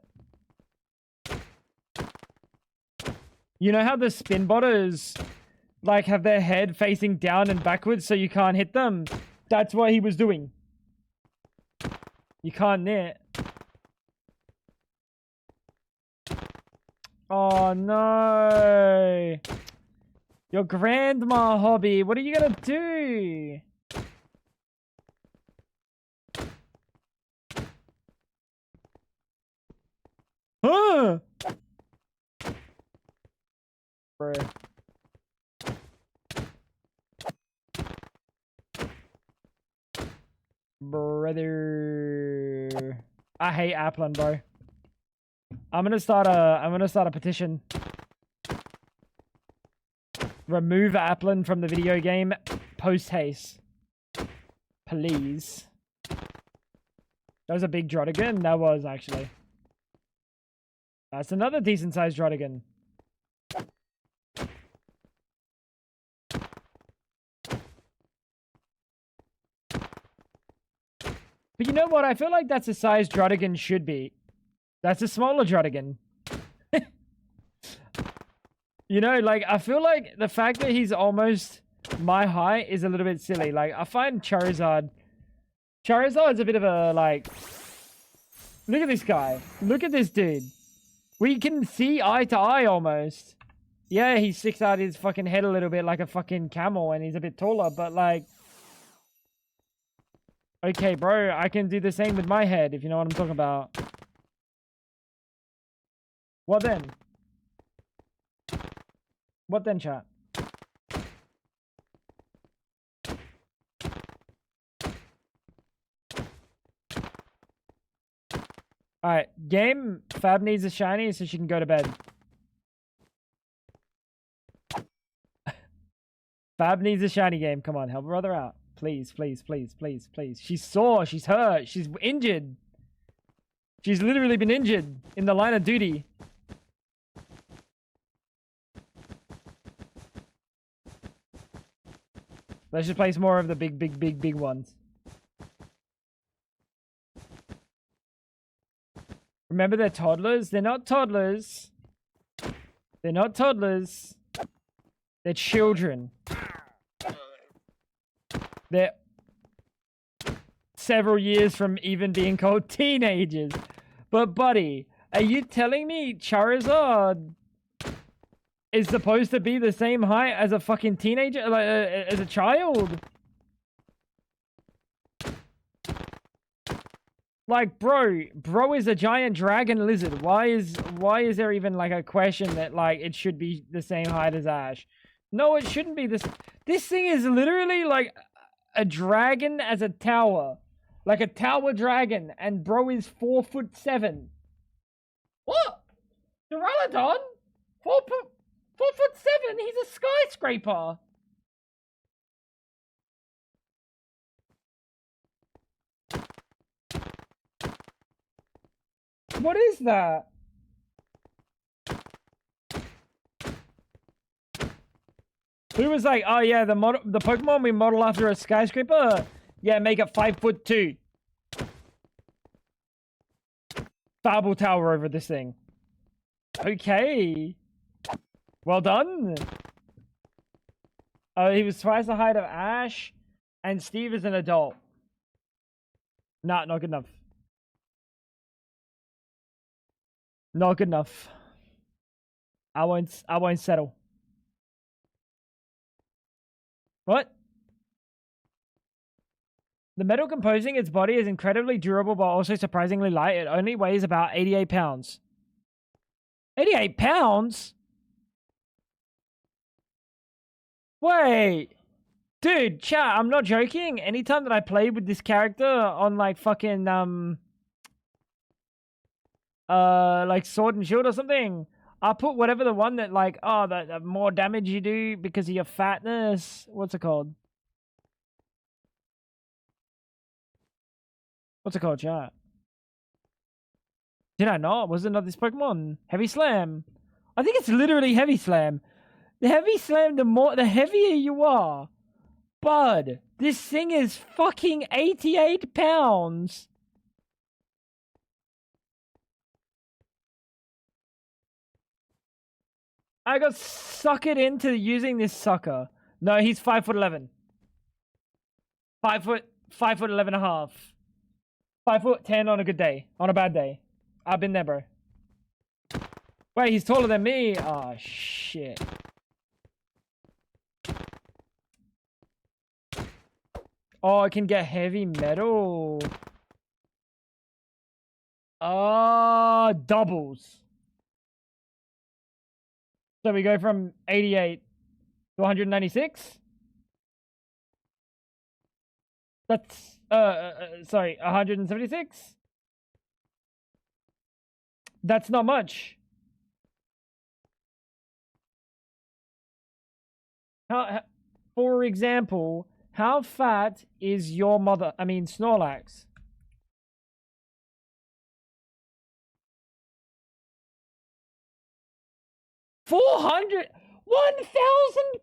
You know how the spin botters like have their head facing down and backwards so you can't hit them? That's what he was doing. You can't knit. Oh no. Your grandma hobby. What are you gonna do? Huh? Bro. Brother. I hate Applin, bro. I'm gonna start a petition. Remove Applin from the video game post haste. Please. That was a big Drotigan? That was actually. That's another decent sized Drotigan. But you know what? I feel like that's the size Drotigan should be. That's a smaller Drotigan. You know, like, I feel like the fact that he's almost my height is a little bit silly. Like, I find Charizard's a bit of a, like... Look at this guy. Look at this dude. We can see eye to eye almost. Yeah, he sticks out his fucking head a little bit like a fucking camel and he's a bit taller, but like... Okay, bro, I can do the same with my head, if you know what I'm talking about. What then? What then, chat? Alright, game. Fab needs a shiny so she can go to bed. Fab needs a shiny game. Come on, help her brother out. Please, please, please, please, please. She's sore. She's hurt. She's injured. She's literally been injured in the line of duty. Let's just place more of the big ones. Remember, they're toddlers. They're not toddlers. They're not toddlers. They're children. They're several years from even being called teenagers. But, buddy, are you telling me Charizard is supposed to be the same height as a fucking teenager, like as a child? Like, bro is a giant dragon lizard. Why is there even like a question that like it should be the same height as Ash? No, it shouldn't be. This thing is literally like a dragon as a tower, like a tower dragon, and bro is 4'7". What? Duraludon? 4'7"? He's a skyscraper. What is that? Who was like, oh yeah, the Pokemon we model after a skyscraper? Yeah, make it 5'2". Fable tower over this thing. Okay. Well done. Oh, he was twice the height of Ash, and Steve is an adult. Nah, not good enough. Not good enough. I won't settle. What? The metal composing its body is incredibly durable but also surprisingly light. It only weighs about 88 pounds. 88 pounds? Wait. Dude, chat, I'm not joking. Anytime that I played with this character on like fucking like Sword and Shield or something, I'll put whatever the one that like, oh, the more damage you do because of your fatness. What's it called? What's it called, chat? Did I not? Was it not this Pokemon? Heavy Slam. I think it's literally Heavy Slam. The Heavy Slam, the heavier you are. Bud, this thing is fucking 88 pounds. I got suckered into using this sucker. No, he's 5'11". 5'11" and a half. 5'10" on a good day. On a bad day. I've been there, bro. Wait, he's taller than me? Oh, shit. Oh, I can get heavy metal. Doubles. So we go from 88 to 196? That's, sorry, 176? That's not much. For example, how fat is your mother? I mean, Snorlax. $1,000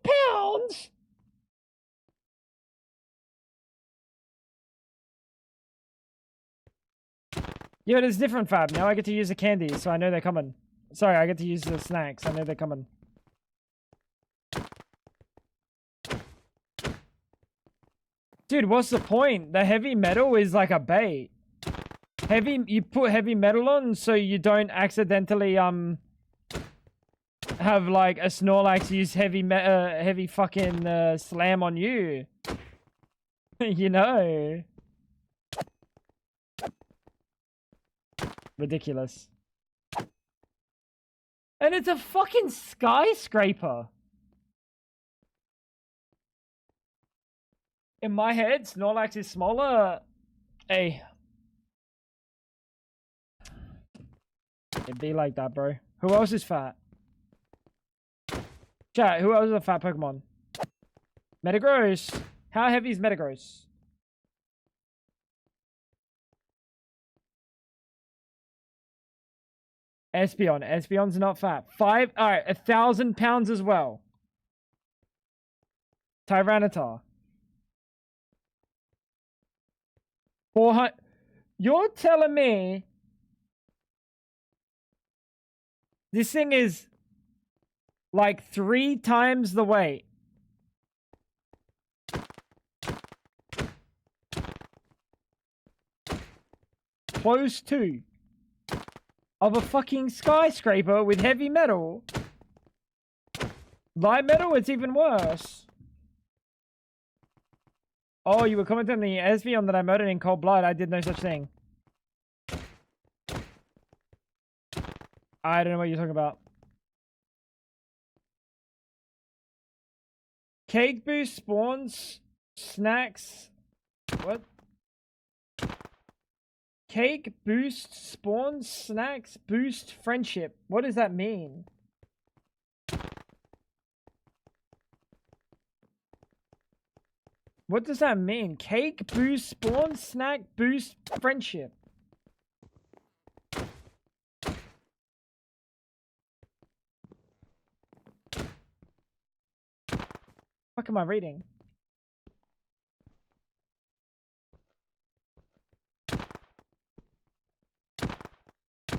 pounds. Yeah, it is different, Fab. Now I get to use the candies, so I know they're coming. Sorry, I get to use the snacks. I know they're coming. Dude, what's the point? The heavy metal is like a bait. You put heavy metal on so you don't accidentally, have like a Snorlax use heavy fucking slam on you. You know. Ridiculous. And it's a fucking skyscraper. In my head, Snorlax is smaller. Hey. It'd be like that, bro. Who else is fat? Chat, who else is a fat Pokemon? Metagross. How heavy is Metagross? Espeon. Espeon's not fat. Alright, 1,000 pounds as well. Tyranitar. 400. You're telling me this thing is like 3 times the weight. Close to. Of a fucking skyscraper with heavy metal. Light metal, it's even worse. Oh, you were commenting on the Espeon that I murdered in cold blood. I did no such thing. I don't know what you're talking about. Cake boost spawns snacks. What? Cake boost spawns snacks boost friendship. What does that mean? What does that mean? Cake boost spawn snack boost friendship. What am I reading?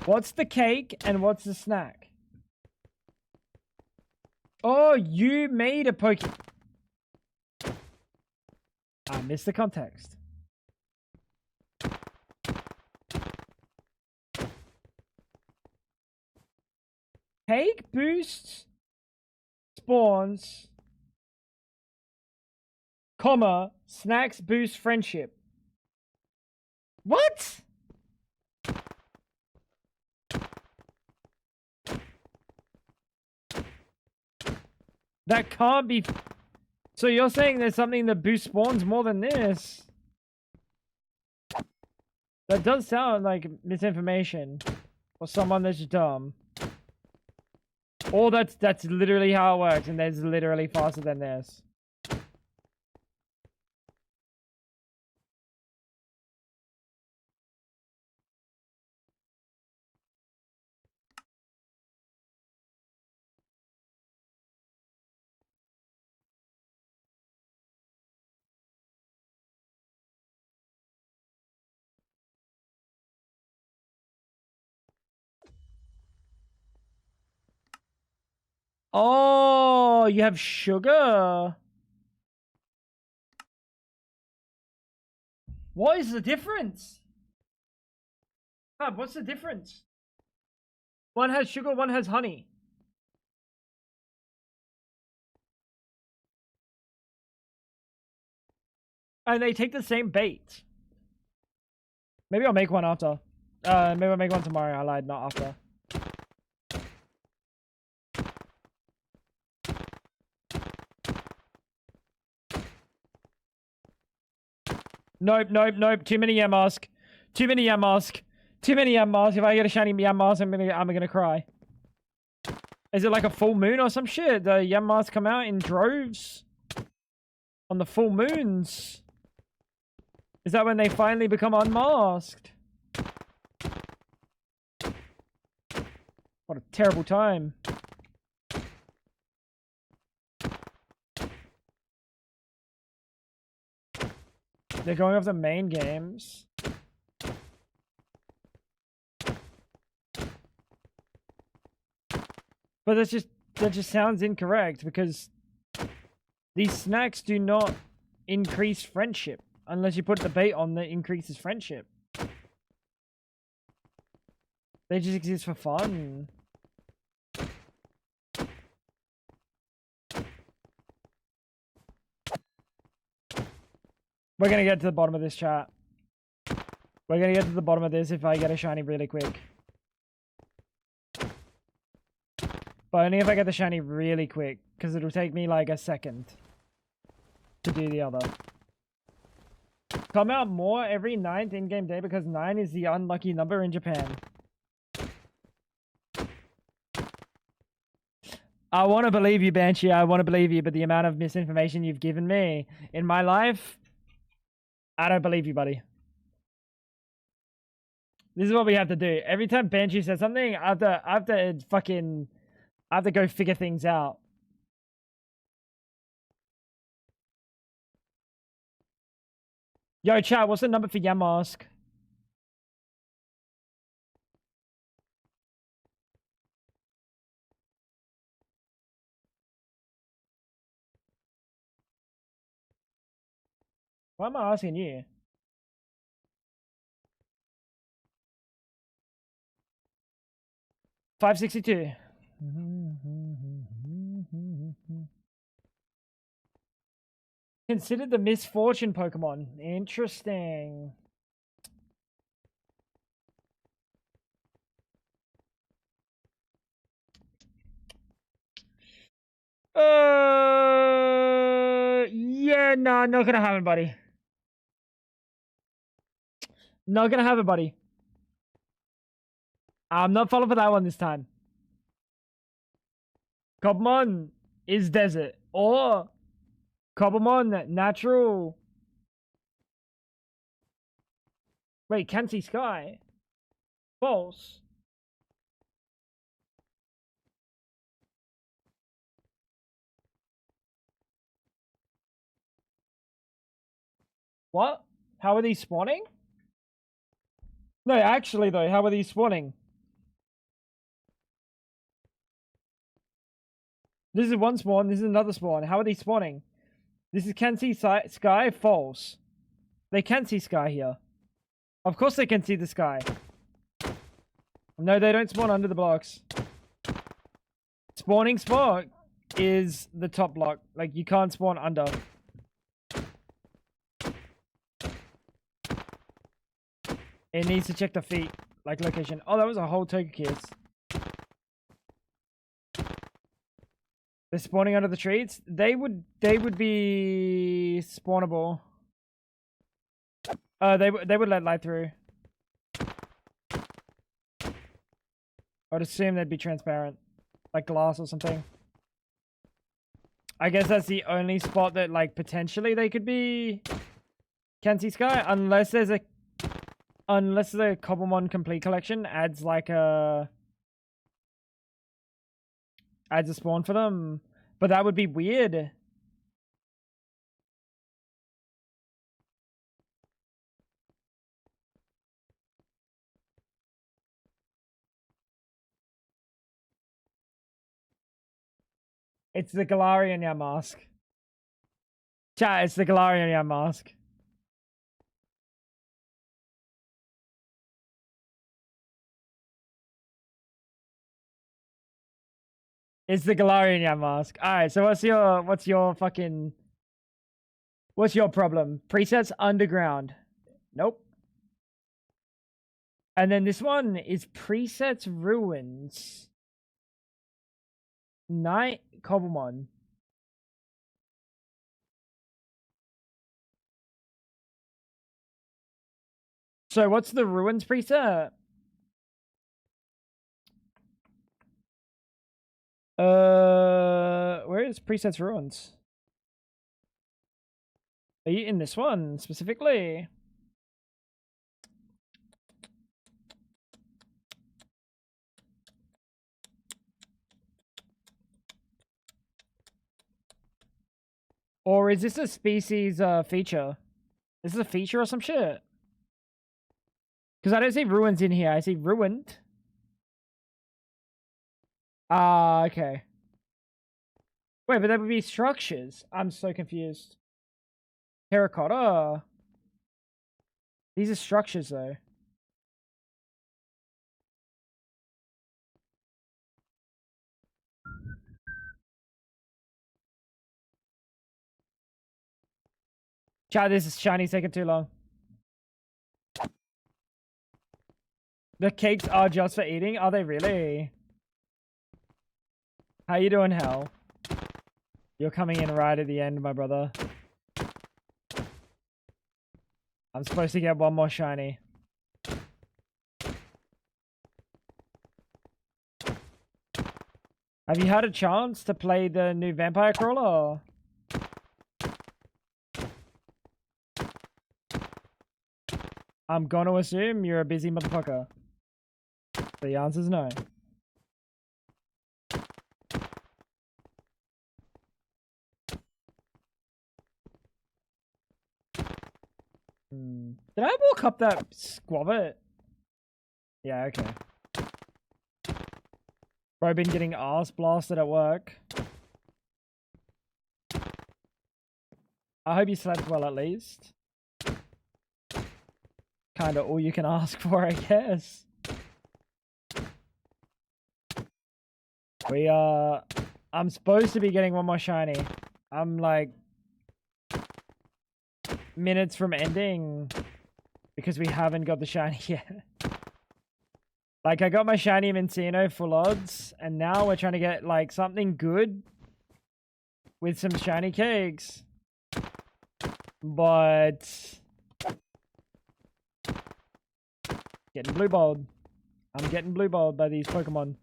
What's the cake and what's the snack? Oh, you made a poke. I missed the context. Cake boosts spawns, comma, snacks boost friendship. What? That can't be. So you're saying there's something that boosts spawns more than this? That does sound like misinformation. Or someone that's dumb. Or that's literally how it works, and there's literally faster than this. Oh, you have sugar. What is the difference? Fab, what's the difference? One has sugar, one has honey. And they take the same bait. Maybe I'll make one after. Maybe I'll make one tomorrow. I lied, not after. Nope, nope, nope. Too many Yamask. Too many Yamask. Too many Yamask. If I get a shiny Yamask, I'm gonna cry. Is it like a full moon or some shit? The Yamask come out in droves on the full moons. Is that when they finally become unmasked? What a terrible time. They're going off the main games. But that just sounds incorrect because these snacks do not increase friendship unless you put the bait on that increases friendship. They just exist for fun. We're gonna get to the bottom of this, chat. We're gonna get to the bottom of this if I get a shiny really quick. But only if I get the shiny really quick, because it'll take me like a second to do the other. Come out more every 9th in-game day because 9 is the unlucky number in Japan. I want to believe you, Banshee. I want to believe you, but the amount of misinformation you've given me in my life, I don't believe you, buddy. This is what we have to do. Every time Banshee says something, I have to go figure things out. Yo, chat, what's the number for Yamask? Why am I asking you? $562. Considered the misfortune Pokemon. Interesting. Yeah, no, not gonna have it, buddy. Not gonna have it, buddy. I'm not falling for that one this time. Cobblemon is desert. Or Cobblemon natural. Wait, can't see sky. False. What? How are these spawning? No, actually though, how are these spawning? This is one spawn, this is another spawn. How are they spawning? This is can see sky, false. They can see sky here. Of course they can see the sky. No, they don't spawn under the blocks. Spawning spot is the top block. Like, you can't spawn under. It needs to check the feet, like location. Oh, that was a whole Togekiss. They're spawning under the trees. They would be spawnable. They would let light through. I'd assume they'd be transparent. Like glass or something. I guess that's the only spot that, like, potentially they could be can see sky, unless there's a the Cobblemon complete collection adds like adds a spawn for them, but that would be weird. It's the Galarian mask. Chat, it's the Galarian mask. It's the Galarian mask. Alright, so what's your fucking... What's your problem? Presets underground. Nope. And then this one is presets ruins. Night Cobblemon. So what's the ruins preset? Where is presets ruins? Are you in this one specifically? Or is this a species feature? This is a feature or some shit? Because I don't see ruins in here. I see ruined. Ah, okay. Wait, but that would be structures. I'm so confused. Terracotta. These are structures, though. Chat, this is shiny taking too long. The cakes are just for eating? Are they really? How you doing, Hell? You're coming in right at the end, my brother. I'm supposed to get one more shiny. Have you had a chance to play the new Vampire Crawler? I'm gonna assume you're a busy motherfucker. The answer's no. Did I walk up that squabbit? Yeah, okay. Bro, been getting ass blasted at work. I hope you slept well at least. Kinda all you can ask for, I guess. I'm supposed to be getting one more shiny. I'm like minutes from ending because we haven't got the shiny yet. Like, I got my shiny Mincino full odds, and now we're trying to get like something good with some shiny cakes. But getting blue balled. I'm getting blue balled by these Pokemon.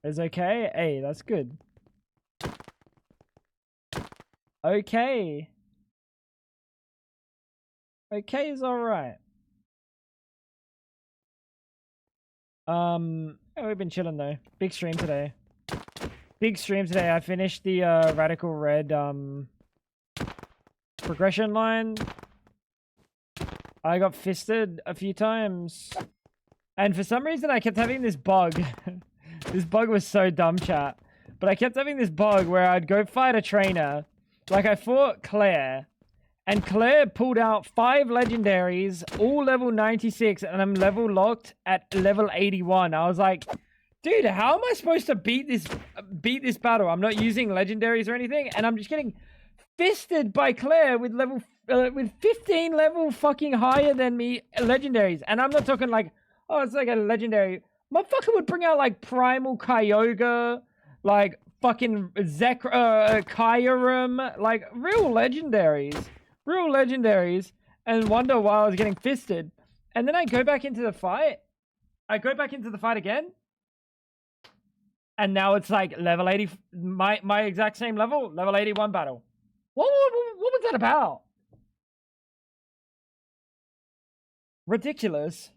It's okay. Hey, that's good. Okay. Okay is alright. Yeah, we've been chilling though. Big stream today. Big stream today. I finished the Radical Red progression line. I got fisted a few times. And for some reason I kept having this bug. This bug was so dumb, chat. But I kept having this bug where I'd go fight a trainer. Like, I fought Claire. And Claire pulled out 5 legendaries, all level 96, and I'm level locked at level 81. I was like, dude, how am I supposed to beat this battle? I'm not using legendaries or anything, and I'm just getting fisted by Claire with with 15 level fucking higher than me legendaries. And I'm not talking like, oh, it's like a legendary. Motherfucker would bring out like Primal Kyogre, like fucking Kyurem, like real legendaries, and wonder why I was getting fisted. And then I go back into the fight. Again. And now it's like level 80, my exact same level, level 81 battle. What was that about? Ridiculous.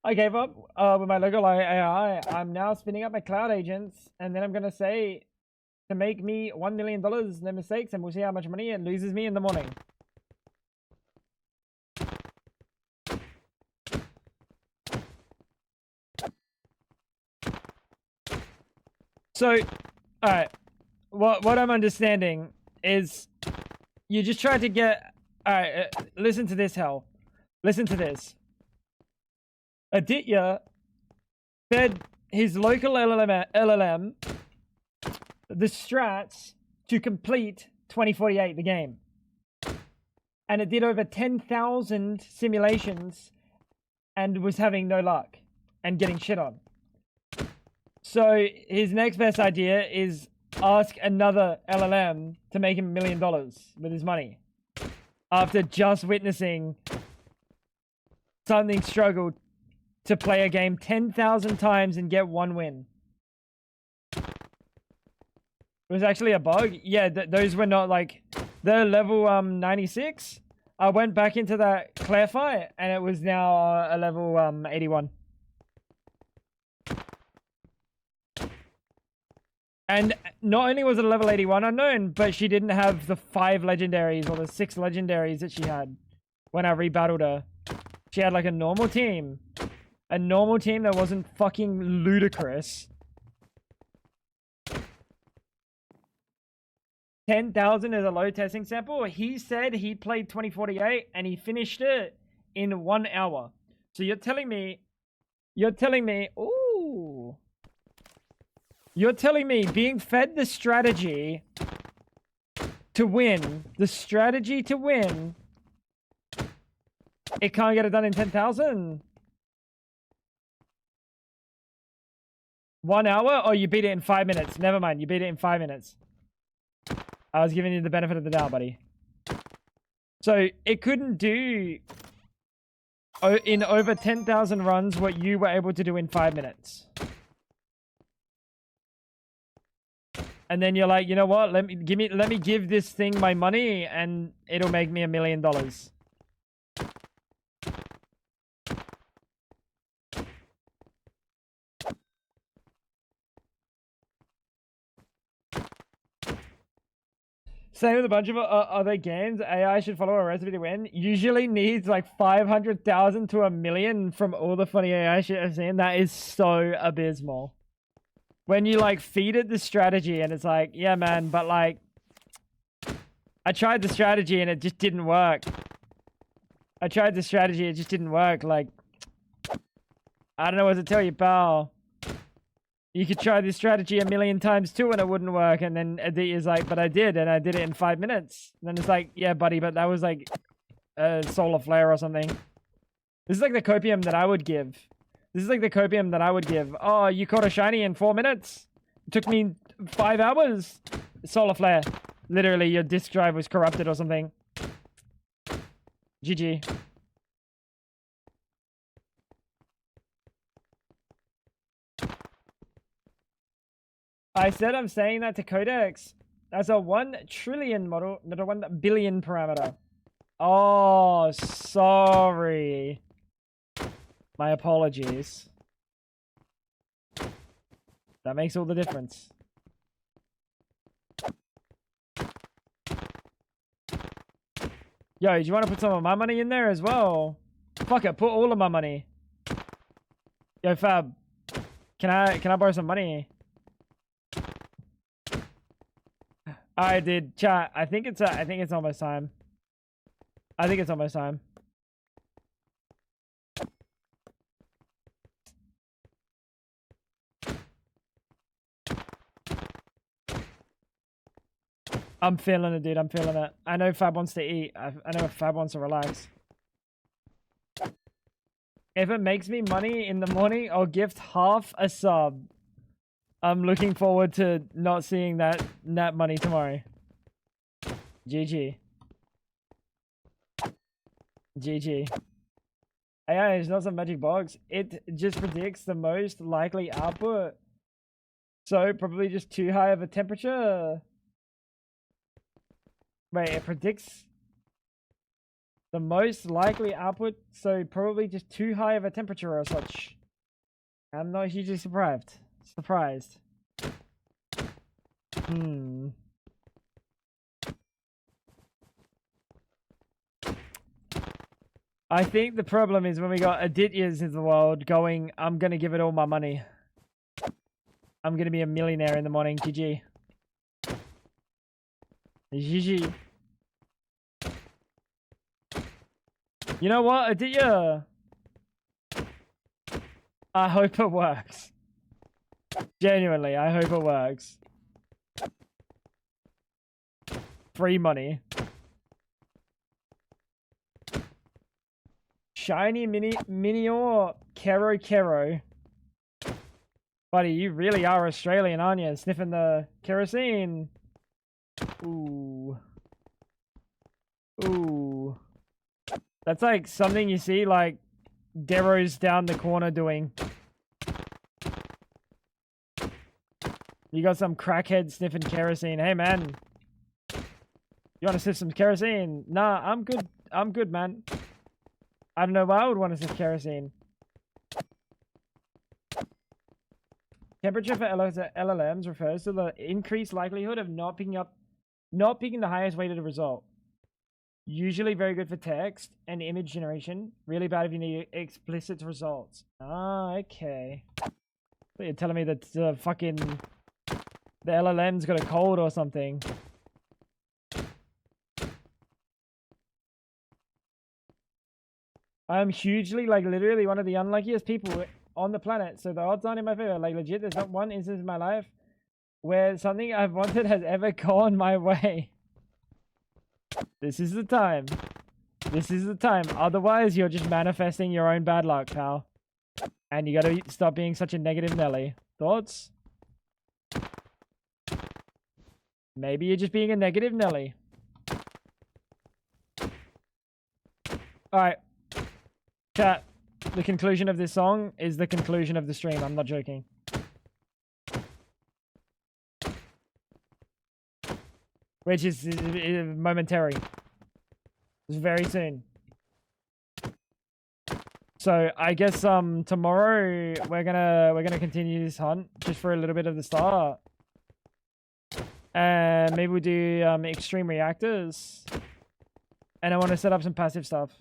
I gave up with my Lego AI. I'm now spinning up my cloud agents, and then I'm gonna say to make me $1 million, no mistakes, and we'll see how much money it loses me in the morning. So, alright. What I'm understanding is you just tried to get... Alright, listen to this, hell. Listen to this. Aditya fed his local LLM the strats to complete 2048, the game. And it did over 10,000 simulations and was having no luck and getting shit on. So his next best idea is ask another LLM to make him $1 million with his money. After just witnessing something struggle to play a game 10,000 times and get one win. It was actually a bug. Yeah, those were not like... They're level 96. I went back into that Claire fight and it was now a level 81. And not only was it a level 81 unknown, but she didn't have the 5 legendaries or the 6 legendaries that she had when I rebattled her. She had like a normal team. A normal team that wasn't fucking ludicrous. 10,000 is a low testing sample. He said he played 2048 and he finished it in 1 hour. So you're telling me, ooh. You're telling me being fed the strategy to win, it can't get it done in 10,000? 1 hour? Oh, you beat it in 5 minutes. Never mind, you beat it in 5 minutes. I was giving you the benefit of the doubt, buddy. So, it couldn't do in over 10,000 runs what you were able to do in 5 minutes. And then you're like, you know what? Let me give this thing my money and it'll make me $1 million. Same with a bunch of other games. AI should follow a recipe to win. Usually needs like 500,000 to 1 million from all the funny AI shit I've seen. That is so abysmal. When you like feed it the strategy and it's like, yeah, man, but like, I tried the strategy and it just didn't work. Like, I don't know what to tell you, pal. You could try this strategy 1 million times too and it wouldn't work. And then Aditya's like, but I did, and I did it in 5 minutes. And then it's like, yeah, buddy, but that was like a solar flare or something. This is like the copium that I would give. Oh, you caught a shiny in 4 minutes? It took me 5 hours. Solar flare. Literally, your disk drive was corrupted or something. GG. I said I'm saying that to Codex. That's a 1 trillion model, not a 1 billion parameter. Oh, sorry. My apologies. That makes all the difference. Yo, do you want to put some of my money in there as well? Fuck it, put all of my money. Yo, Fab. Can I borrow some money? I did, chat. I think it's almost time. I'm feeling it, dude. I'm feeling it. I know Fab wants to eat. I know Fab wants to relax. If it makes me money in the morning, I'll gift half a sub. I'm looking forward to not seeing that money tomorrow. GG. GG. AI is not some magic box. It just predicts the most likely output. So probably just too high of a temperature. Wait, it predicts the most likely output, so probably just too high of a temperature or such. I'm not hugely surprised. I think the problem is when we got Adityas in the world going, I'm gonna give it all my money. I'm gonna be a millionaire in the morning. GG. GG. You know what, Aditya? I hope it works. Genuinely, I hope it works. Free money. Shiny Minior Kero. Buddy, you really are Australian, aren't you? Sniffing the kerosene. Ooh. Ooh. That's like something you see like Dero's down the corner doing. You got some crackhead sniffing kerosene. Hey man. You want to sniff some kerosene? Nah, I'm good. I'm good, man. I don't know why I would want to sniff kerosene. Temperature for LLMs refers to the increased likelihood of not picking the highest weighted result. Usually very good for text and image generation. Really bad if you need explicit results. Ah, okay. So you're telling me that the LLM's got a cold or something. I'm hugely, like, literally one of the unluckiest people on the planet. So the odds aren't in my favor. Like, legit, there's not one instance in my life where something I've wanted has ever gone my way. This is the time. This is the time. Otherwise, you're just manifesting your own bad luck, pal. And you gotta stop being such a negative Nelly. Thoughts? Maybe you're just being a negative Nelly. Alright. Chat. The conclusion of this song is the conclusion of the stream. I'm not joking. Which is momentary. It's very soon. So I guess tomorrow we're gonna continue this hunt just for a little bit of the start. And maybe we do extreme reactors. And I want to set up some passive stuff.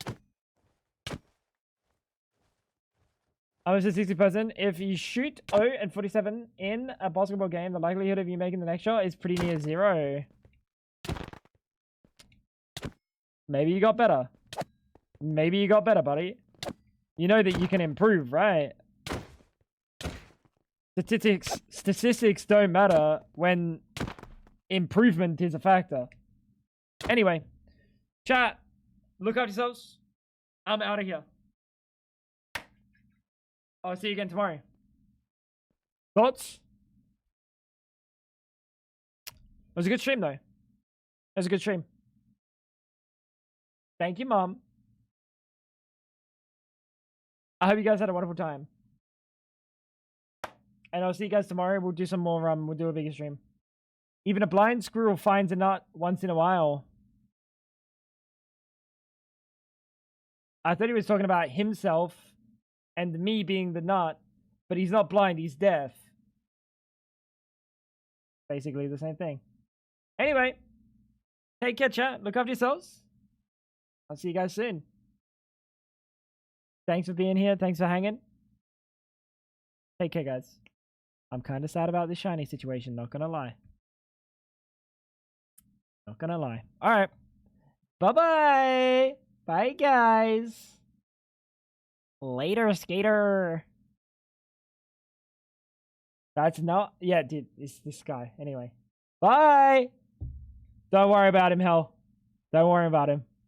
I was at 60%. If you shoot 0 and 47 in a basketball game, the likelihood of you making the next shot is pretty near 0. Maybe you got better. Maybe you got better, buddy. You know that you can improve, right? Statistics don't matter when improvement is a factor. Anyway, chat, look after yourselves. I'm out of here. I'll see you again tomorrow. Thoughts? It was a good stream, though. It was a good stream. Thank you, Mom. I hope you guys had a wonderful time. And I'll see you guys tomorrow. We'll do some more, we'll do a bigger stream. Even a blind squirrel finds a nut once in a while. I thought he was talking about himself and me being the nut, but he's not blind, he's deaf. Basically the same thing. Anyway, take care, chat. Look after yourselves. I'll see you guys soon. Thanks for being here. Thanks for hanging. Take care, guys. I'm kind of sad about this shiny situation, not gonna lie. Not gonna lie. Alright. Bye-bye. Bye, guys. Later, skater. That's not... Yeah, dude. It's this guy. Anyway. Bye. Don't worry about him, hell. Don't worry about him.